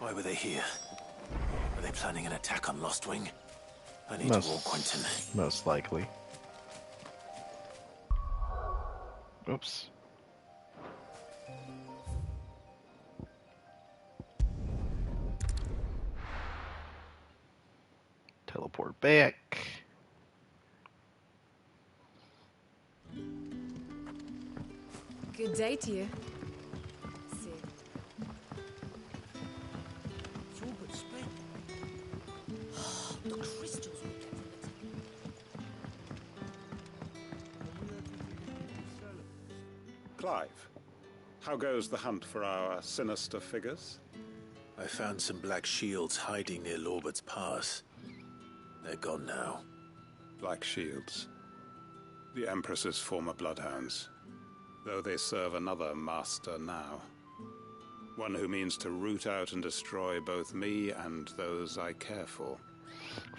Why were they here? Are they planning an attack on Lost Wing? I need to warn Quentin. Most likely. Oops. Teleport back. Good day to you. Sid. It's all but spent. The crystals will get to the Clive, how goes the hunt for our sinister figures? I found some black shields hiding near Lorbert's Pass. They're gone now. Black shields. The Empress's former bloodhounds. Though they serve another master now. One who means to root out and destroy both me and those I care for.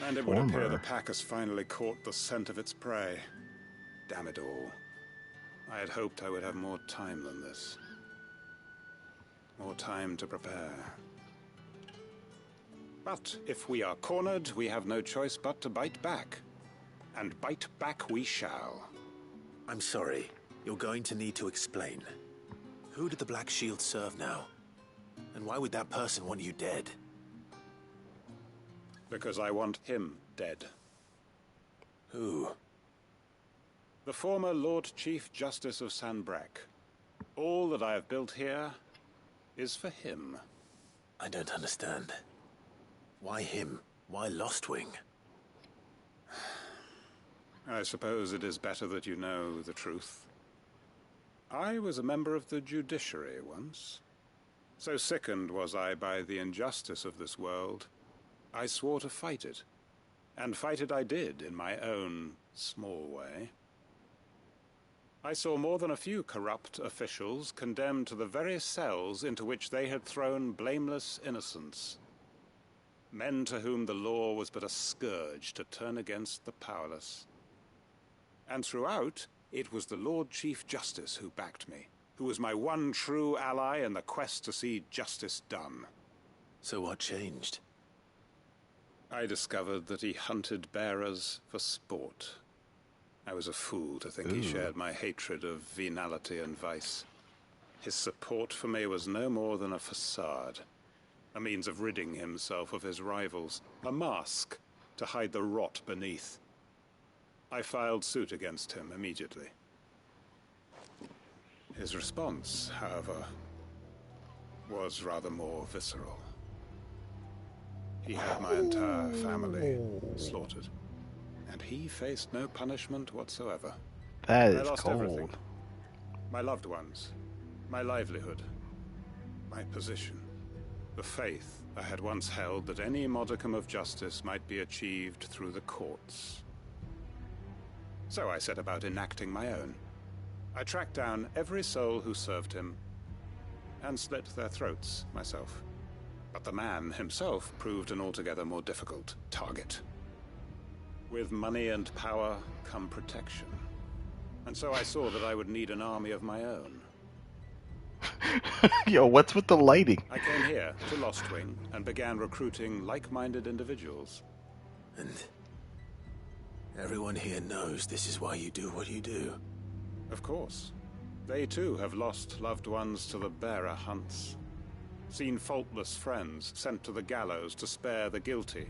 And it would appear the pack has finally caught the scent of its prey. Damn it all. I had hoped I would have more time than this. More time to prepare. But if we are cornered, we have no choice but to bite back. And bite back we shall. I'm sorry. You're going to need to explain. Who did the Black Shield serve now? And why would that person want you dead? Because I want him dead. Who? The former Lord Chief Justice of Sanbreque. All that I have built here is for him. I don't understand. Why him? Why Lost Wing? I suppose it is better that you know the truth. I was a member of the judiciary once. So sickened was I by the injustice of this world, I swore to fight it. And fight it I did in my own small way. I saw more than a few corrupt officials condemned to the very cells into which they had thrown blameless innocents. Men to whom the law was but a scourge to turn against the powerless. And throughout, it was the Lord Chief Justice who backed me, who was my one true ally in the quest to see justice done. So what changed? I discovered that he hunted bearers for sport. I was a fool to think he shared my hatred of venality and vice. His support for me was no more than a facade, a means of ridding himself of his rivals, a mask to hide the rot beneath. I filed suit against him immediately. His response, however, was rather more visceral. He had my entire family slaughtered, and he faced no punishment whatsoever. That is I lost cold. everything. My loved ones, my livelihood, my position, the faith I had once held that any modicum of justice might be achieved through the courts. So I set about enacting my own. I tracked down every soul who served him, and slit their throats myself. But the man himself proved an altogether more difficult target. With money and power come protection. And so I saw that I would need an army of my own. Yo, what's with the lighting? I came here to Lost Wing and began recruiting like-minded individuals. And everyone here knows this is why you do what you do. Of course. They too have lost loved ones to the bearer hunts. Seen faultless friends sent to the gallows to spare the guilty.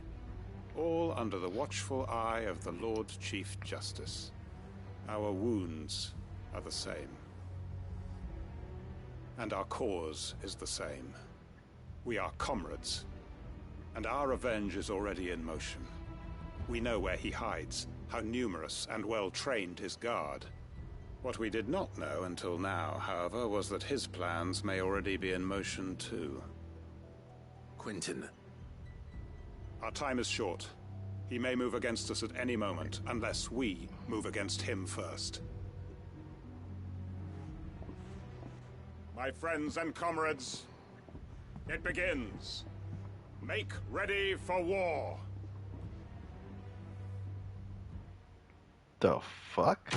All under the watchful eye of the Lord Chief Justice. Our wounds are the same. And our cause is the same. We are comrades. And our revenge is already in motion. We know where he hides, how numerous and well-trained his guard. What we did not know until now, however, was that his plans may already be in motion too. Quentin. Our time is short. He may move against us at any moment, unless we move against him first. My friends and comrades, it begins. Make ready for war. The fuck?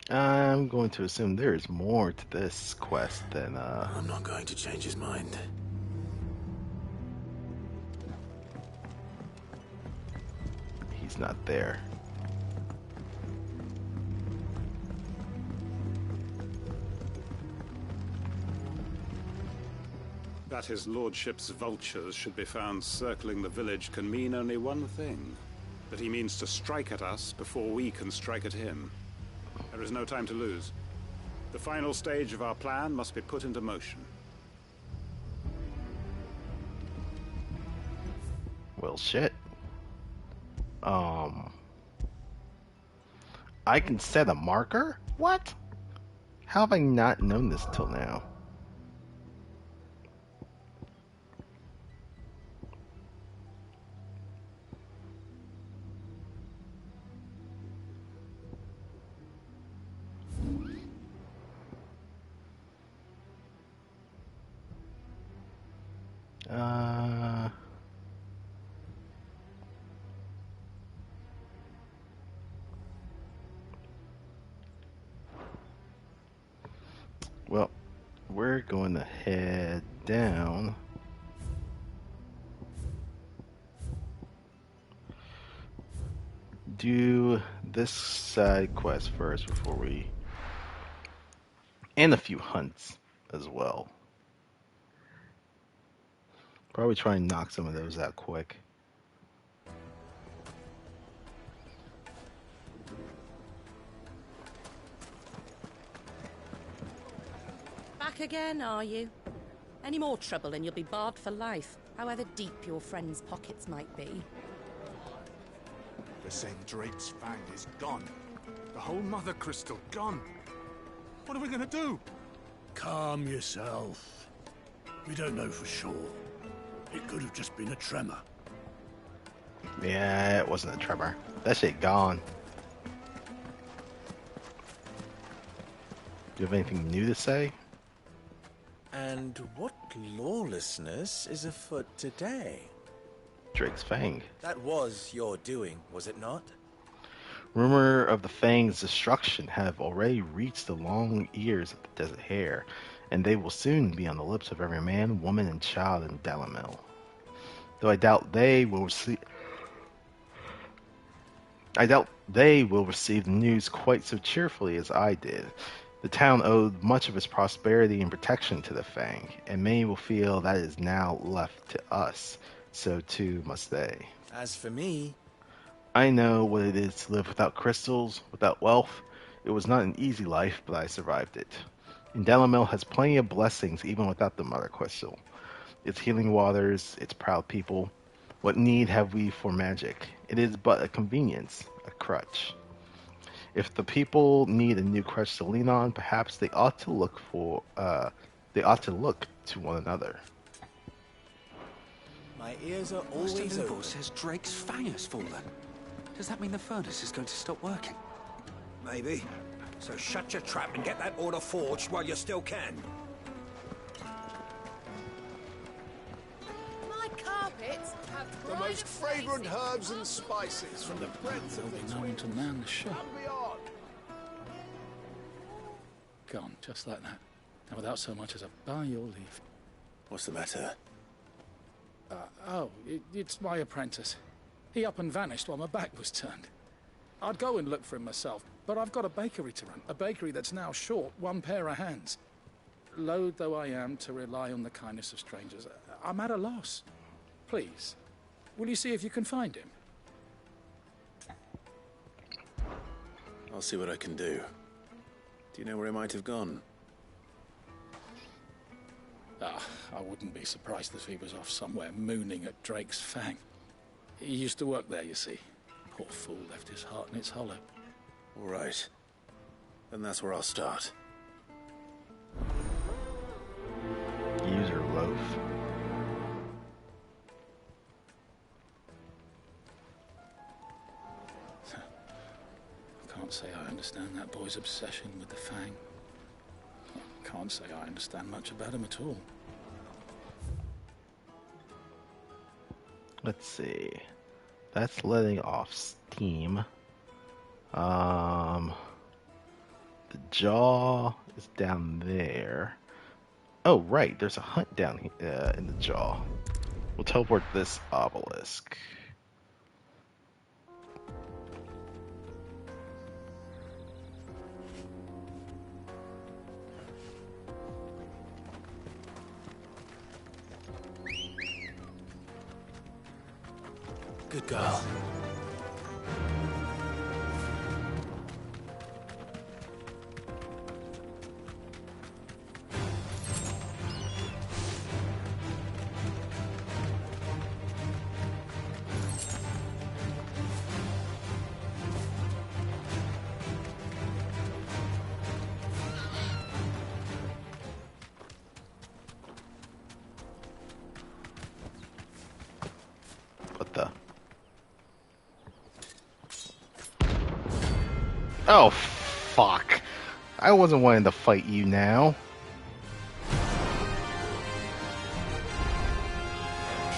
I'm going to assume there is more to this quest than I'm not going to change his mind. He's not there. That his lordship's vultures should be found circling the village can mean only one thing. That he means to strike at us before we can strike at him. There is no time to lose. The final stage of our plan must be put into motion. Well, shit. I can set a marker? What? How have I not known this till now? Well, we're going to head down. Do this side quest first before we... And a few hunts as well. Probably try and knock some of those out quick. Back again, are you? Any more trouble and you'll be barred for life, however deep your friends' pockets might be. They're saying Drake's Fang is gone. The whole Mother Crystal gone. What are we gonna do? Calm yourself. We don't know for sure. It could have just been a tremor. Yeah, it wasn't a tremor. That shit gone. Do you have anything new to say? And what lawlessness is afoot today? Drake's Fang. That was your doing, was it not? Rumor of the Fang's destruction have already reached the long ears of the Desert Hare, and they will soon be on the lips of every man, woman, and child in Dalamil. Though I doubt they will receive the news quite so cheerfully as I did. The town owed much of its prosperity and protection to the Fang, and many will feel that is now left to us. So too must they. As for me, I know what it is to live without crystals, without wealth. It was not an easy life, but I survived it. And Dalamil has plenty of blessings even without the Mother Crystal. Its healing waters, its proud people. What need have we for magic? It is but a convenience, a crutch. If the people need a new crutch to lean on, perhaps they ought to look to one another. my ears are Master always Lubor open. says Drake's Fang has fallen. Does that mean the furnace is going to stop working? Maybe. So shut your trap and get that order forged while you still can. My carpets have The most fragrant herbs and spices from the breadth of the No one to man the shop. and beyond. Gone, just like that. And without so much as a by your leave. What's the matter? It's my apprentice. He up and vanished while my back was turned. I'd go and look for him myself, but I've got a bakery to run. A bakery that's now short one pair of hands. Loath though I am to rely on the kindness of strangers, I'm at a loss. Please, will you see if you can find him? I'll see what I can do. Do you know where he might have gone? I wouldn't be surprised if he was off somewhere mooning at Drake's Fang. He used to work there, you see. Poor fool left his heart in its hollow. All right. Then that's where I'll start. User loaf. Can't say I understand that boy's obsession with the Fang. Can't say I understand much about him at all. Let's see. That's letting off steam. The jaw is down there. Oh, right. There's a hunt down here, in the jaw. We'll teleport this obelisk. Good girl. What the? Oh, fuck. I wasn't wanting to fight you now.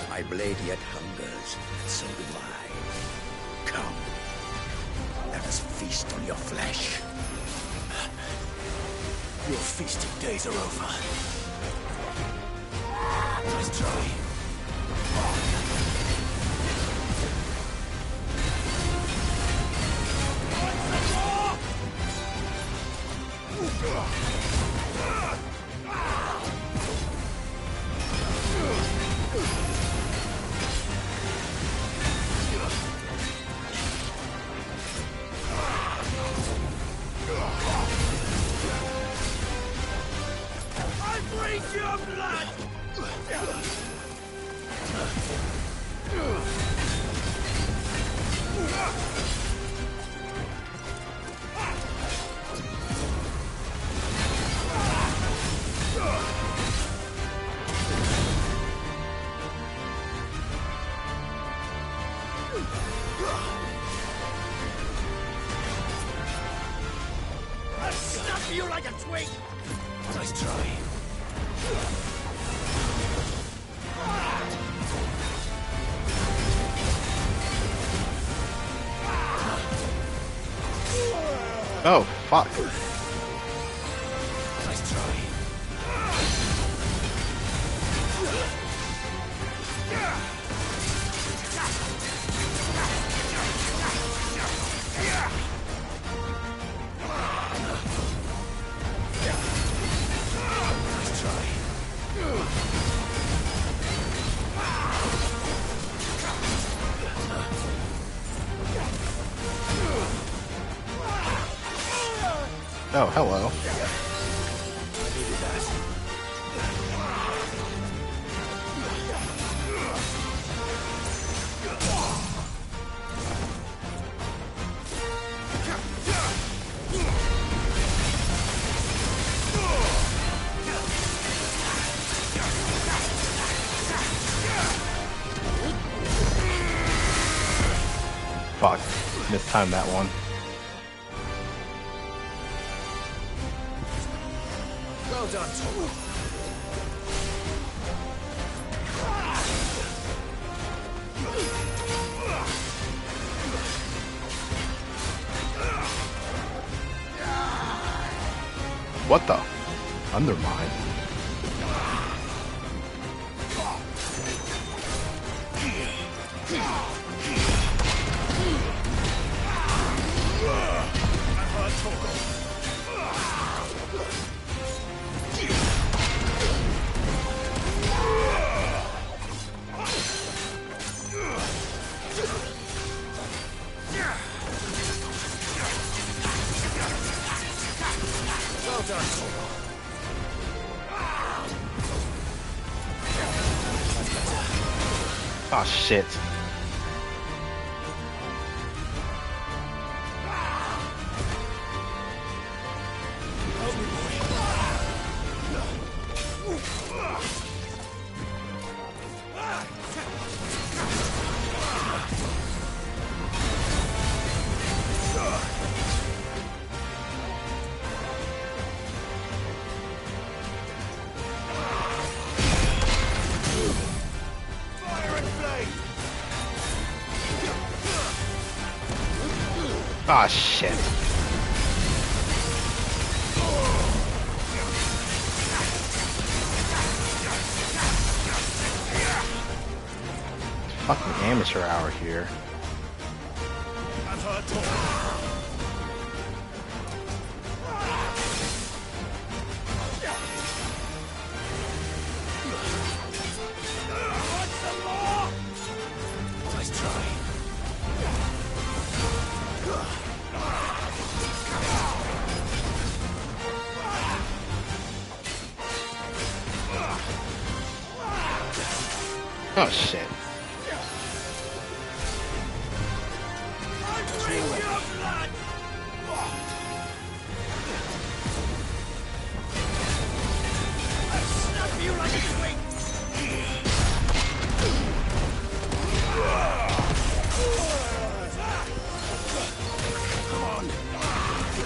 My blade yet hungers, and so do I. Come, let us feast on your flesh. Your feasting days are over. Nice try. I breathe your blood! I'll snap you like a twig! Nice try. Oh, fuck. Nice try. Nice try. Oh, hello. Fuck. Mistimed that one. Well done, Tom. What the? Undermine? Well done, Tom. Oh shit. Ah, shit. Fucking amateur hour here. I've heard talk. Nice try. Oh shit.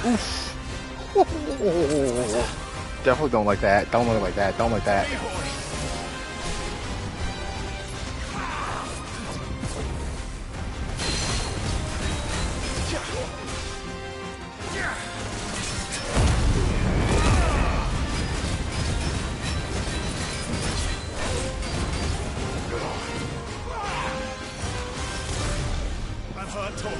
Oof. Definitely don't like that. Don't look like that. Don't like that. I've heard talk.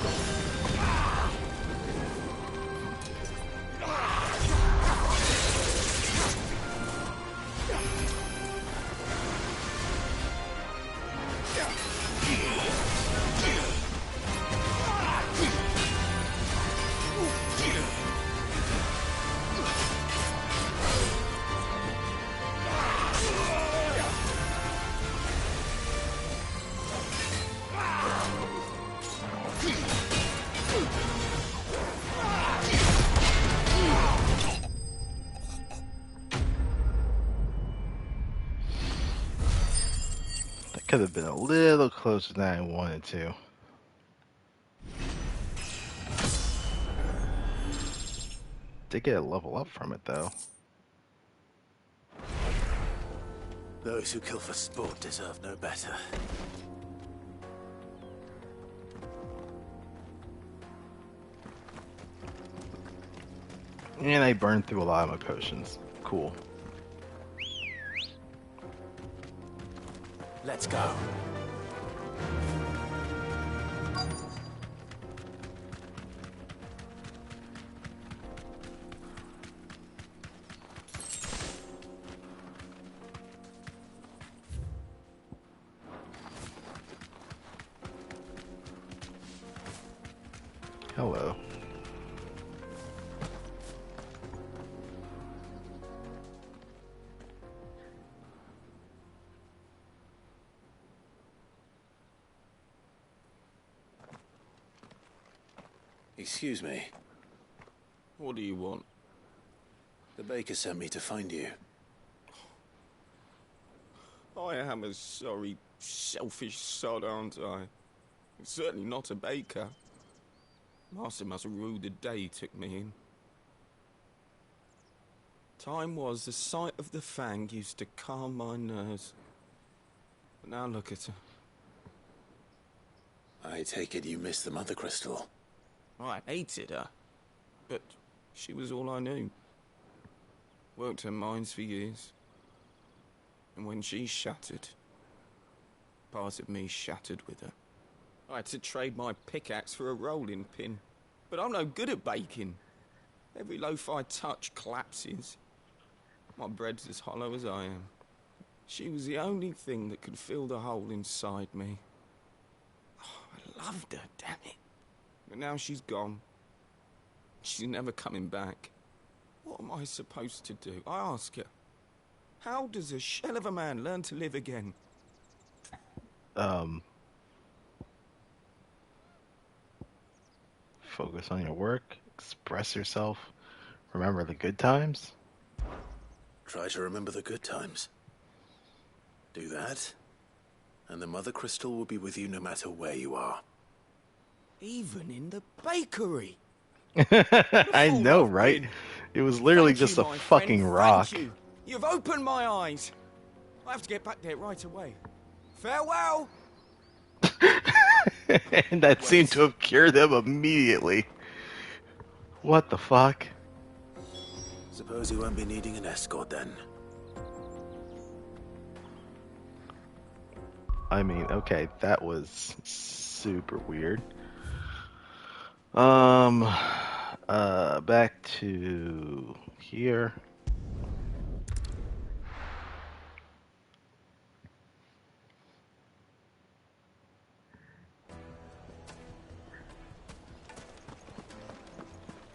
Could have been a little closer than I wanted to. Did get a level up from it though. Those who kill for sport deserve no better. And I burned through a lot of my potions. Cool. Let's go. Hello. Excuse me. What do you want? The baker sent me to find you. I am a sorry, selfish sod, aren't I? I'm certainly not a baker. Master must have ruled the day he took me in. Time was the sight of the fang used to calm my nerves. But now look at her. I take it you missed the Mother Crystal. I hated her, but she was all I knew. Worked her mines for years. And when she shattered, part of me shattered with her. I had to trade my pickaxe for a rolling pin. But I'm no good at baking. Every loaf I touch collapses. My bread's as hollow as I am. She was the only thing that could fill the hole inside me. Oh, I loved her, damn it. But now she's gone. She's never coming back. What am I supposed to do? I ask her. How does a shell of a man learn to live again? Focus on your work, express yourself, remember the good times. Try to remember the good times. Do that, and the Mother Crystal will be with you no matter where you are. Even in the bakery. I know, right? It was literally just a fucking rock. Thank you. You've opened my eyes. I have to get back there right away. Farewell. And that seemed to have cured him immediately. What the fuck? Suppose you won't be needing an escort then. I mean, okay, that was super weird. Back to here.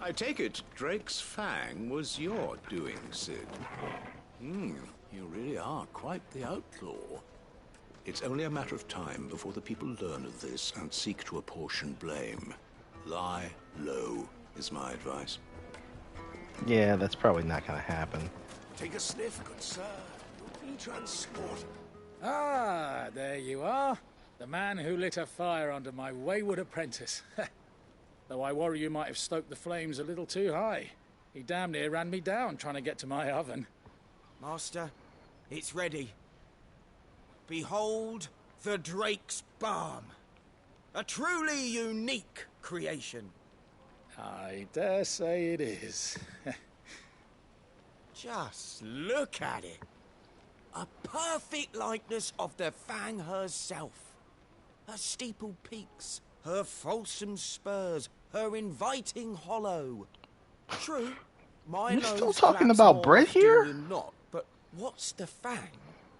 I take it Drake's fang was your doing, Sid. You really are quite the outlaw. It's only a matter of time before the people learn of this and seek to apportion blame. Lie low is my advice. Yeah, that's probably not gonna happen. Take a sniff, good sir. You'll be transported. Ah, there you are. The man who lit a fire under my wayward apprentice. Though I worry you might have stoked the flames a little too high. He damn near ran me down trying to get to my oven. Master, it's ready. Behold the Drake's Balm. A truly unique creation. I dare say it is. Just look at it. A perfect likeness of the Fang herself. Her steeple peaks, her fulsome spurs, her inviting hollow. True, my You're nose still talking flaps about more bread often here? than not, but what's the Fang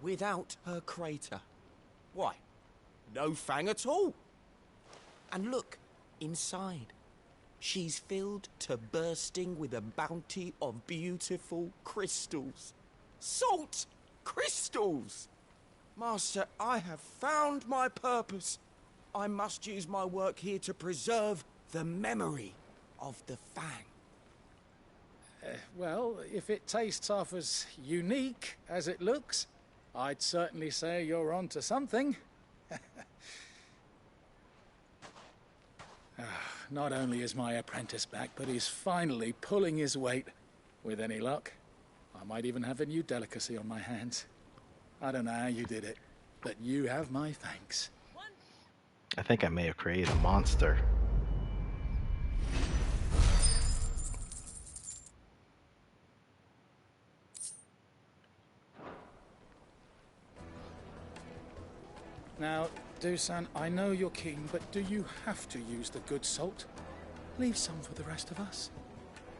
without her crater? Why, no Fang at all. And look, inside. She's filled to bursting with a bounty of beautiful crystals. Salt crystals! Master, I have found my purpose. I must use my work here to preserve the memory of the Fang. Well, if it tastes half as unique as it looks, I'd certainly say you're onto something. Not only is my apprentice back, but he's finally pulling his weight. With any luck, I might even have a new delicacy on my hands. I don't know how you did it, but you have my thanks. I think I may have created a monster. Now, Dusan, I know you're keen, but do you have to use the good salt? Leave some for the rest of us.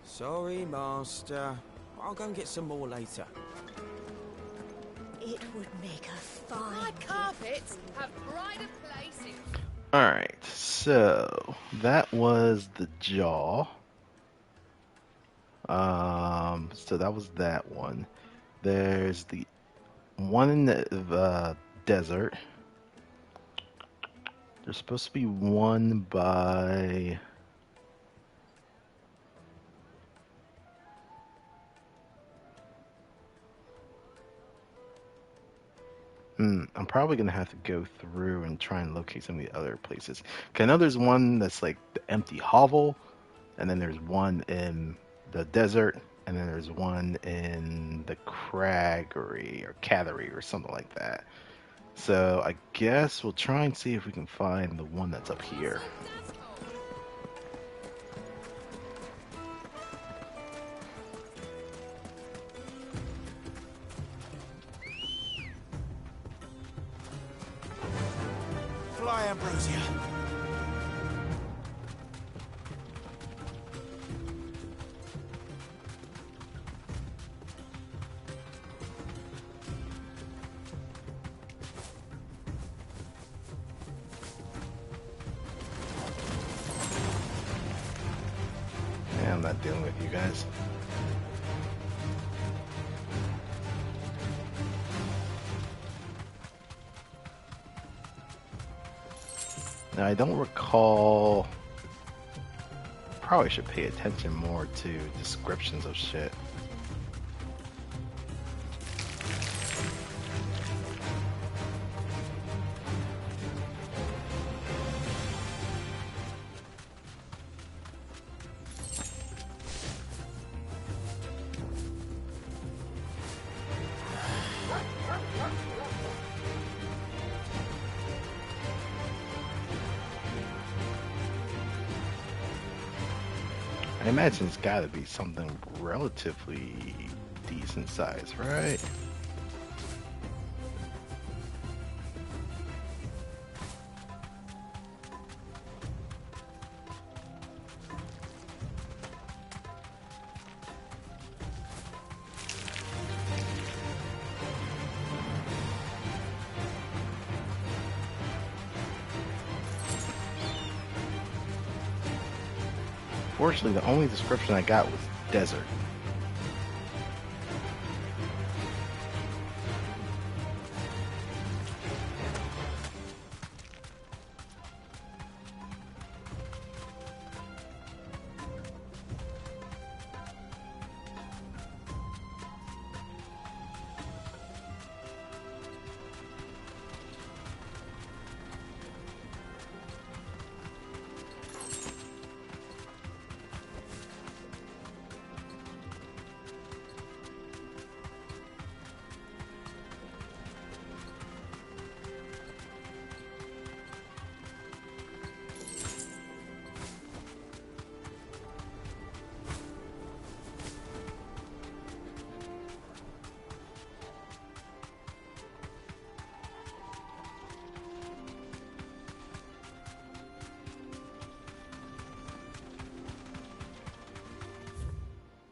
Sorry, Master. I'll go and get some more later. It would make a fine My carpets have brighter places. Alright, so that was the jaw. So that was that one. There's the one in the desert. There's supposed to be one by... I'm probably going to have to go through and try and locate some of the other places. 'Cause I know there's one that's like the empty hovel, and then there's one in the desert, and then there's one in the craggery or cathery or something like that. So I guess we'll try and see if we can find the one that's up here. Fly, Ambrosia. Yeah, I'm not dealing with you guys. Now, I don't recall... Probably should pay attention more to descriptions of shit. I imagine it's got to be something relatively decent size, right? Fortunately, the only description I got was desert.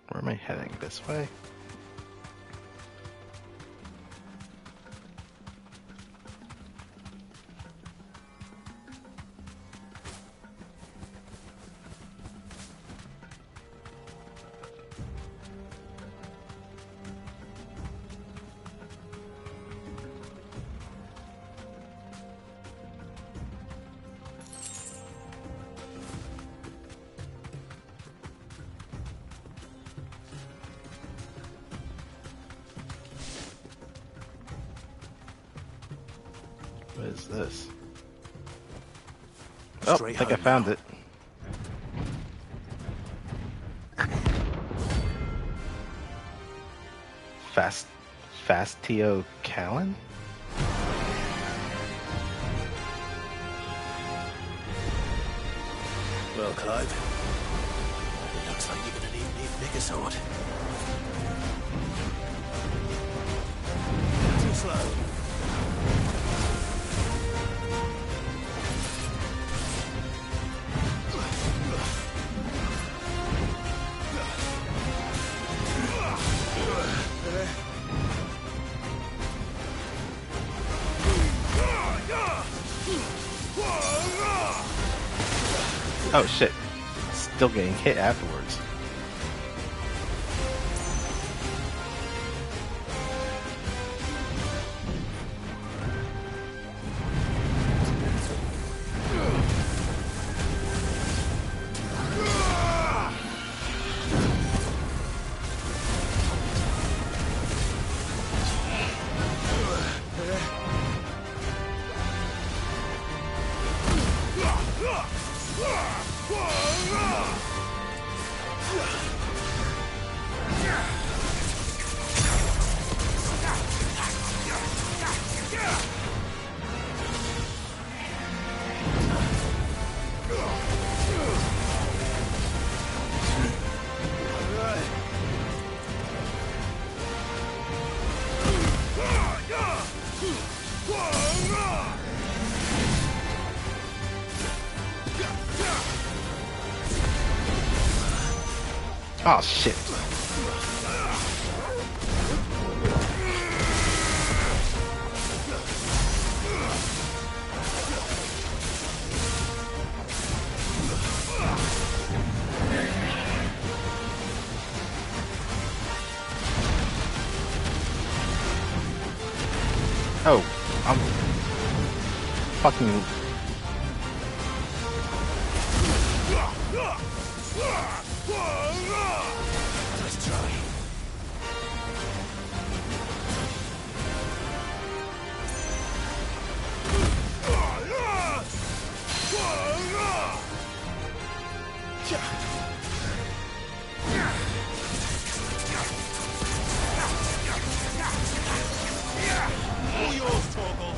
Where am I heading? This way? What is this? Oh, I think I found it. Fastio Callan? Well, Clive, it looks like you're gonna need an even bigger sword. Too slow. Oh shit. Still getting hit afterwards. Oh shit. Oh, I'm fucking... Nice try. All yours, Torgal.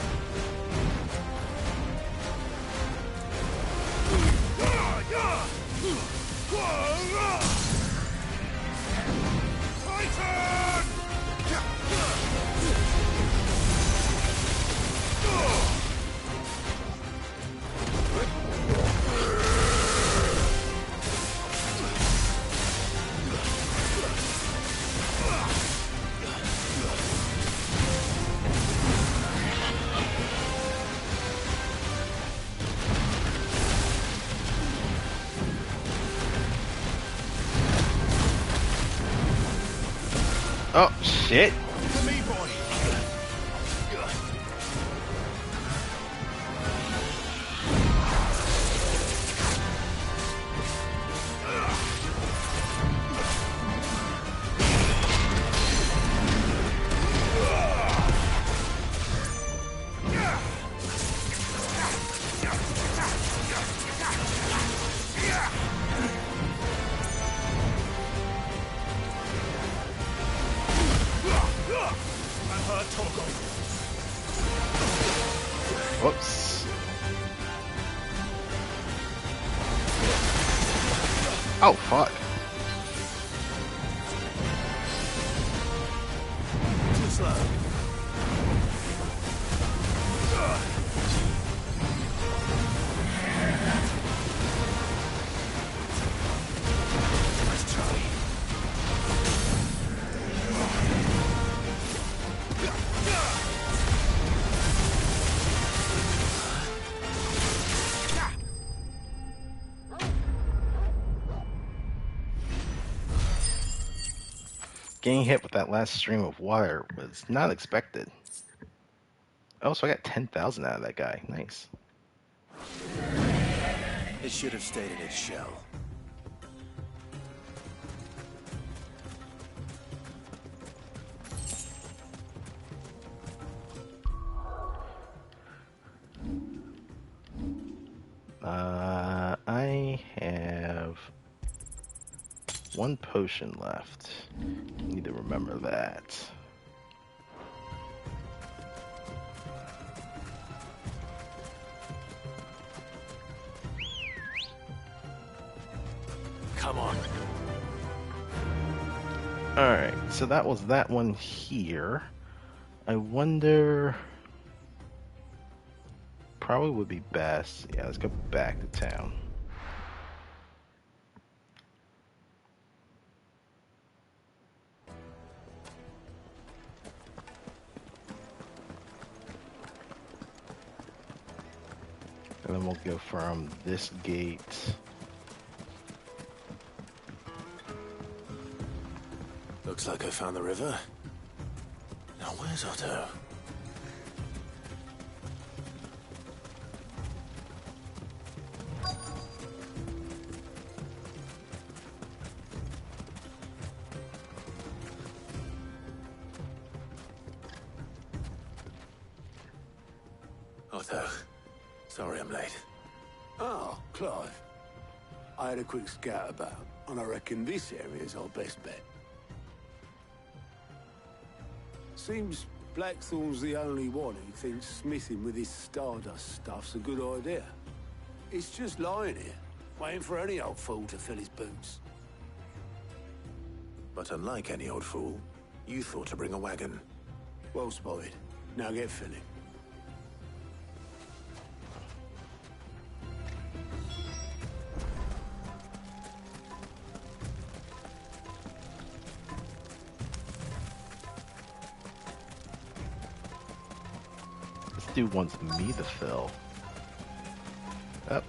Oh, shit. For me, boy. Whoops. Oh, fuck. Too slow. Let's try. Getting hit with that last stream of water was not expected. Oh, so I got 10,000 out of that guy. Nice. It should have stayed in its shell. I have one potion left. Need to remember that. Come on. Alright, so that was that one here. I wonder... Probably would be best. Yeah, let's go back to town. And then we'll go from this gate. Looks like I found the river. Now where's Otto? Otto, sorry I'm late. Oh, Clive. I had a quick scout about, and I reckon this area's our best bet. Seems Blackthorn's the only one who thinks smithing with his Stardust stuff's a good idea. It's just lying here, waiting for any old fool to fill his boots. But unlike any old fool, you thought to bring a wagon. Well spotted. Now get filling. This dude wants me to fill. Up.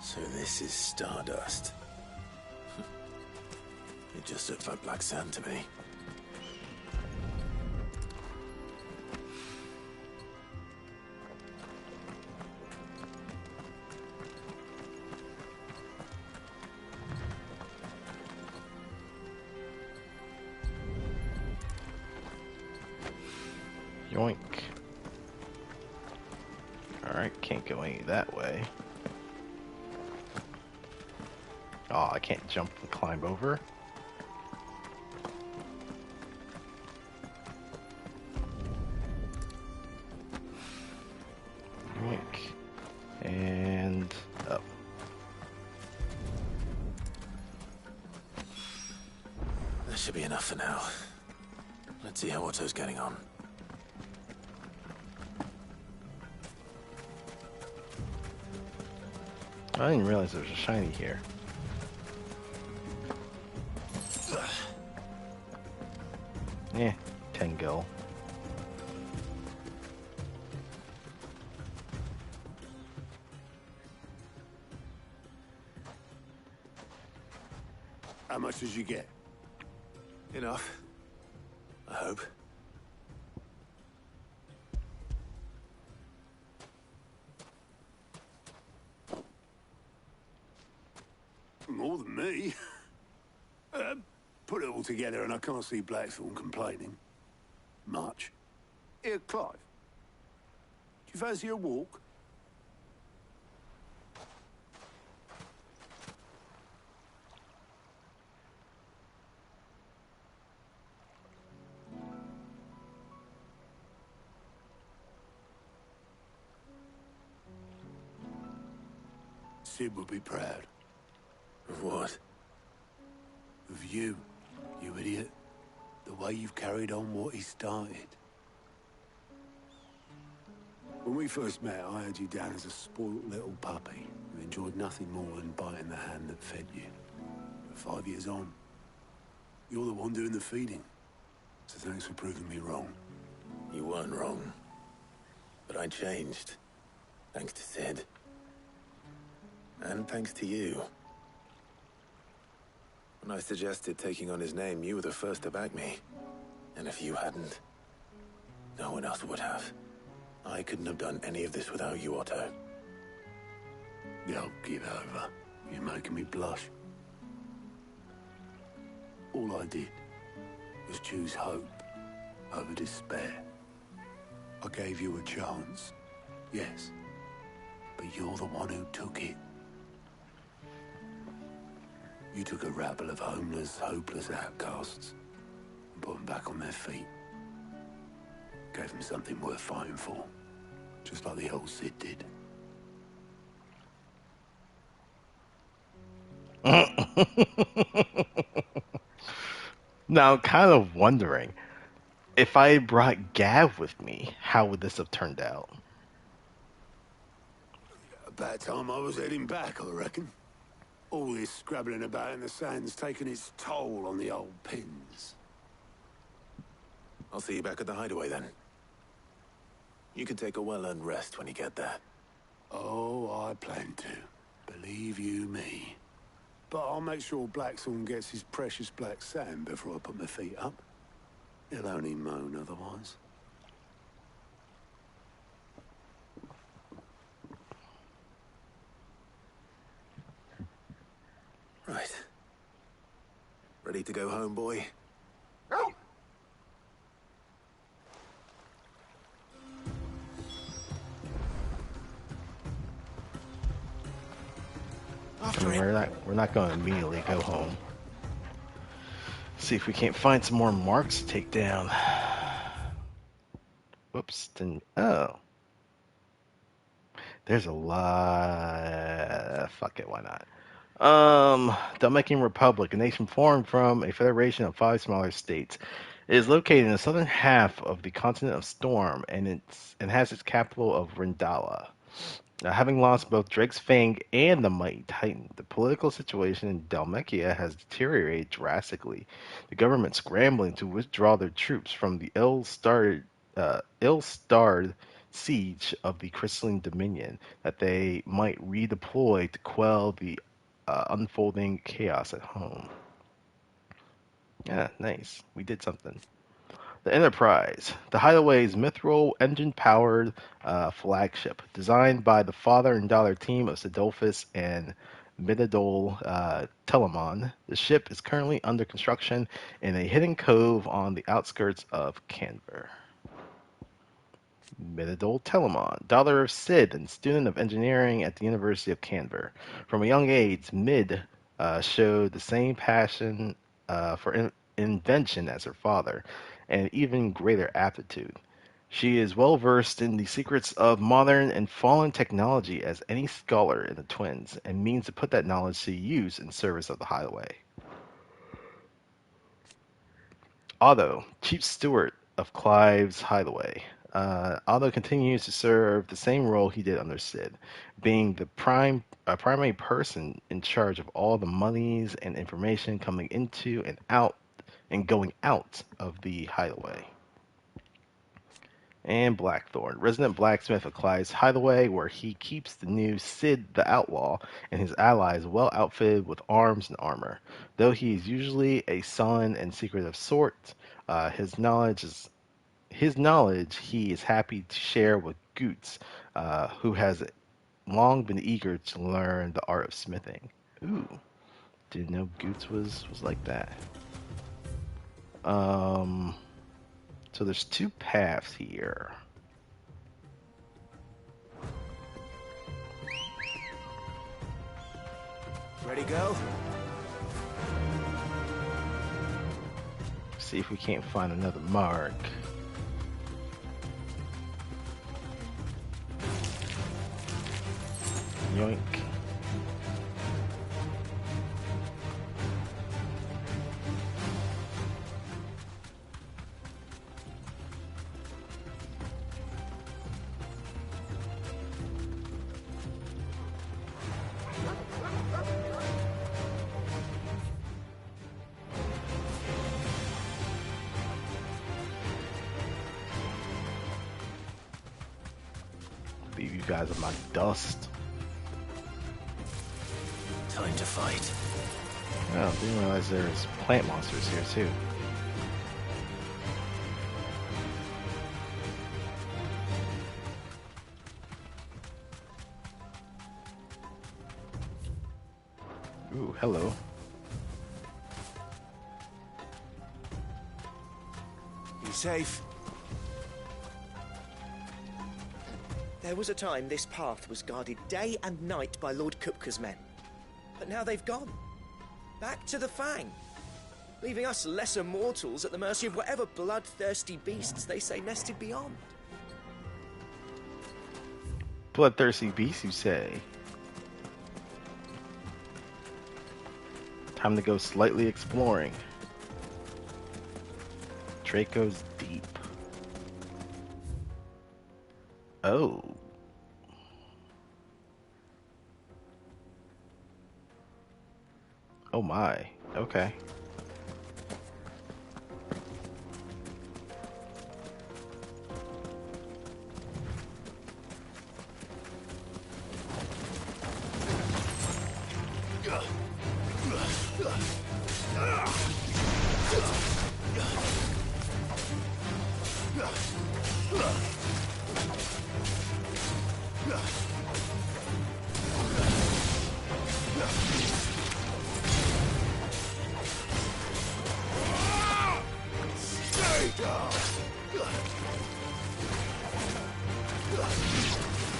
So this is Stardust. It just looks like black sand to me. Yoink. Alright, can't go any that way. Oh, I can't jump and climb over. Yoink. And up. That should be enough for now. Let's see how Otto's getting on. I didn't realize there was a shiny here. Yeah, 10 gil. How much did you get? Enough. I hope. More than me. Put it all together and I can't see Blackthorne complaining. Much. Here, Clive. Do you fancy a walk? Sid would be proud. Of what? Of you, you idiot. The way you've carried on what he started. When we first met, I had you down as a spoilt little puppy who enjoyed nothing more than biting the hand that fed you. But 5 years on, you're the one doing the feeding. So thanks for proving me wrong. You weren't wrong. But I changed. Thanks to Sid. And thanks to you. When I suggested taking on his name, you were the first to back me. And if you hadn't, no one else would have. I couldn't have done any of this without you, Otto. Yo, give over. You're making me blush. All I did was choose hope over despair. I gave you a chance, yes, but you're the one who took it. You took a rabble of homeless, hopeless outcasts and put them back on their feet. Gave them something worth fighting for, just like the old Sid did. Now, I'm kind of wondering, if I brought Gav with me, how would this have turned out? About time I was heading back, I reckon. All this scrabbling about in the sand's taken its toll on the old pins. I'll see you back at the hideaway then. You can take a well-earned rest when you get there. Oh, I plan to. Believe you me. But I'll make sure Blackthorne gets his precious black sand before I put my feet up. He'll only moan otherwise. Right. Ready to go home, boy? I mean, we're not going to immediately go home. See if we can't find some more marks to take down. Whoops. Oh. There's a lot. Fuck it, why not? Dominican Republic, a nation formed from a federation of 5 smaller states. It is located in the southern half of the continent of Storm, and has its capital of Rindala. Having lost both Drake's Fang and the Mighty Titan, the political situation in Dalmekia has deteriorated drastically. The government scrambling to withdraw their troops from the ill-starred siege of the Crystalline Dominion, that they might redeploy to quell the unfolding chaos at home. Yeah, nice. We did something. The Enterprise, the Hideaway's mithril engine-powered flagship, designed by the father and daughter team of Sidolphus and Midadol Telemon. The ship is currently under construction in a hidden cove on the outskirts of Canver. Midadol Telemon, daughter of Sid and student of engineering at the University of Canver. From a young age, Mid showed the same passion for invention as her father, and even greater aptitude. She is well versed in the secrets of modern and fallen technology as any scholar in the twins, and means to put that knowledge to use in service of the Hideaway. Otto, chief steward of Clive's Hideaway. Otto continues to serve the same role he did under Sid, being the primary person in charge of all the monies and information coming into and out and going out of the Hideaway. And Blackthorn, resident blacksmith of Clive's hideaway, where he keeps the new Sid the Outlaw and his allies well outfitted with arms and armor. Though he is usually a sullen and secretive sort, his knowledge he is happy to share with Goots, who has long been eager to learn the art of smithing. Ooh, didn't know Goots was like that. So there's two paths here. Ready, go? See if we can't find another mark. Yoink. Leave you guys in my dust. Time to fight. Oh, didn't realize there's plant monsters here too. Ooh, hello. You safe? There was a time this path was guarded day and night by Lord Kupka's men. But now they've gone. Back to the Fang. Leaving us lesser mortals at the mercy of whatever bloodthirsty beasts they say nested beyond. Bloodthirsty beasts, you say? Time to go slightly exploring. Draco's Deep. Oh. Oh my. Okay.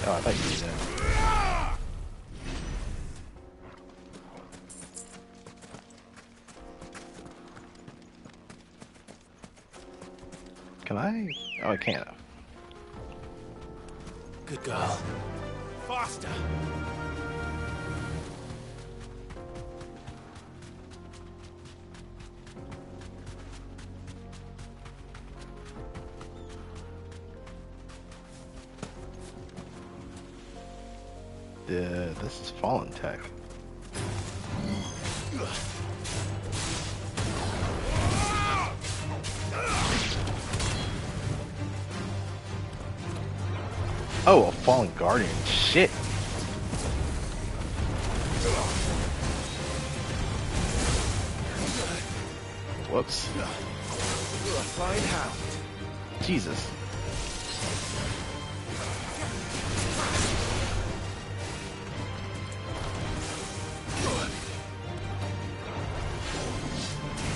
Oh, I thought you did that. Can I? Oh, I can't. Good girl. Faster! This is fallen tech. Oh, a fallen guardian. Shit. Whoops. Fine how. Jesus.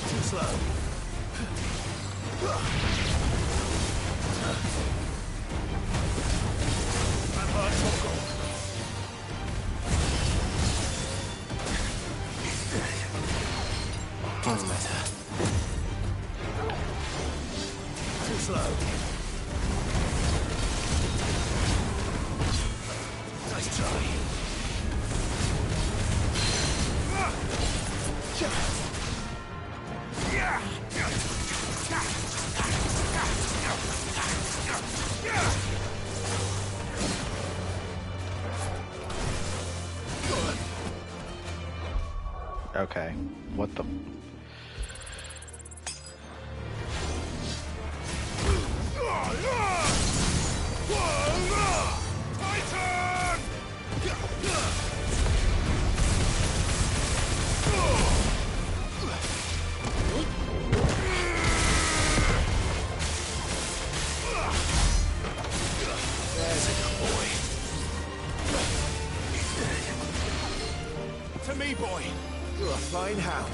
Too slow. Gets better. Too slow. Nice try. Okay. What the? boy. You're a fine hound.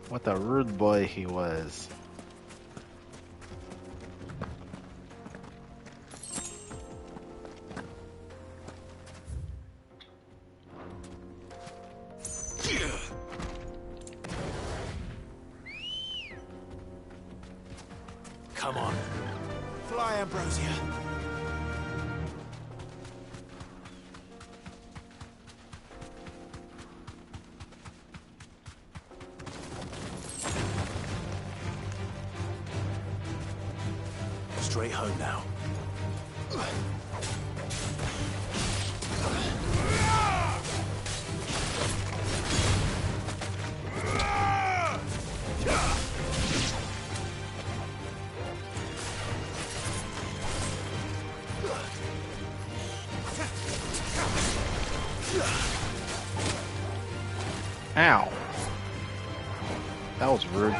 What a rude boy he was. Come on. Fly, Ambrosia. Straight home now. Ow. That was rude.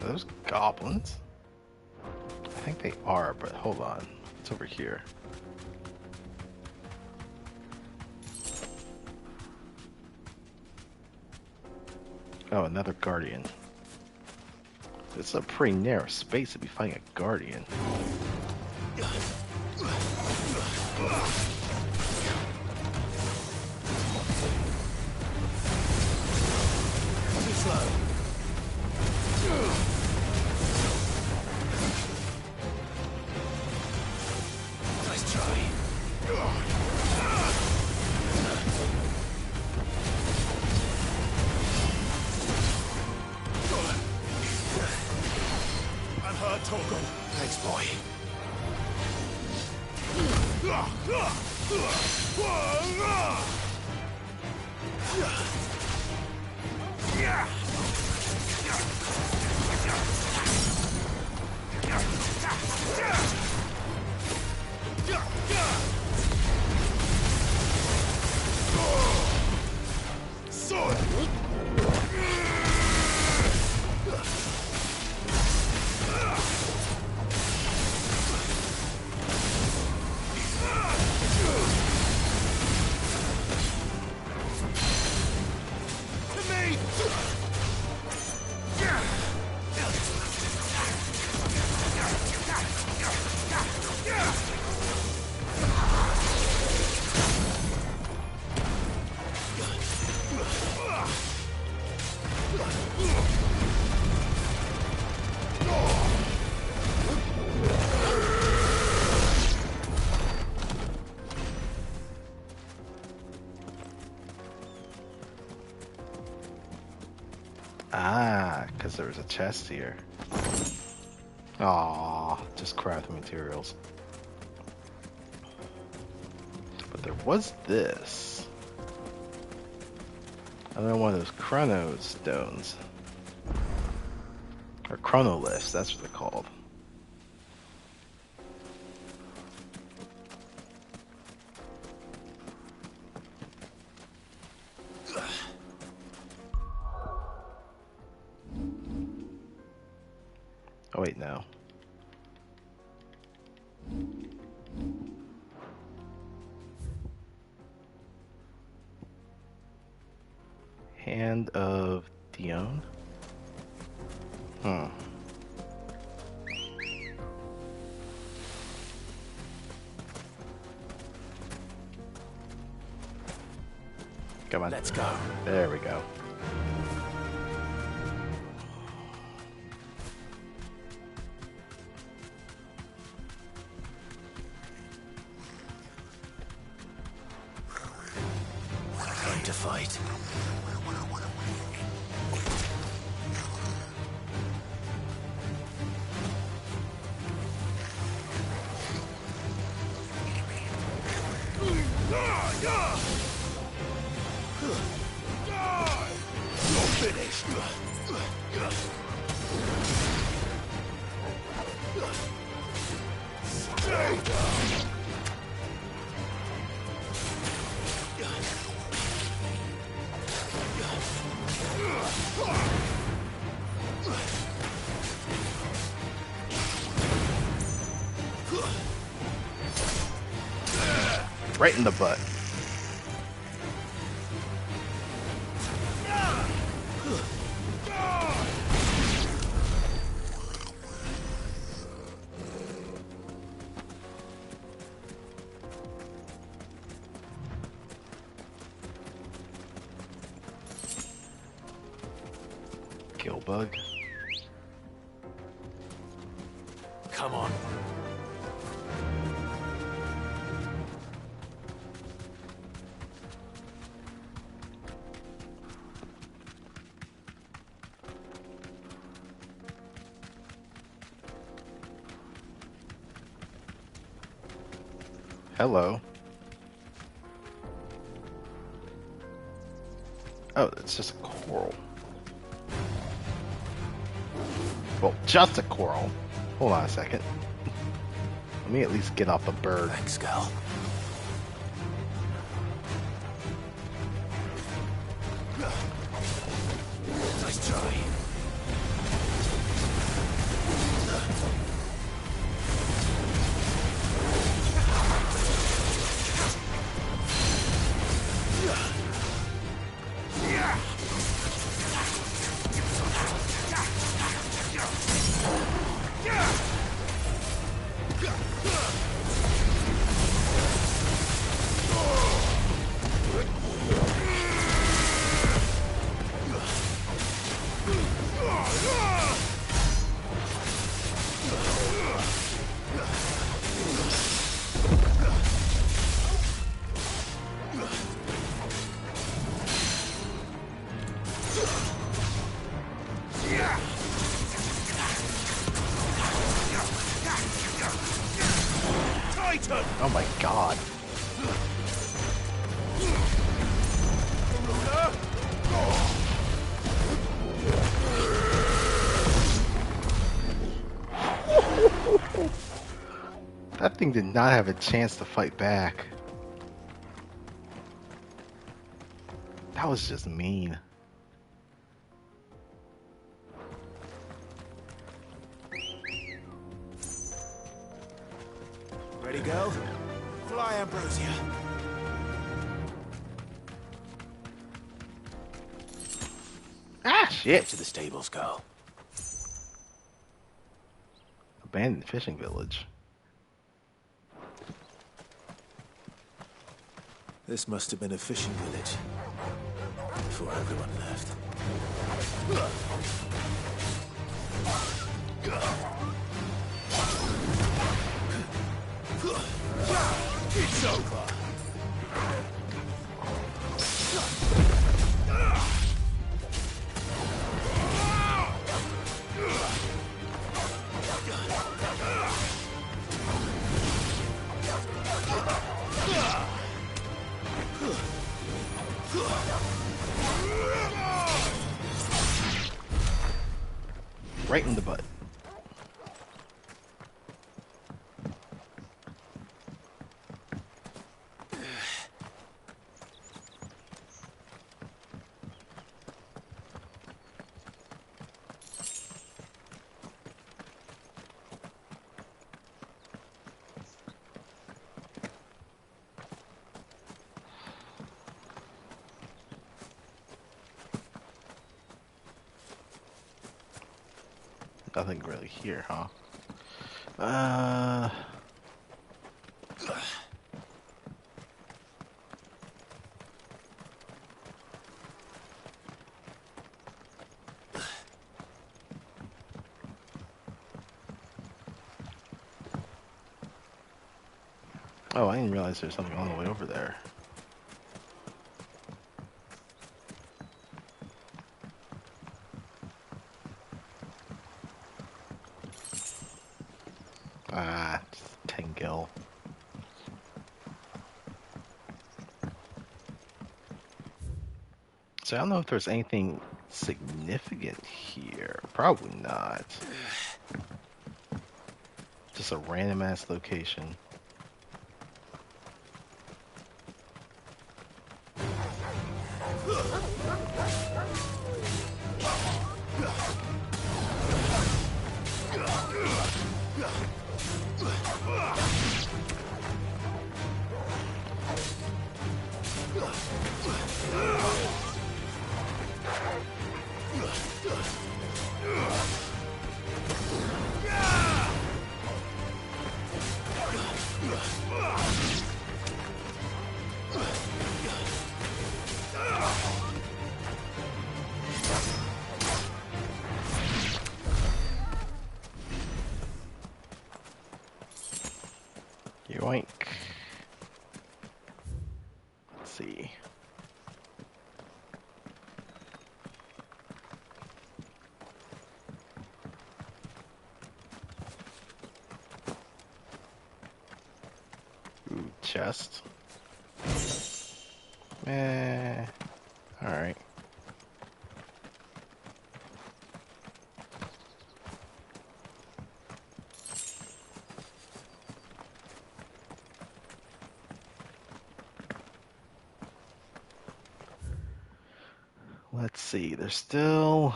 Are those goblins? I think they are, but hold on. It's over here. Oh, another guardian. It's a pretty narrow space to be fighting a guardian. Too slow. Nice try. I'm hurt, Torgal. Thanks, boy. Ah, because there was a chest here. Aww, just crafting materials. But there was this. Another one of those chrono stones. Or chronoliths, that's what they're called. Oh wait, no. Hand of Dion? Hmm. Come on. Let's go. There we go. to fight. You're finished. Stay down. Right in the butt. Kill bug. Come on. Hello. Oh, it's just a coral. Well, just a coral. Hold on a second. Let me at least get off the bird. Thanks, Gal. Nice try. Oh my god. That thing did not have a chance to fight back. That was just mean. Ready, go? Fly, Ambrosia. Ah, shit. Get to the stables, go. Abandoned fishing village. This must have been a fishing village before everyone left. It's over. Right in the butt. Nothing really here, huh? Oh, I didn't realize there's something on the way over there. So I don't know if there's anything significant here. Probably not. Just a random ass location. Yoink. Let's see. Ooh, chest. Alright. Let's see, there's still...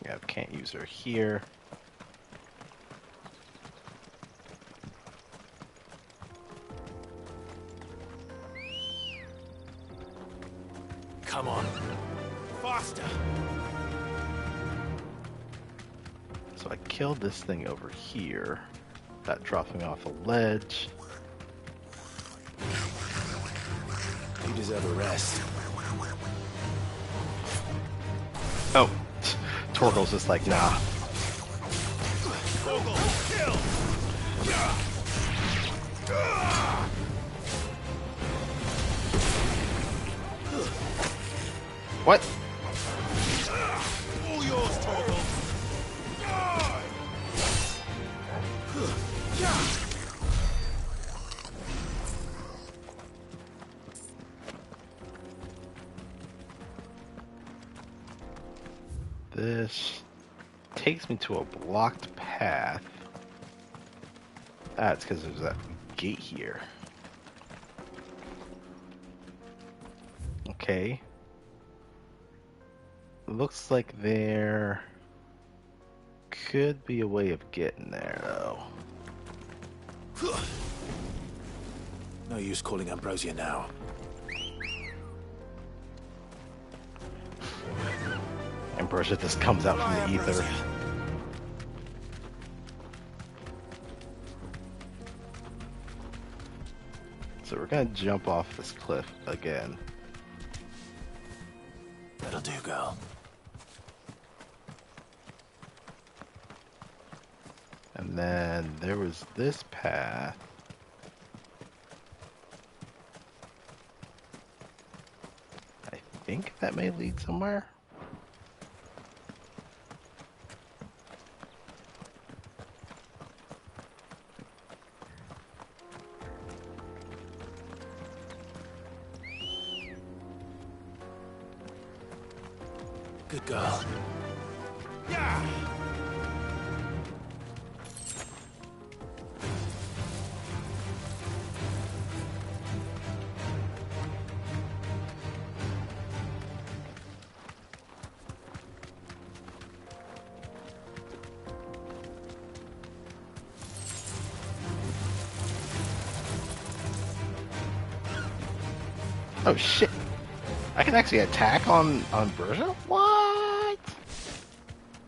Yeah, can't use her here. Come on. Faster! So I killed this thing over here. That dropped me off a ledge. You deserve a rest. Oh, Torgal's just like, nah. What? All yours, Torgal. This takes me to a blocked path. That's because there's that gate here. Okay. Looks like there could be a way of getting there, though. No use calling Ambrosia now. Ambrosia just comes out from the ether. So we're gonna jump off this cliff again. That'll do, girl. And then there was this path. I think that may lead somewhere. Good girl. Oh shit! I can actually attack on Berja? What?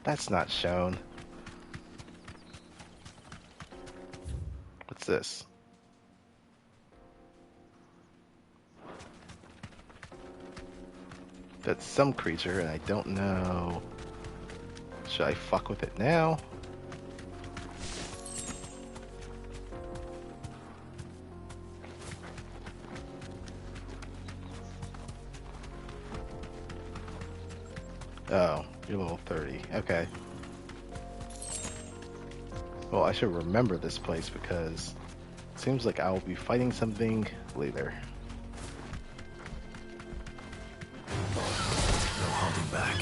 That's not shown. What's this? That's some creature, and I don't know. Should I fuck with it now? Oh, you're level 30. Okay. Well, I should remember this place because it seems like I will be fighting something later. No holding back.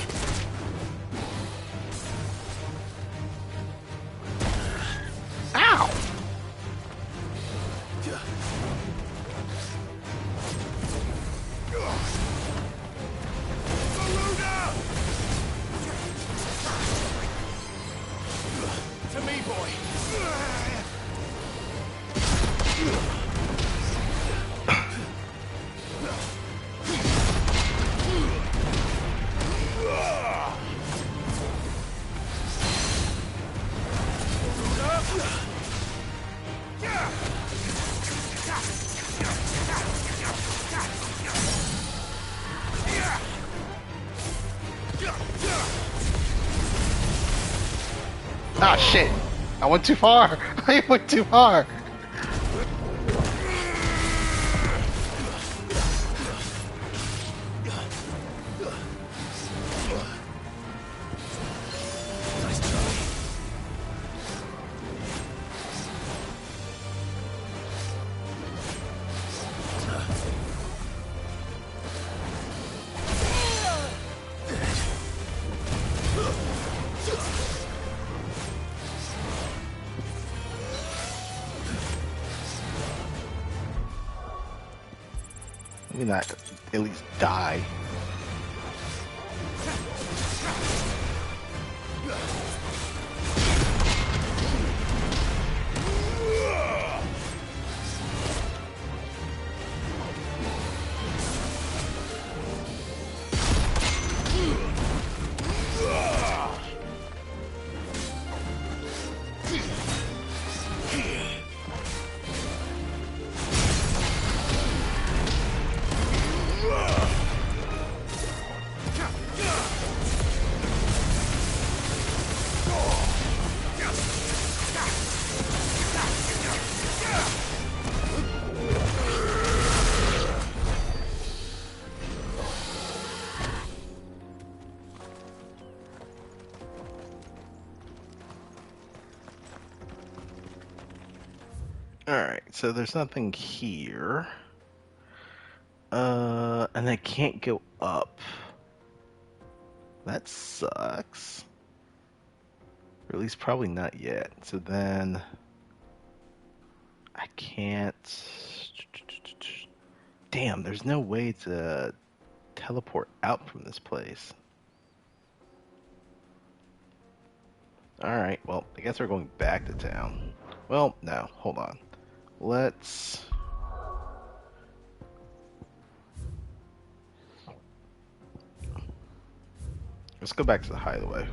Ow! To me, boy. Ah, shit! I went too far! I went too far! Let me not at least die. Alright, so there's nothing here. And I can't go up. That sucks. Or at least probably not yet. So then I can't... Damn, there's no way to teleport out from this place. Alright, well, I guess we're going back to town. Well, no, hold on. Let's go back to the hideaway.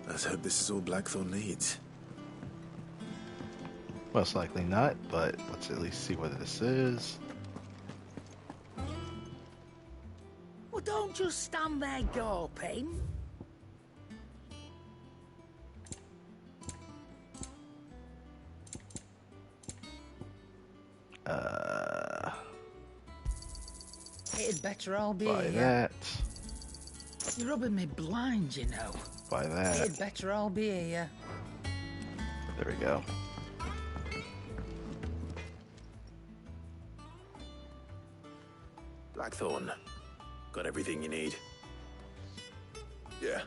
Let's hope this is all Blackthorn needs. Most likely not, but let's at least see what this is. Well, don't just stand there gawping. It'd better all be Buy here. that. You're rubbing me blind, you know. Buy that. It'd better all be here. There we go. Blackthorn, got everything you need? Yeah.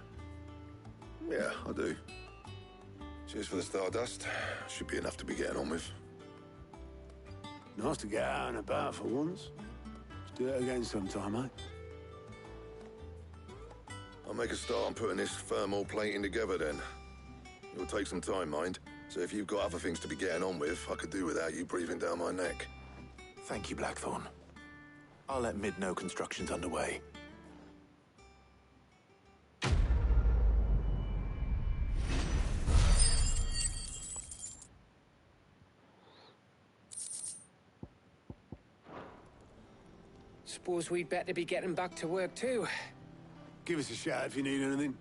Yeah, I do. Cheers for the Stardust. Should be enough to be getting on with. Nice to get out and about for once. Let's do it again sometime, mate. I'll make a start on putting this thermal plating together then. It'll take some time, mind. So if you've got other things to be getting on with, I could do without you breathing down my neck. Thank you, Blackthorn. I'll let Mid know construction's underway. Suppose we'd better be getting back to work too. Give us a shout if you need anything.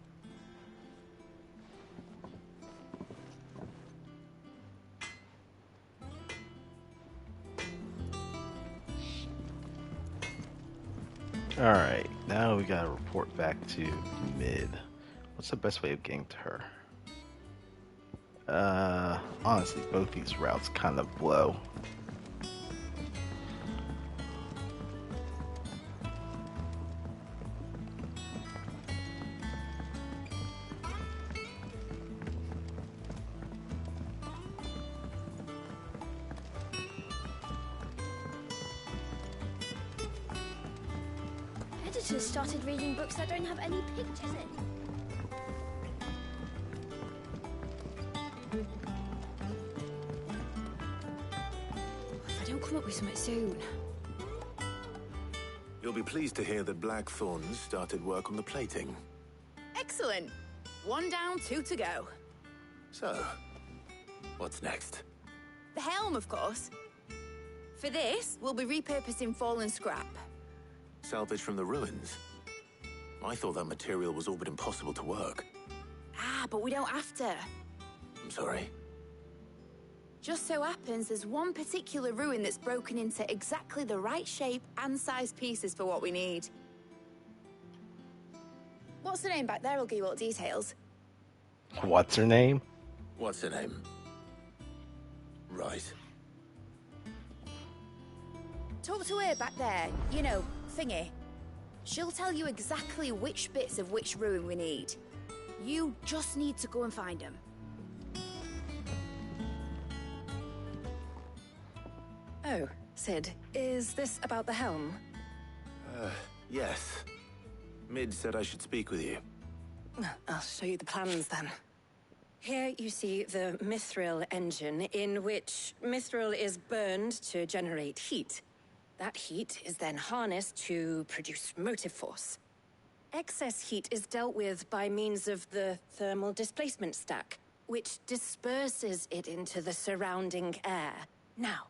Alright, now we gotta report back to Mid. What's the best way of getting to her? Honestly, both these routes kind of blow. Editors started reading books that don't have any pictures in. If I don't come up with something soon. You'll be pleased to hear that Blackthorn's started work on the plating. Excellent. 1 down, 2 to go. So, what's next? The helm, of course. For this, we'll be repurposing fallen scrap. Salvage from the ruins? I thought that material was all but impossible to work. Ah, but we don't have to. I'm sorry. Just so happens there's one particular ruin that's broken into exactly the right shape and size pieces for what we need. What's the name back there? I'll give you all the details. What's her name? What's her name? Right. Talk to her back there. You know, thingy. She'll tell you exactly which bits of which ruin we need. You just need to go and find them. Oh, Sid, is this about the helm? Yes. Mid said I should speak with you. I'll show you the plans then. Here you see the mithril engine, in which mithril is burned to generate heat. That heat is then harnessed to produce motive force. Excess heat is dealt with by means of the thermal displacement stack, which disperses it into the surrounding air. Now,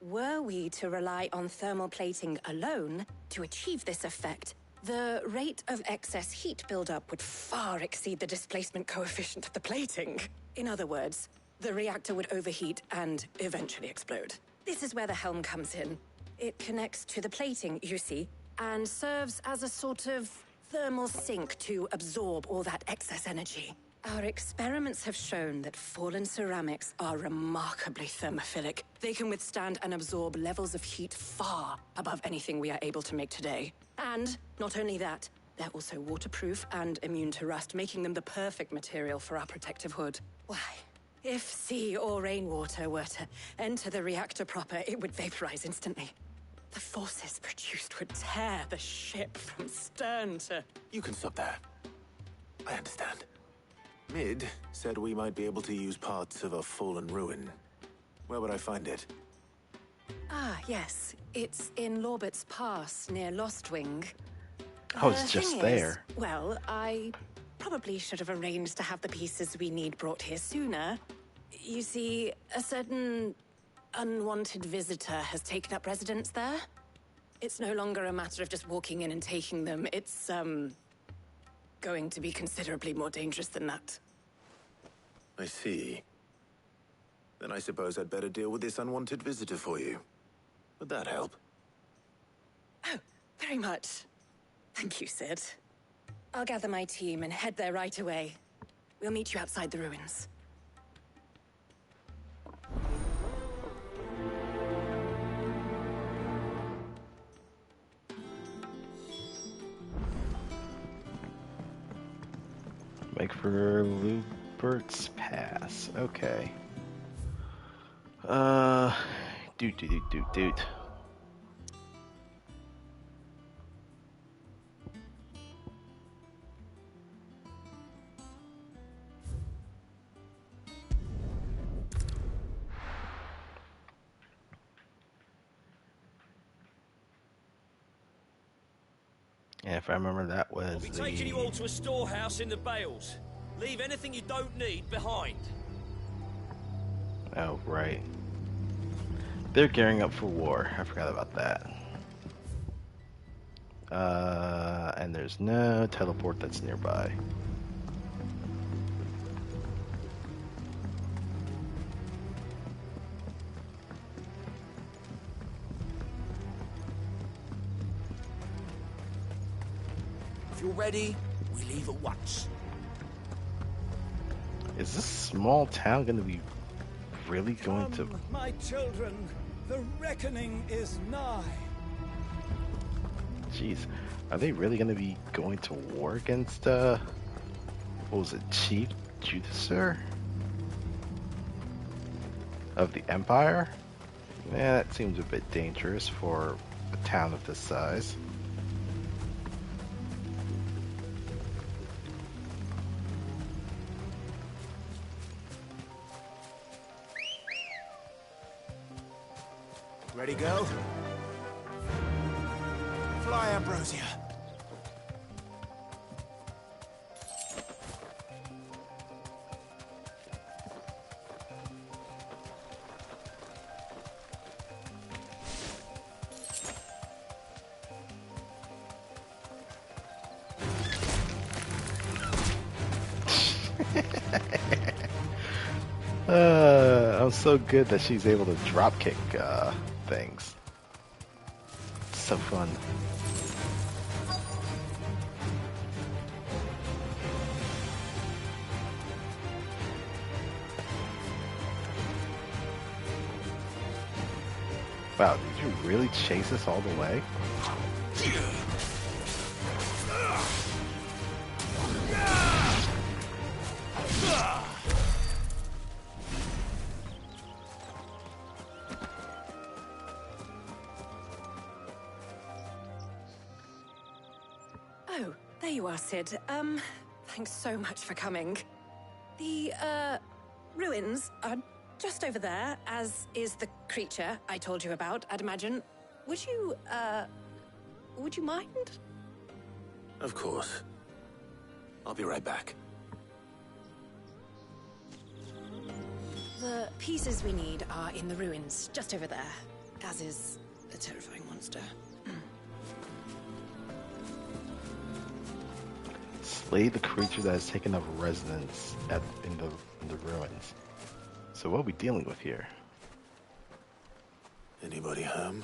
were we to rely on thermal plating alone to achieve this effect, the rate of excess heat buildup would far exceed the displacement coefficient of the plating. In other words, the reactor would overheat and eventually explode. This is where the helm comes in. It connects to the plating, you see, and serves as a sort of thermal sink to absorb all that excess energy. Our experiments have shown that fallen ceramics are remarkably thermophilic. They can withstand and absorb levels of heat far above anything we are able to make today. And not only that, they're also waterproof and immune to rust, making them the perfect material for our protective hood. Why, if sea or rainwater were to enter the reactor proper, it would vaporize instantly. The forces produced would tear the ship from stern to... You can stop there. I understand. Mid said we might be able to use parts of a fallen ruin. Where would I find it? Ah, yes. It's in Lorbert's Pass, near Lostwing. I was just there. Well, I probably should have arranged to have the pieces we need brought here sooner. You see, a certain unwanted visitor has taken up residence there. It's no longer a matter of just walking in and taking them. It's, going to be considerably more dangerous than that. I see. Then I suppose I'd better deal with this unwanted visitor for you. Would that help? Oh, very much. Thank you, Sid. I'll gather my team and head there right away. We'll meet you outside the ruins. Make for Lubert's Pass. Okay. Doot. Yeah, if I remember, that was I'll be taking you all to a storehouse in the Bales. Leave anything you don't need behind. Oh, right. They're gearing up for war. I forgot about that. And there's no teleport that's nearby. you're ready, we leave at once. Is this small town going to be really going to... My children, the reckoning is nigh. Jeez, are they really going to be going to war against, what was it, Chief Judicer of the Empire? Man, that seems a bit dangerous for a town of this size. Ready, girl? Fly, Ambrosia. I'm so good that she's able to drop kick things. It's so fun. Wow, did you really chase us all the way? Oh, there you are, Sid. Thanks so much for coming. The, ruins are just over there, as is the creature I told you about, I'd imagine. Would you mind? Of course. I'll be right back. The pieces we need are in the ruins, just over there, as is the terrifying monster. Slay the creature that has taken up residence in the ruins. So what are we dealing with here? Anybody home?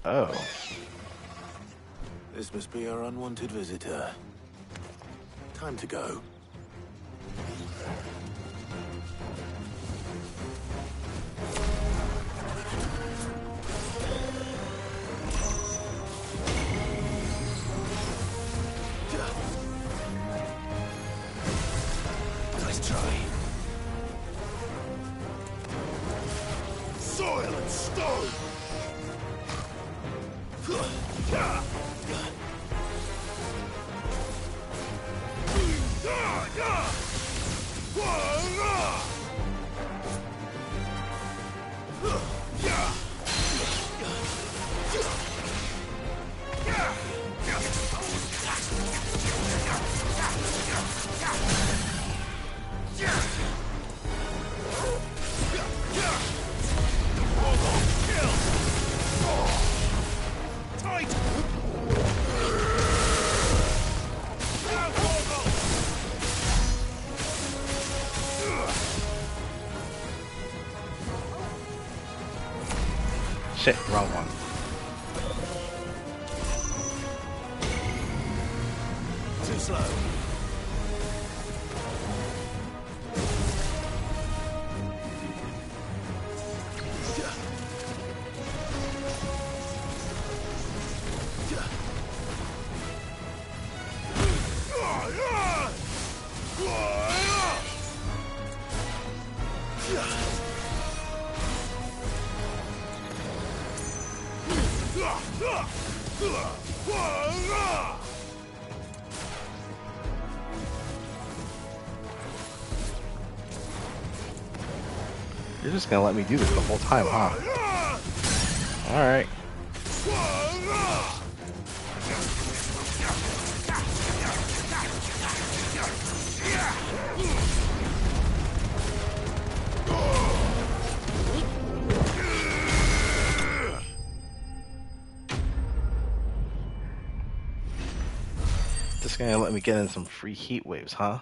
Oh. This must be our unwanted visitor. Time to go. Nice try. Soil and stone! Shit, wrong one. Too slow. You're just gonna let me do this the whole time, huh? Alright. Just gonna let me get in some free heat waves, huh?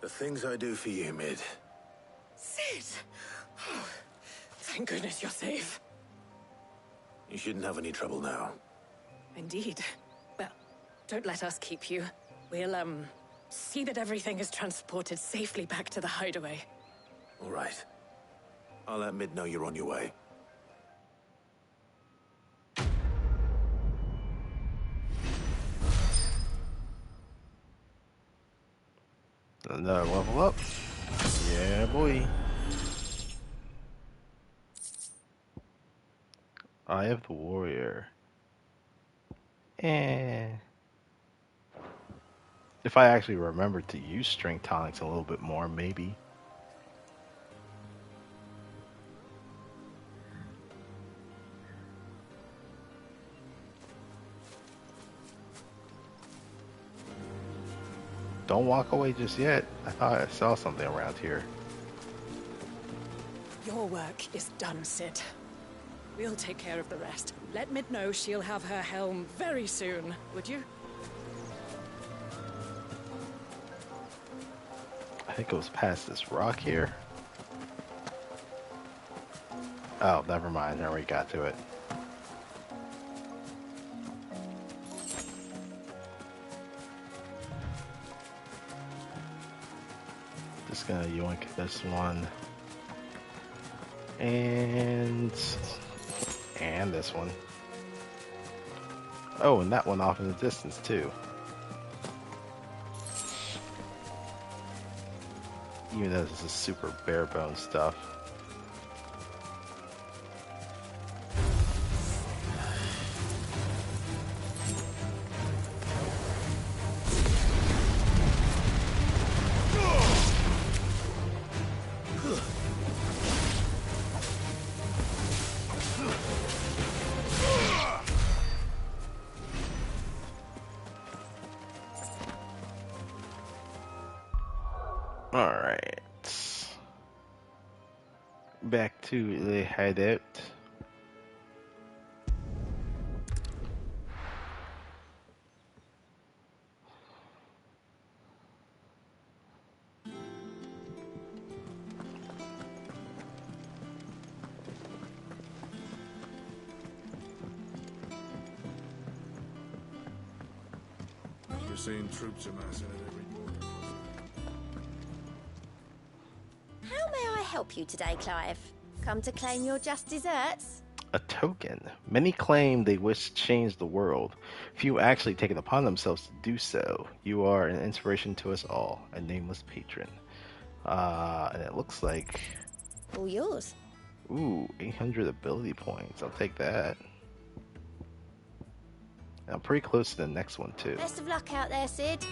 The things I do for you, Mid. Sid! Oh, thank goodness you're safe. You shouldn't have any trouble now. Indeed. Well, don't let us keep you. We'll, see that everything is transported safely back to the hideaway. All right. I'll let Mid know you're on your way. Another level up. Yeah, boy. Eye of the Warrior. If I actually remembered to use strength tonics a little bit more, maybe. Don't walk away just yet. I thought I saw something around here. Your work is done, Sid. We'll take care of the rest. Let Mid know she'll have her helm very soon, would you? I think it was past this rock here. Oh, never mind. I already got to it. Just gonna yoink this one. And this one. Oh, and that one off in the distance too. Even though this is super bare bones stuff. Alright. Back to the hideout. We're seeing troops amassing at every border crossing. How may I help you today, Clive? Come to claim your just desserts? A token. Many claim they wish to change the world. Few actually take it upon themselves to do so. You are an inspiration to us all, a nameless patron. And it looks like... All yours. Ooh, 800 ability points. I'll take that. I'm pretty close to the next one, too. Best of luck out there, Sid.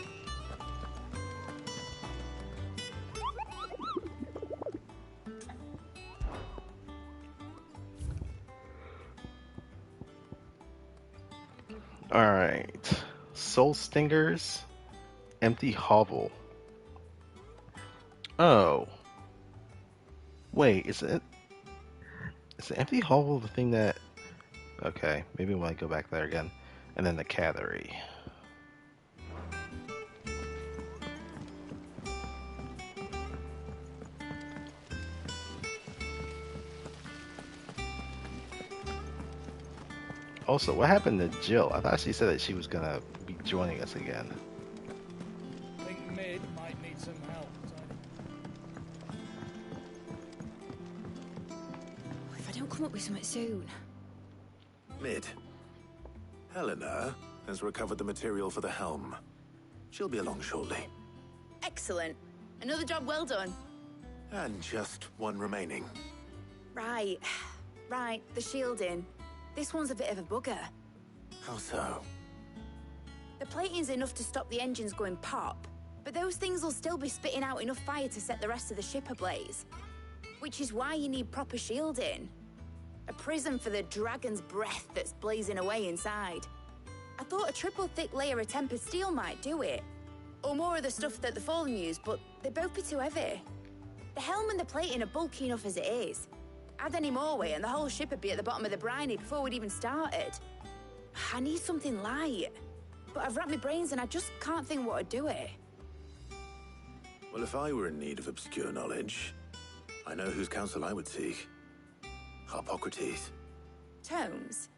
Alright. Soul Stingers. Empty Hovel. Oh. Wait, is the Empty Hovel the thing that... Okay, maybe when I go back there again. And then the Cattery. Also, what happened to Jill? I thought she said that she was gonna be joining us again. I think Mid might need some help. If I don't come up with something soon. Mid. Helena has recovered the material for the helm. She'll be along shortly. Excellent. Another job well done. And just one remaining. Right. Right, the shielding. This one's a bit of a bugger. How so? The plating's enough to stop the engines going pop, but those things will still be spitting out enough fire to set the rest of the ship ablaze. Which is why you need proper shielding. A prism for the dragon's breath that's blazing away inside. I thought a triple thick layer of tempered steel might do it. Or more of the stuff that the Fallen use, but they'd both be too heavy. The helm and the plating are bulky enough as it is. Add any more weight and the whole ship would be at the bottom of the briny before we'd even started. I need something light. But I've racked my brains and I just can't think what would do it. Well, if I were in need of obscure knowledge, I know whose counsel I would seek. Hippocrates. Tomes?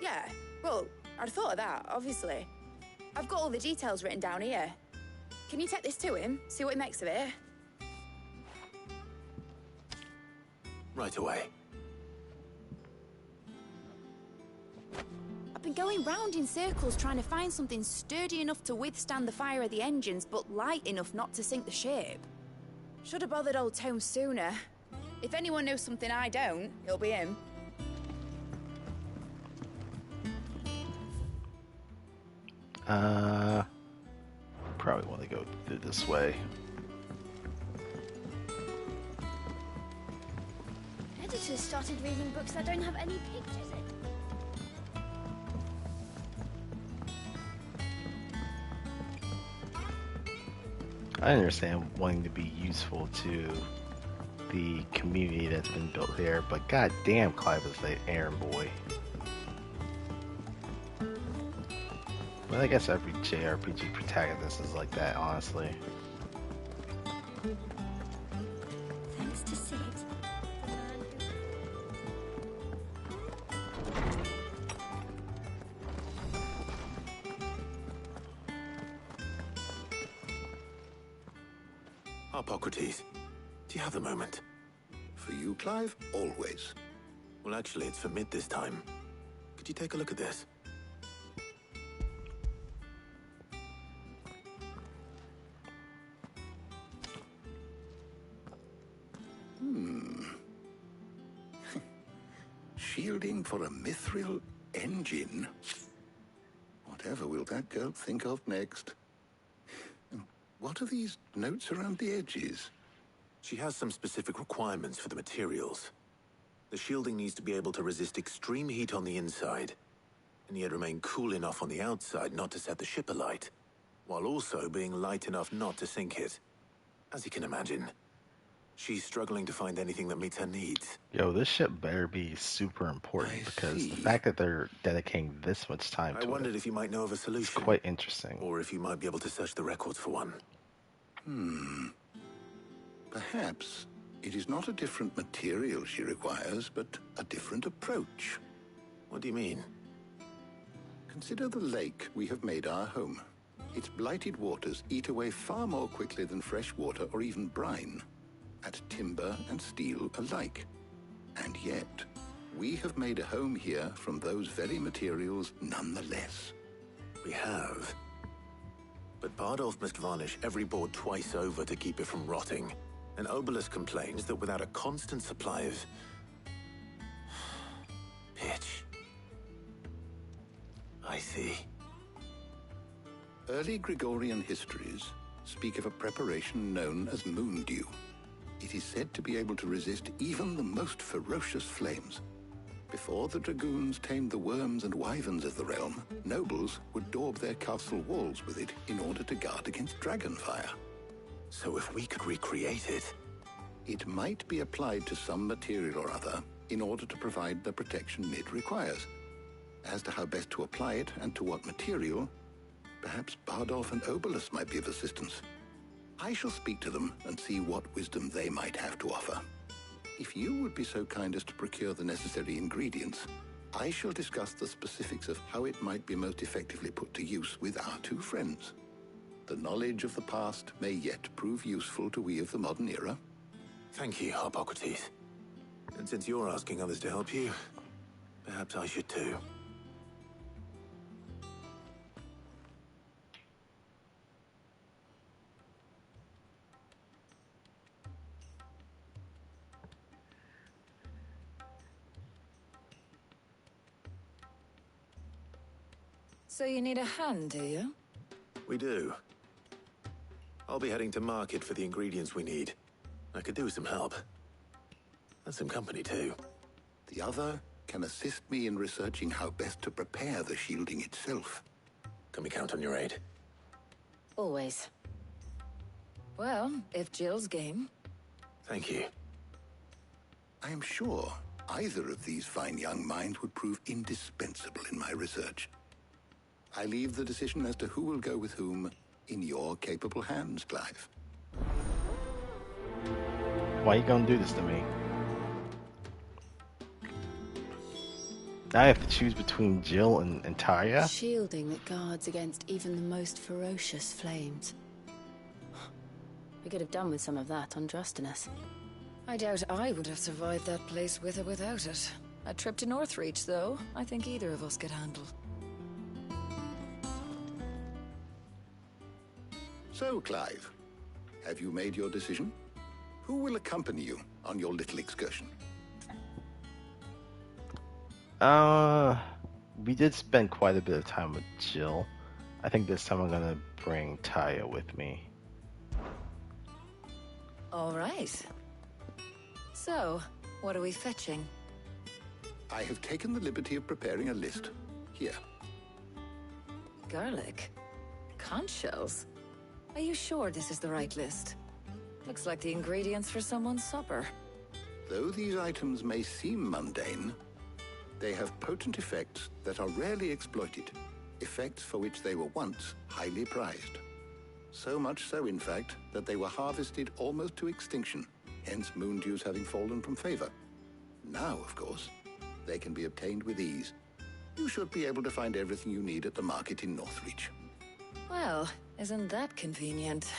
Yeah, well, I'd thought of that, obviously. I've got all the details written down here. Can you take this to him, see what he makes of it? Right away. I've been going round in circles trying to find something sturdy enough to withstand the fire of the engines, but light enough not to sink the ship. Should have bothered old Tomes sooner. If anyone knows something I don't, it'll be him. Probably want to go through this way. Editors started reading books that don't have any pictures in. I understand wanting to be useful to the community that's been built here, but god damn, Clive is the errand boy. Well, I guess every JRPG protagonist is like that, honestly. Thanks to Sid. Hippocrates, do you have a moment? For you, Clive? Always. Well, actually, it's for mid this time. Could you take a look at this? Shielding for a mithril engine? Whatever will that girl think of next? And what are these notes around the edges? She has some specific requirements for the materials. The shielding needs to be able to resist extreme heat on the inside, and yet remain cool enough on the outside not to set the ship alight, while also being light enough not to sink it. As you can imagine, she's struggling to find anything that meets her needs. Yo, this ship better be super important because the fact that they're dedicating this much time to it. I wondered if you might know of a solution. Quite interesting. Or if you might be able to search the records for one. Perhaps it is not a different material she requires, but a different approach. What do you mean? Consider the lake we have made our home. Its blighted waters eat away far more quickly than fresh water or even brine, at timber and steel alike. And yet, we have made a home here from those very materials nonetheless. We have. But Bardolph must varnish every board twice over to keep it from rotting. And Obelisk complains that without a constant supply of pitch. I see. Early Gregorian histories speak of a preparation known as moon dew. It is said to be able to resist even the most ferocious flames. Before the dragoons tamed the worms and wyverns of the realm, nobles would daub their castle walls with it in order to guard against dragonfire. So if we could recreate it... It might be applied to some material or other in order to provide the protection it requires. As to how best to apply it and to what material, perhaps Bardolph and Obelisk might be of assistance. I shall speak to them and see what wisdom they might have to offer. If you would be so kind as to procure the necessary ingredients, I shall discuss the specifics of how it might be most effectively put to use with our two friends. The knowledge of the past may yet prove useful to we of the modern era. Thank you, Hippocrates. And since you're asking others to help you, perhaps I should too. So you need a hand, do you? We do. I'll be heading to market for the ingredients we need. I could do with some help. And some company, too. The other can assist me in researching how best to prepare the shielding itself. Can we count on your aid? Always. Well, if Jill's game. Thank you. I am sure either of these fine young minds would prove indispensable in my research. I leave the decision as to who will go with whom in your capable hands, Clive. Why you gonna do this to me? Now I have to choose between Jill and Taya? Shielding that guards against even the most ferocious flames. We could have done with some of that on Drustinus. I doubt I would have survived that place with or without it. A trip to Northreach, though, I think either of us could handle. So, Clive, have you made your decision? Who will accompany you on your little excursion? We did spend quite a bit of time with Jill. I think this time I'm gonna bring Taya with me. All right. So, what are we fetching? I have taken the liberty of preparing a list. Here. Garlic? Conch shells? Are you sure this is the right list? Looks like the ingredients for someone's supper. Though these items may seem mundane, they have potent effects that are rarely exploited, effects for which they were once highly prized. So much so, in fact, that they were harvested almost to extinction, hence moon dews having fallen from favor. Now, of course, they can be obtained with ease. You should be able to find everything you need at the market in Northreach. Well, isn't that convenient?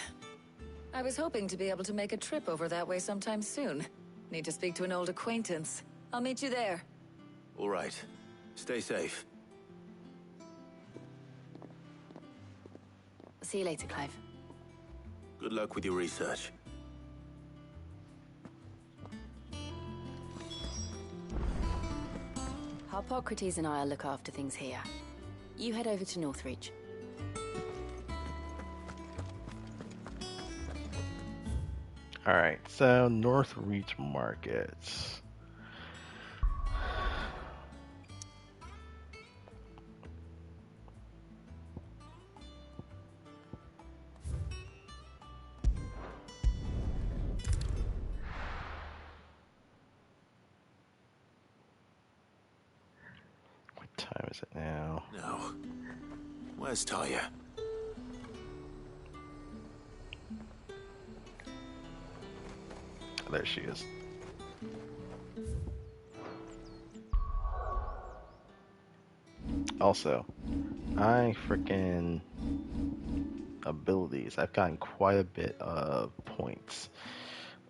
I was hoping to be able to make a trip over that way sometime soon. Need to speak to an old acquaintance. I'll meet you there. All right. Stay safe. See you later, Clive. Good luck with your research. Harpocrates and I'll look after things here. You head over to Northreach. Alright, so Northreach Markets. What time is it now? No. Where's Taya? There she is. Also, I freaking abilities. I've gotten quite a bit of points.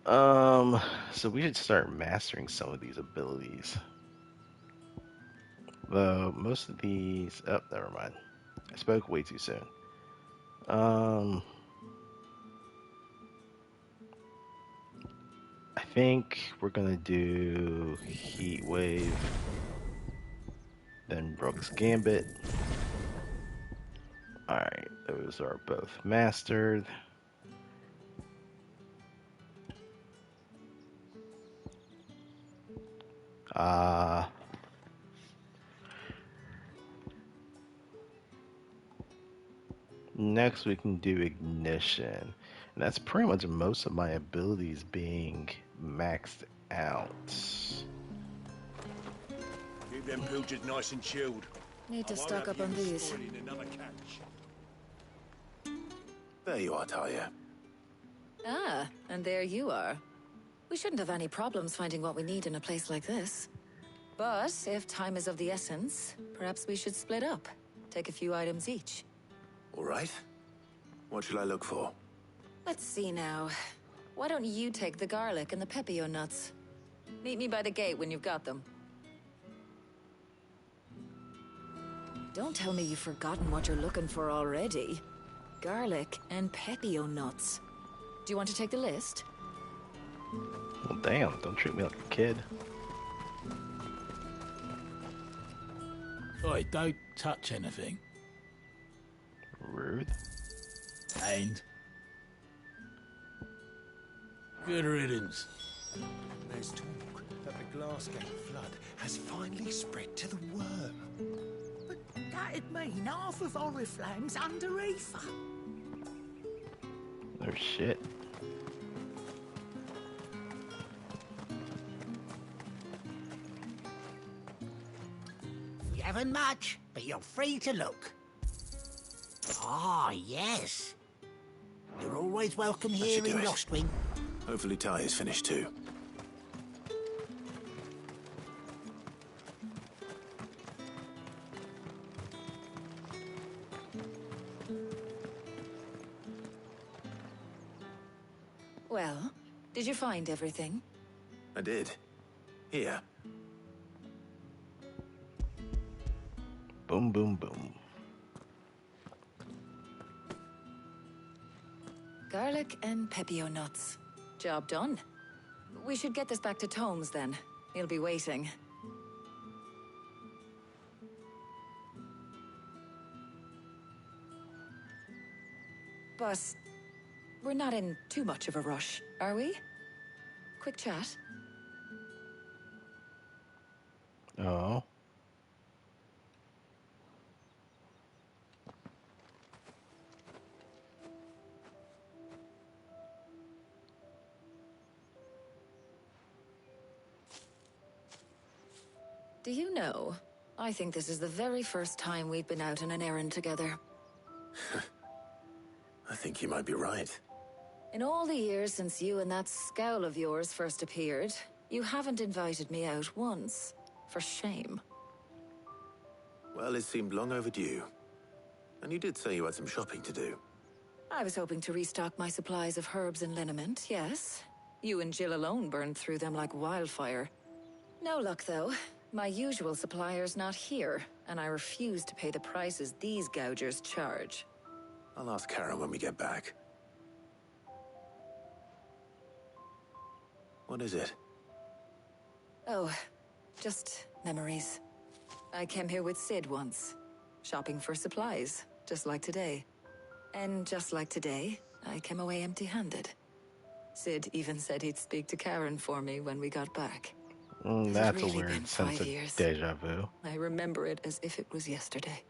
So we should start mastering some of these abilities. Though most of these, oh, never mind. I spoke way too soon. I think we're gonna do Heat Wave, then Brooks Gambit. Alright, those are both mastered. Next we can do Ignition. And that's pretty much most of my abilities being maxed out. Keep them pilgers nice and chilled. Need to stock up on these. There you are, Taya. Ah, and there you are. We shouldn't have any problems finding what we need in a place like this. But if time is of the essence, perhaps we should split up. Take a few items each. All right. What should I look for? Let's see now. Why don't you take the garlic and the pepio nuts? Meet me by the gate when you've got them. Don't tell me you've forgotten what you're looking for already. Garlic and pepio nuts. Do you want to take the list? Well, damn, don't treat me like a kid. Oi, don't touch anything. Rude. And good riddance. There's talk that the Glassgate flood has finally spread to the worm. But that'd mean half of Oriflamme's under Aether. Oh shit. You haven't much, but you're free to look. Ah, yes. You're always welcome here in Lostwing. Hopefully Ty is finished too. Well, did you find everything? I did. Here. Boom, boom, boom. Garlic and pepio nuts. Job done. We should get this back to Tomes then. He'll be waiting. But we're not in too much of a rush, are we? Quick chat. Oh. Do you know, I think this is the very first time we've been out on an errand together. I think you might be right. In all the years since you and that scowl of yours first appeared, you haven't invited me out once. For shame. Well, it seemed long overdue. And you did say you had some shopping to do. I was hoping to restock my supplies of herbs and liniment, yes. You and Jill alone burned through them like wildfire. No luck, though. My usual supplier's not here, and I refuse to pay the prices these gougers charge. I'll ask Karen when we get back. What is it? Oh, just memories. I came here with Sid once, shopping for supplies, just like today. And just like today, I came away empty-handed. Sid even said he'd speak to Karen for me when we got back. That's really a weird been sense 5 of years. deja vu. I remember it as if it was yesterday.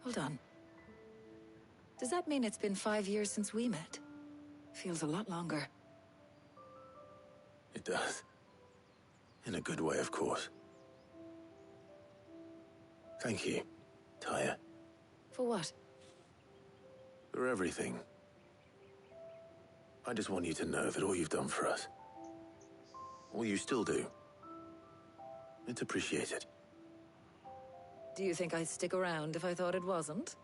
Hold on. Does that mean it's been 5 years since we met? Feels a lot longer. It does. In a good way, of course. Thank you, Tyre. For what? For everything. I just want you to know that all you've done for us, all you still do, it's appreciated. Do you think I'd stick around if I thought it wasn't?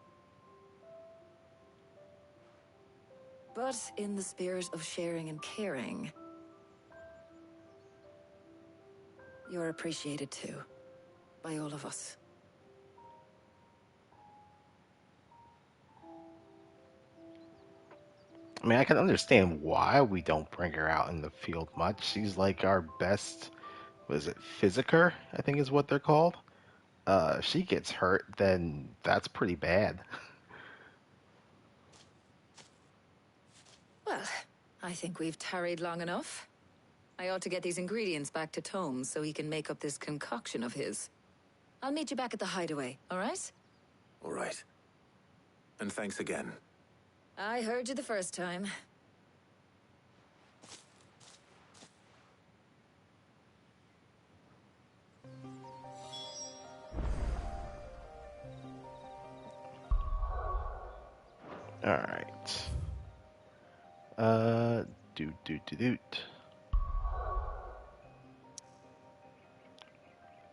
But in the spirit of sharing and caring, you're appreciated too, by all of us. I mean, I can understand why we don't bring her out in the field much. She's like our best, what is it, physiker, I think is what they're called. If she gets hurt, then that's pretty bad. Well, I think we've tarried long enough. I ought to get these ingredients back to Tomes so he can make up this concoction of his. I'll meet you back at the hideaway, all right? All right. And thanks again. I heard you the first time. All right. Doot.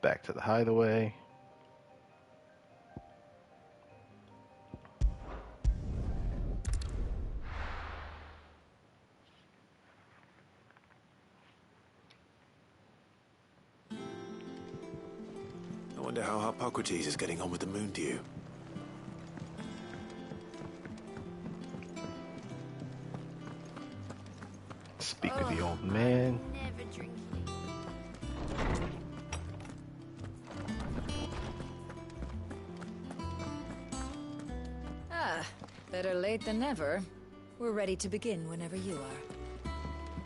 Back to the hideaway. I wonder how Hippocrates is getting on with the moon dew. Speak of the old man. Never drink. Ah, better late than never. We're ready to begin whenever you are.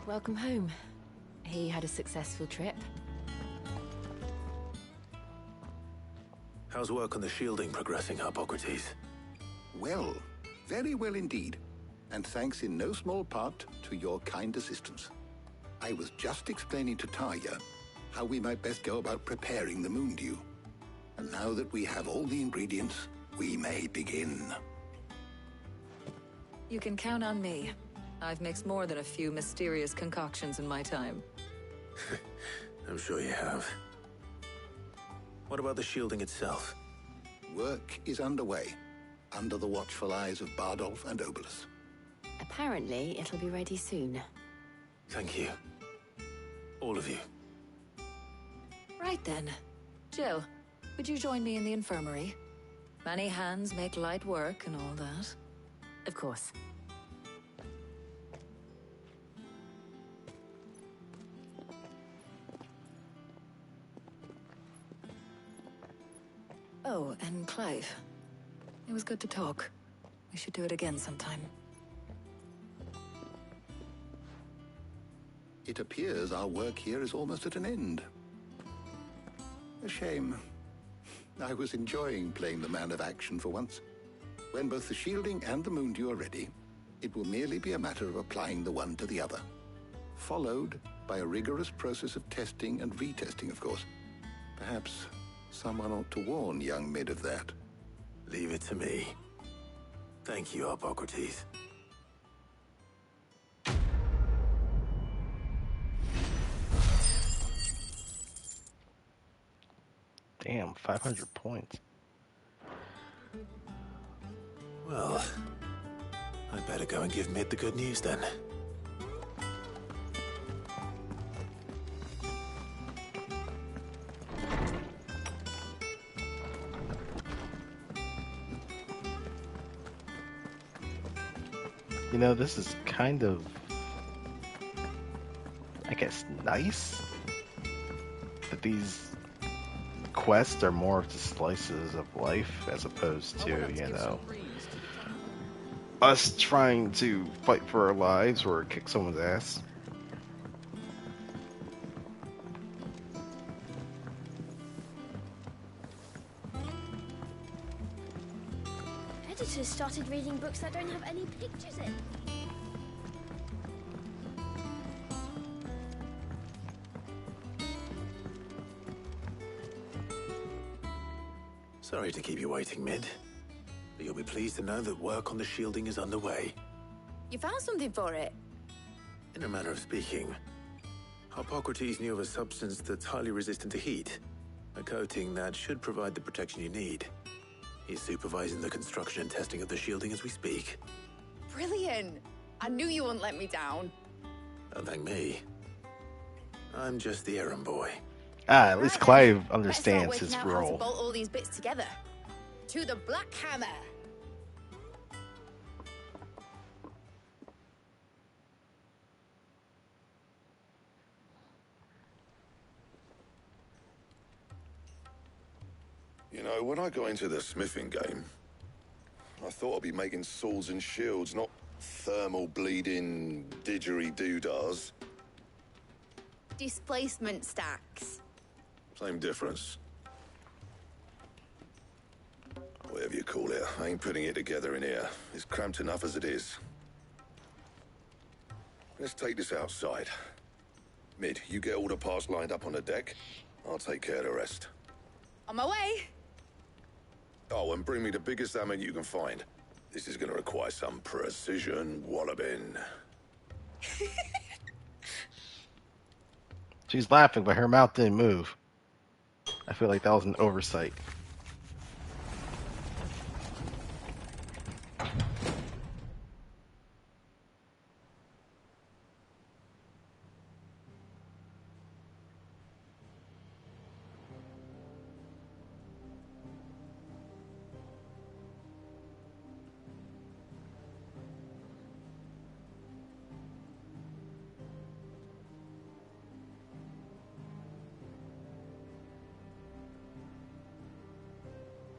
Welcome home. He had a successful trip. How's work on the shielding progressing, Hippocrates? Well, very well indeed. And thanks in no small part to your kind assistance. I was just explaining to Tarja how we might best go about preparing the moon dew. And now that we have all the ingredients, we may begin. You can count on me. I've mixed more than a few mysterious concoctions in my time. I'm sure you have. What about the shielding itself? Work is underway, under the watchful eyes of Bardolph and Obolus. Apparently, it'll be ready soon. Thank you. All of you. Right then. Jill, would you join me in the infirmary? Many hands make light work and all that. Of course. Oh, and Clive. It was good to talk. We should do it again sometime. It appears our work here is almost at an end. A shame. I was enjoying playing the man of action for once. When both the shielding and the Moondew are ready, it will merely be a matter of applying the one to the other. Followed by a rigorous process of testing and retesting, of course. Perhaps someone ought to warn young Mid of that. Leave it to me. Thank you, Hippocrates. Damn, 500 points. Well, I better go and give Mid the good news then. You know, this is kind of, I guess, nice that these quests are more of just slices of life as opposed to, you know, us trying to fight for our lives or kick someone's ass. Editors started reading books that don't have any pictures in. Sorry to keep you waiting, Mid. But you'll be pleased to know that work on the shielding is underway. You found something for it? In a manner of speaking, Hippocrates knew of a substance that's highly resistant to heat. A coating that should provide the protection you need. He's supervising the construction and testing of the shielding as we speak. Brilliant! I knew you wouldn't let me down. Don't thank me. I'm just the errand boy. Ah, at least Clive Let's understands start his working out how to role. bolt all these bits together. To the Black Hammer! You know, when I got into the smithing game, I thought I'd be making swords and shields, not thermal bleeding didgeridoo-dahs. Displacement stacks. Same difference. Whatever you call it, I ain't putting it together in here. It's cramped enough as it is. Let's take this outside. Mid, you get all the parts lined up on the deck. I'll take care of the rest. On my way! Oh, and bring me the biggest hammer you can find. This is gonna require some precision walloping. She's laughing, but her mouth didn't move. I feel like that was an oversight.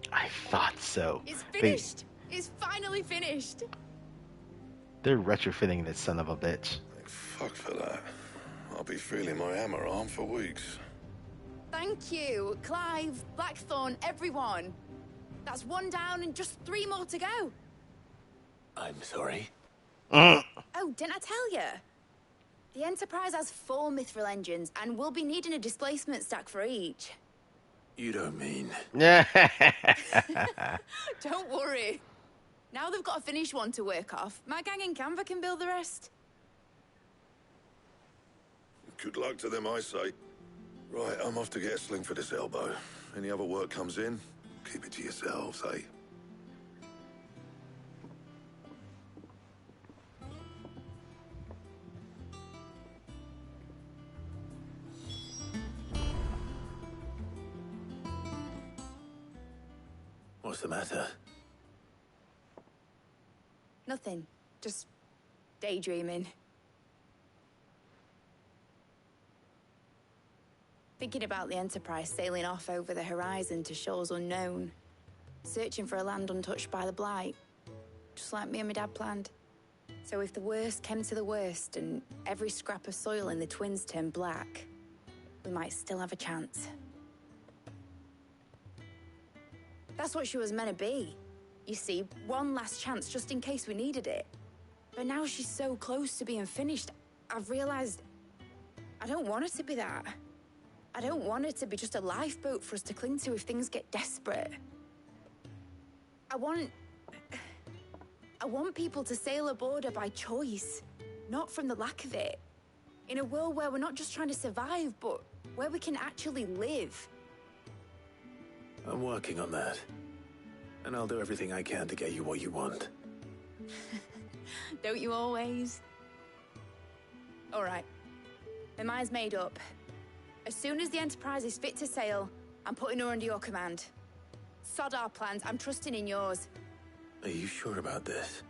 I thought so. It's finished! It's finally finished! They're retrofitting this son of a bitch. Fuck for that. I'll be feeling my hammer arm for weeks. Thank you, Clive, Blackthorn, everyone. That's one down and just 3 more to go. I'm sorry. Oh, didn't I tell you? The Enterprise has 4 mithril engines, and we'll be needing a displacement stack for each. You don't mean... Don't worry. Now they've got a finished one to work off. My gang in Canva can build the rest. Good luck to them, I say. Right, I'm off to get a sling for this elbow. Any other work comes in, keep it to yourselves, eh? What's the matter? Nothing. Just daydreaming. Thinking about the Enterprise sailing off over the horizon to shores unknown. Searching for a land untouched by the Blight. Just like me and my dad planned. So if the worst came to the worst and every scrap of soil in the Twins turned black, we might still have a chance. That's what she was meant to be. You see, one last chance just in case we needed it. But now she's so close to being finished, I've realized I don't want it to be that. I don't want it to be just a lifeboat for us to cling to if things get desperate. I want people to sail aboard her by choice, not from the lack of it. In a world where we're not just trying to survive, but where we can actually live. I'm working on that. And I'll do everything I can to get you what you want. Don't you always? All right. My mind's made up. As soon as the Enterprise is fit to sail, I'm putting her under your command. Sod our plans, I'm trusting in yours. Are you sure about this?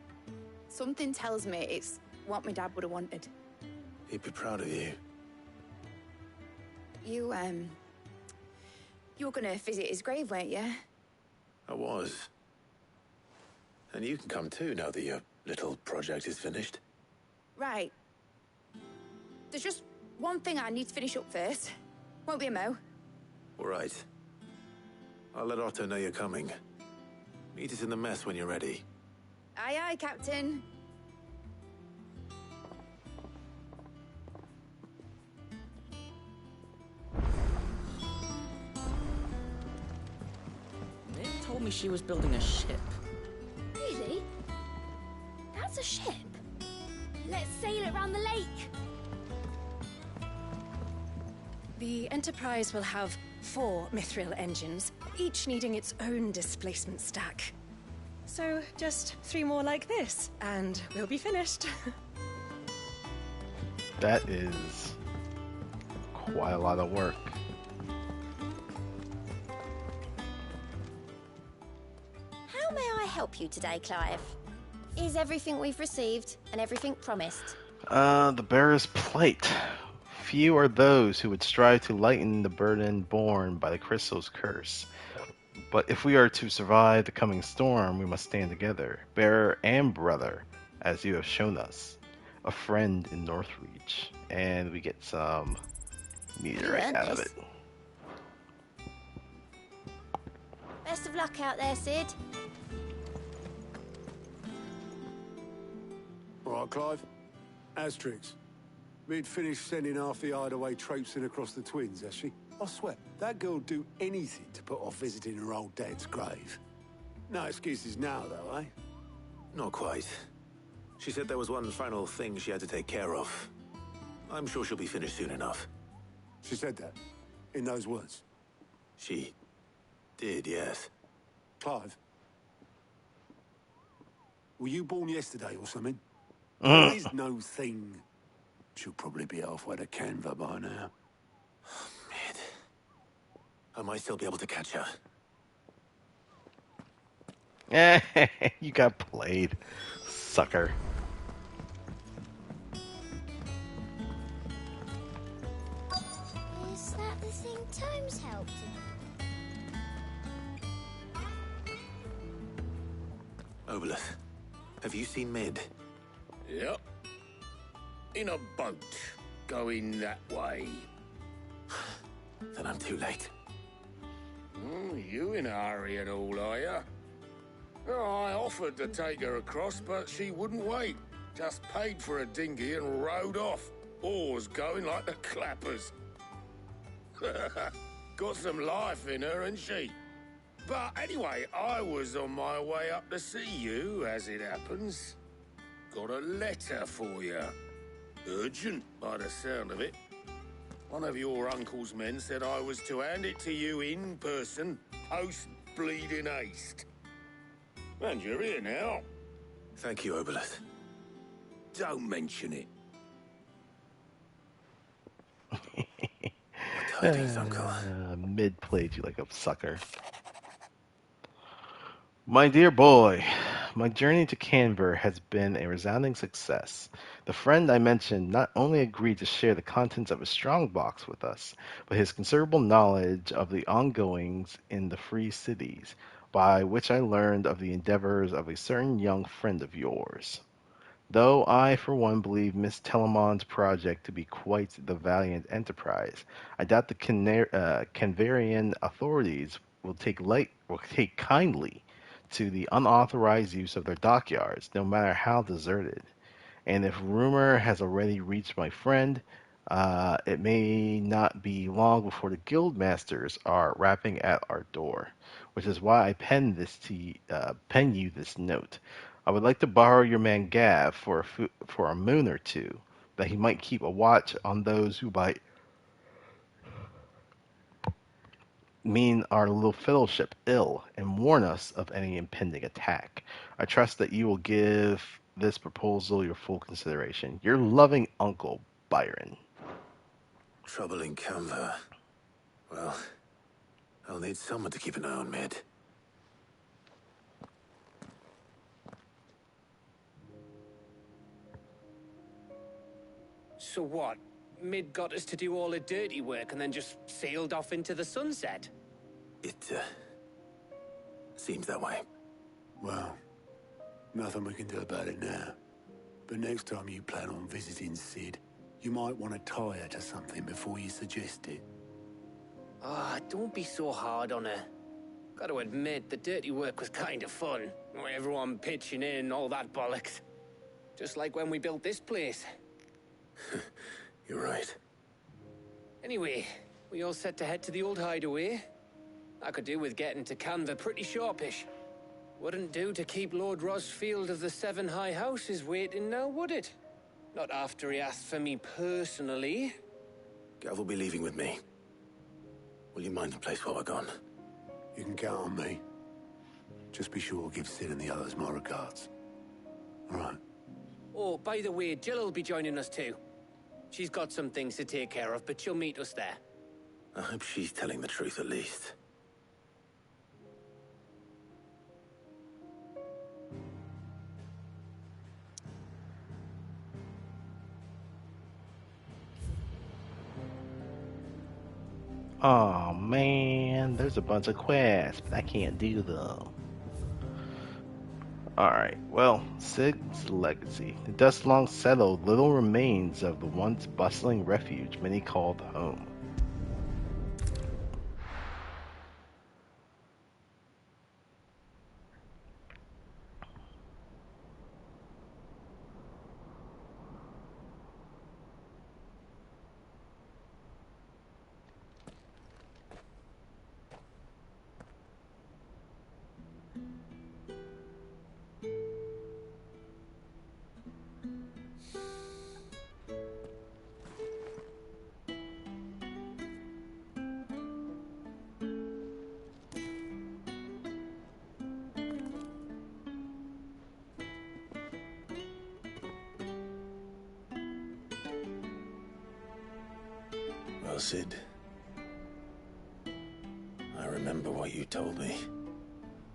Something tells me it's what my dad would have wanted. He'd be proud of you. You were gonna visit his grave, weren't you? I was. And you can come too now that your little project is finished. Right. There's just one thing I need to finish up first. Won't be a mo. All right. I'll let Otto know you're coming. Meet us in the mess when you're ready. Aye, aye, Captain. They told me she was building a ship. Really? That's a ship? Let's sail it around the lake. The Enterprise will have 4 mithril engines, each needing its own displacement stack. So just 3 more like this, and we'll be finished. That is quite a lot of work. How may I help you today, Clive? Is everything we've received and everything promised? The bearer's plight. Few are those who would strive to lighten the burden borne by the crystal's curse. But if we are to survive the coming storm, we must stand together, bearer and brother, as you have shown us. A friend in Northreach. And we get some meteorite out of it. Best of luck out there, Sid. All right, Clive. Asterix. We'd finished sending half the hideaway traipsing across the Twins, has she? I swear, that girl'd do anything to put off visiting her old dad's grave. No excuses now, though, eh? Not quite. She said there was one final thing she had to take care of. I'm sure she'll be finished soon enough. She said that? In those words? She did, yes. Clive? Were you born yesterday or something? Mm. There is no thing. She'll probably be halfway to Canva by now. Mid. I might still be able to catch her. You got played, sucker. Is that the thing Tomes helped him? Obolus, have you seen Mid? Yep. In a boat, going that way. Then I'm too late. You in a hurry and all, are you? Oh, I offered to take her across, but she wouldn't wait. Just paid for a dinghy and rowed off. Oars going like the clappers. Got some life in her, ain't she? But anyway, I was on my way up to see you, as it happens. Got a letter for you. Urgent, by the sound of it. One of your uncle's men said I was to hand it to you in person, post-bleeding haste. And you're here now. Thank you, Obelith. Don't mention it. Tidings, Uncle. Mid played you like a sucker. My dear boy, my journey to Canver has been a resounding success. The friend I mentioned not only agreed to share the contents of his strongbox with us, but his considerable knowledge of the ongoings in the Free Cities, by which I learned of the endeavors of a certain young friend of yours. Though I, for one, believe Miss Telemon's project to be quite the valiant enterprise, I doubt the Canvarian authorities will take kindly to the unauthorized use of their dockyards, no matter how deserted. And if rumor has already reached my friend, it may not be long before the guild masters are rapping at our door, which is why I pen you this note. I would like to borrow your man Gav for a moon or two, that he might keep a watch on those who might mean our little fellowship ill and warn us of any impending attack. I trust that you will give this proposal your full consideration. Your loving uncle, Byron. Trouble in Canva. Well, I'll need someone to keep an eye on Mid. So what? Mid got us to do all the dirty work and then just sailed off into the sunset? It, seems that way. Well, nothing we can do about it now. But next time you plan on visiting Sid, you might want to tie her to something before you suggest it. Ah, don't be so hard on her. Got to admit, the dirty work was kind of fun. Everyone pitching in, all that bollocks. Just like when we built this place. You're right. Anyway, we all set to head to the old hideaway. I could do with getting to Canva pretty sharpish. Wouldn't do to keep Lord Rosfield of the Seven High Houses waiting now, would it? Not after he asked for me personally. Gav will be leaving with me. Will you mind the place while we're gone? You can count on me. Just be sure to give Sid and the others my regards. All right. Oh, by the way, Jill will be joining us too. She's got some things to take care of, but she'll meet us there. I hope she's telling the truth at least. Oh man, there's a bunch of quests, but I can't do them. Alright, well, Sid's legacy. The dust long settled, little remains of the once bustling refuge many called home. Well, Sid, I remember what you told me.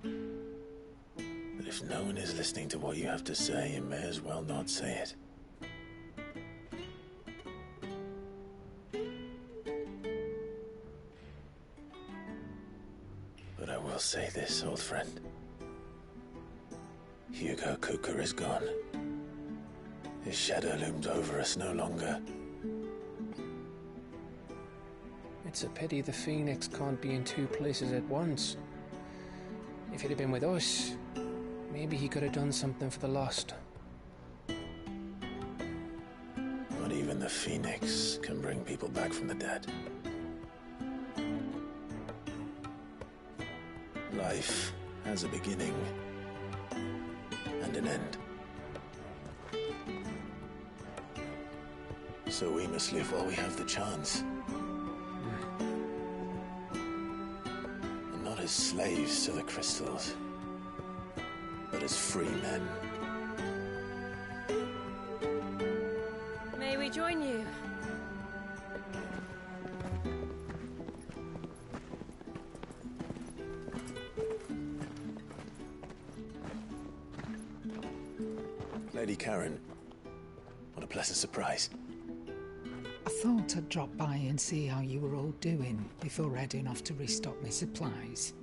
But if no one is listening to what you have to say, you may as well not say it. But I will say this, old friend. Hugo Cooker is gone. His shadow looms over us no longer. It's a pity the Phoenix can't be in two places at once. If he'd have been with us, maybe he could have done something for the lost. Not even the Phoenix can bring people back from the dead. Life has a beginning and an end. So we must live while we have the chance. And not as slaves to the crystals, but as free men. May we join you? Lady Karen, what a pleasant surprise. I thought I'd drop by and see how you were all doing before heading off to restock my supplies.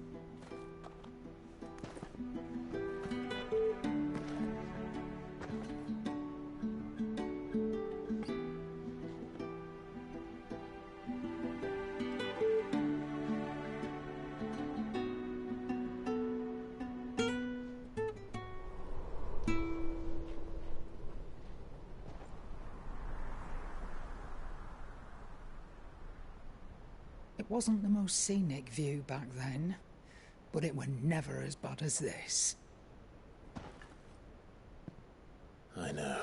It wasn't the most scenic view back then, but it were never as bad as this. I know.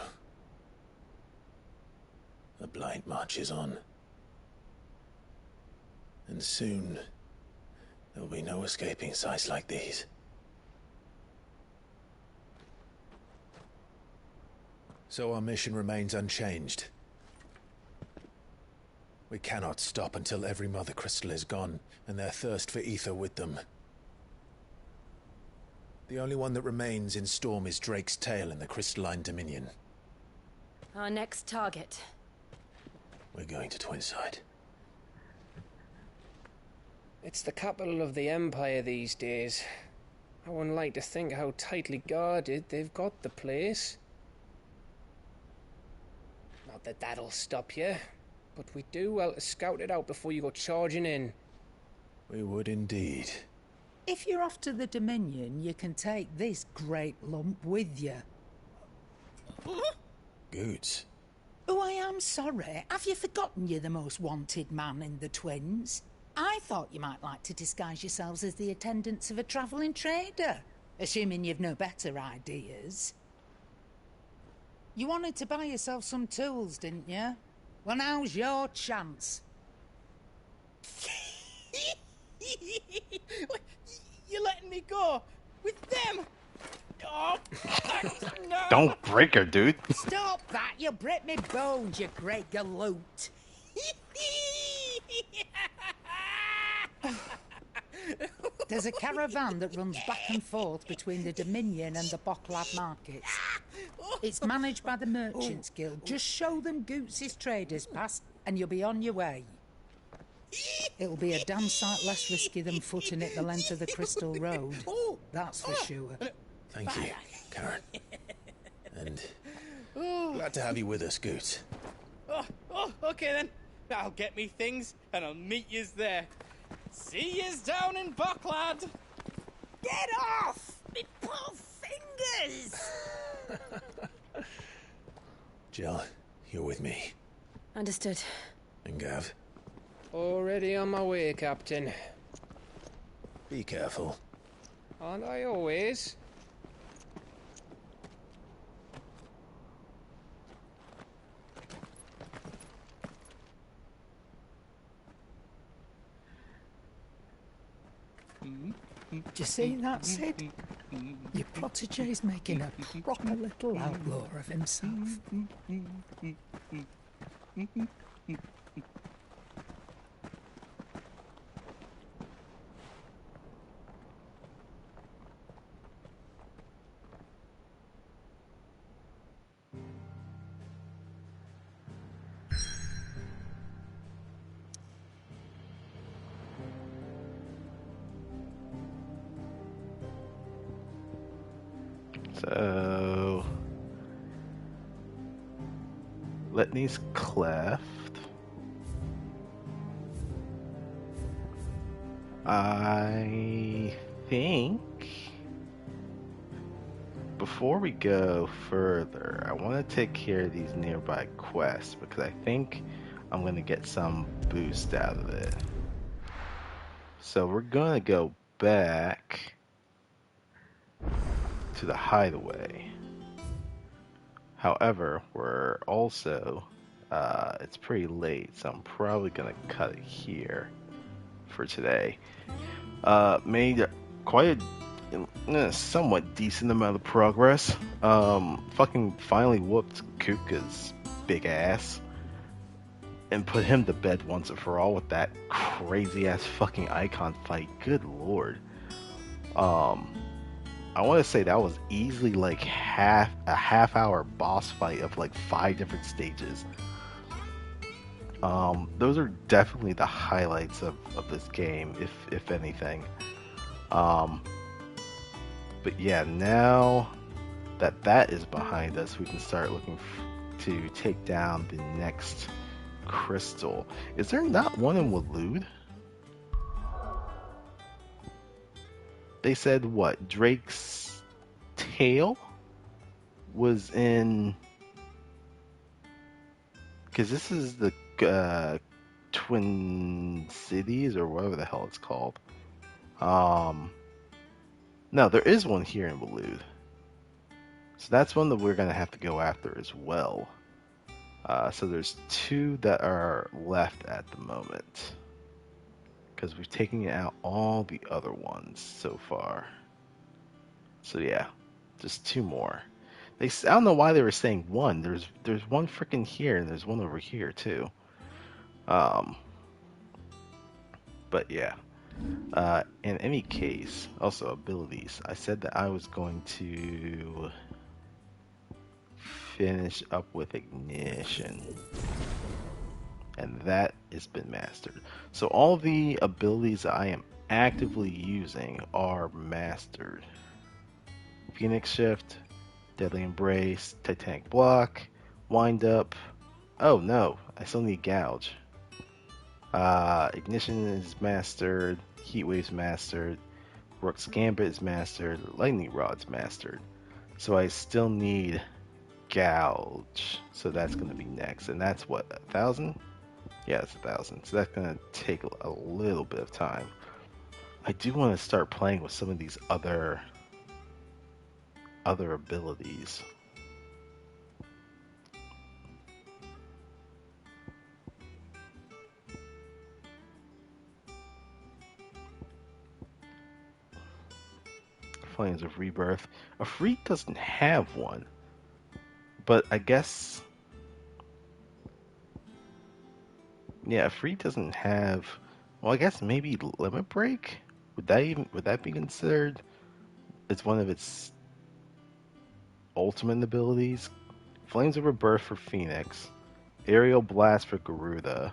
The blight marches on. And soon, there'll be no escaping sights like these. So our mission remains unchanged. We cannot stop until every Mother Crystal is gone, and their thirst for ether with them. The only one that remains in Storm is Drake's tail in the Crystalline Dominion. Our next target. We're going to Twinside. It's the capital of the Empire these days. I wouldn't like to think how tightly guarded they've got the place. Not that that'll stop you. But we do well to scout it out before you go charging in. We would indeed. If you're off to the Dominion, you can take this great lump with you. Goods. Oh, I am sorry. Have you forgotten you're the most wanted man in the Twins? I thought you might like to disguise yourselves as the attendants of a travelling trader, assuming you've no better ideas. You wanted to buy yourself some tools, didn't you? Well, now's your chance. You're letting me go with them? Oh, no. Don't break her, dude. Stop that! You'll break me bones, you great galoot. There's a caravan that runs back and forth between the Dominion and the Bocklab markets. It's managed by the Merchants Guild. Just show them Goots' traders pass and you'll be on your way. It'll be a damn sight less risky than footing it the length of the Crystal Road. That's for sure. Thank you, Karen. And glad to have you with us, Goots. Okay then. I'll get me things and I'll meet yous there. See yous down in Bocklad. Get off! Me poor fingers! Jill, you're with me. Understood. And Gav? Already on my way, Captain. Be careful. Aren't I always? Do you see that, Sid? Your protege's making a proper little outlaw of himself. So, Litany's Cleft. I think before we go further, I want to take care of these nearby quests because I think I'm going to get some boost out of it. So we're going to go back to the hideaway. However, we're also, it's pretty late, so I'm probably going to cut it here for today. Made quite a somewhat decent amount of progress. Fucking finally whooped Kuka's big ass and put him to bed once and for all with that crazy ass fucking icon fight. Good lord. I want to say that was easily like a half hour boss fight of like 5 different stages. Those are definitely the highlights of this game, if anything. But yeah, now that is behind us, we can start looking to take down the next crystal. Is there not one in Waloed? They said what? Drake's tail was in... Because this is the Twin Cities, or whatever the hell it's called. No, there is one here in Waloed. So that's one that we're going to have to go after as well. So there's 2 that are left at the moment. Because we've taken out all the other ones so far. So yeah, just 2 more. I don't know why they were saying 1. There's one freaking here, and there's one over here too. But yeah. In any case, also abilities. I said that I was going to finish up with Ignition. And that has been mastered. So all the abilities that I am actively using are mastered. Phoenix Shift, Deadly Embrace, Titanic Block, Wind Up. Oh no, I still need Gouge. Ignition is mastered, Heat Wave's mastered, Rook's Gambit is mastered, Lightning Rod's mastered. So I still need Gouge. So that's going to be next. And that's what, 1,000? Yeah, it's 1,000. So that's going to take a little bit of time. I do want to start playing with some of these other abilities. Flames of Rebirth. Afreet doesn't have one. But I guess... Yeah, Afreet doesn't have... Well, I guess maybe Limit Break? Would that be considered as one of its ultimate abilities? Flames of Rebirth for Phoenix. Aerial Blast for Garuda.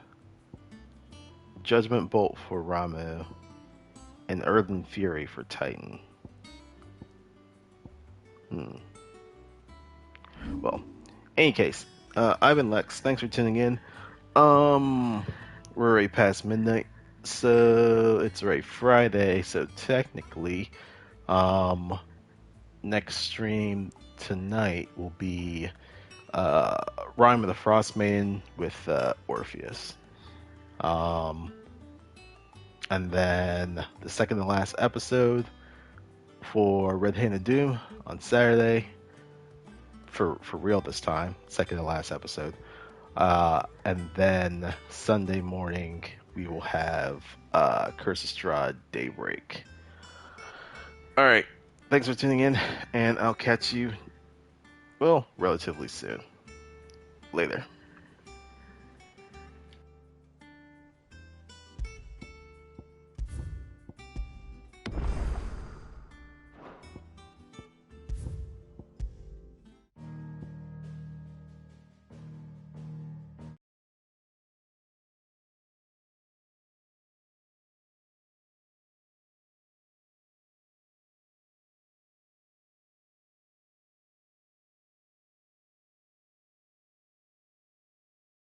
Judgment Bolt for Ramu. And Earthen Fury for Titan. Well, any case, I've been Lex. Thanks for tuning in. We're already past midnight, so it's already Friday. So technically, next stream tonight will be Rhyme of the Frost Maiden with Orpheus. And then the second to last episode for Red Handed Doom on Saturday. For real this time, second to last episode. And then Sunday morning we will have Curse of Strahd Daybreak. Alright, thanks for tuning in, and I'll catch you, well, relatively soon. Later.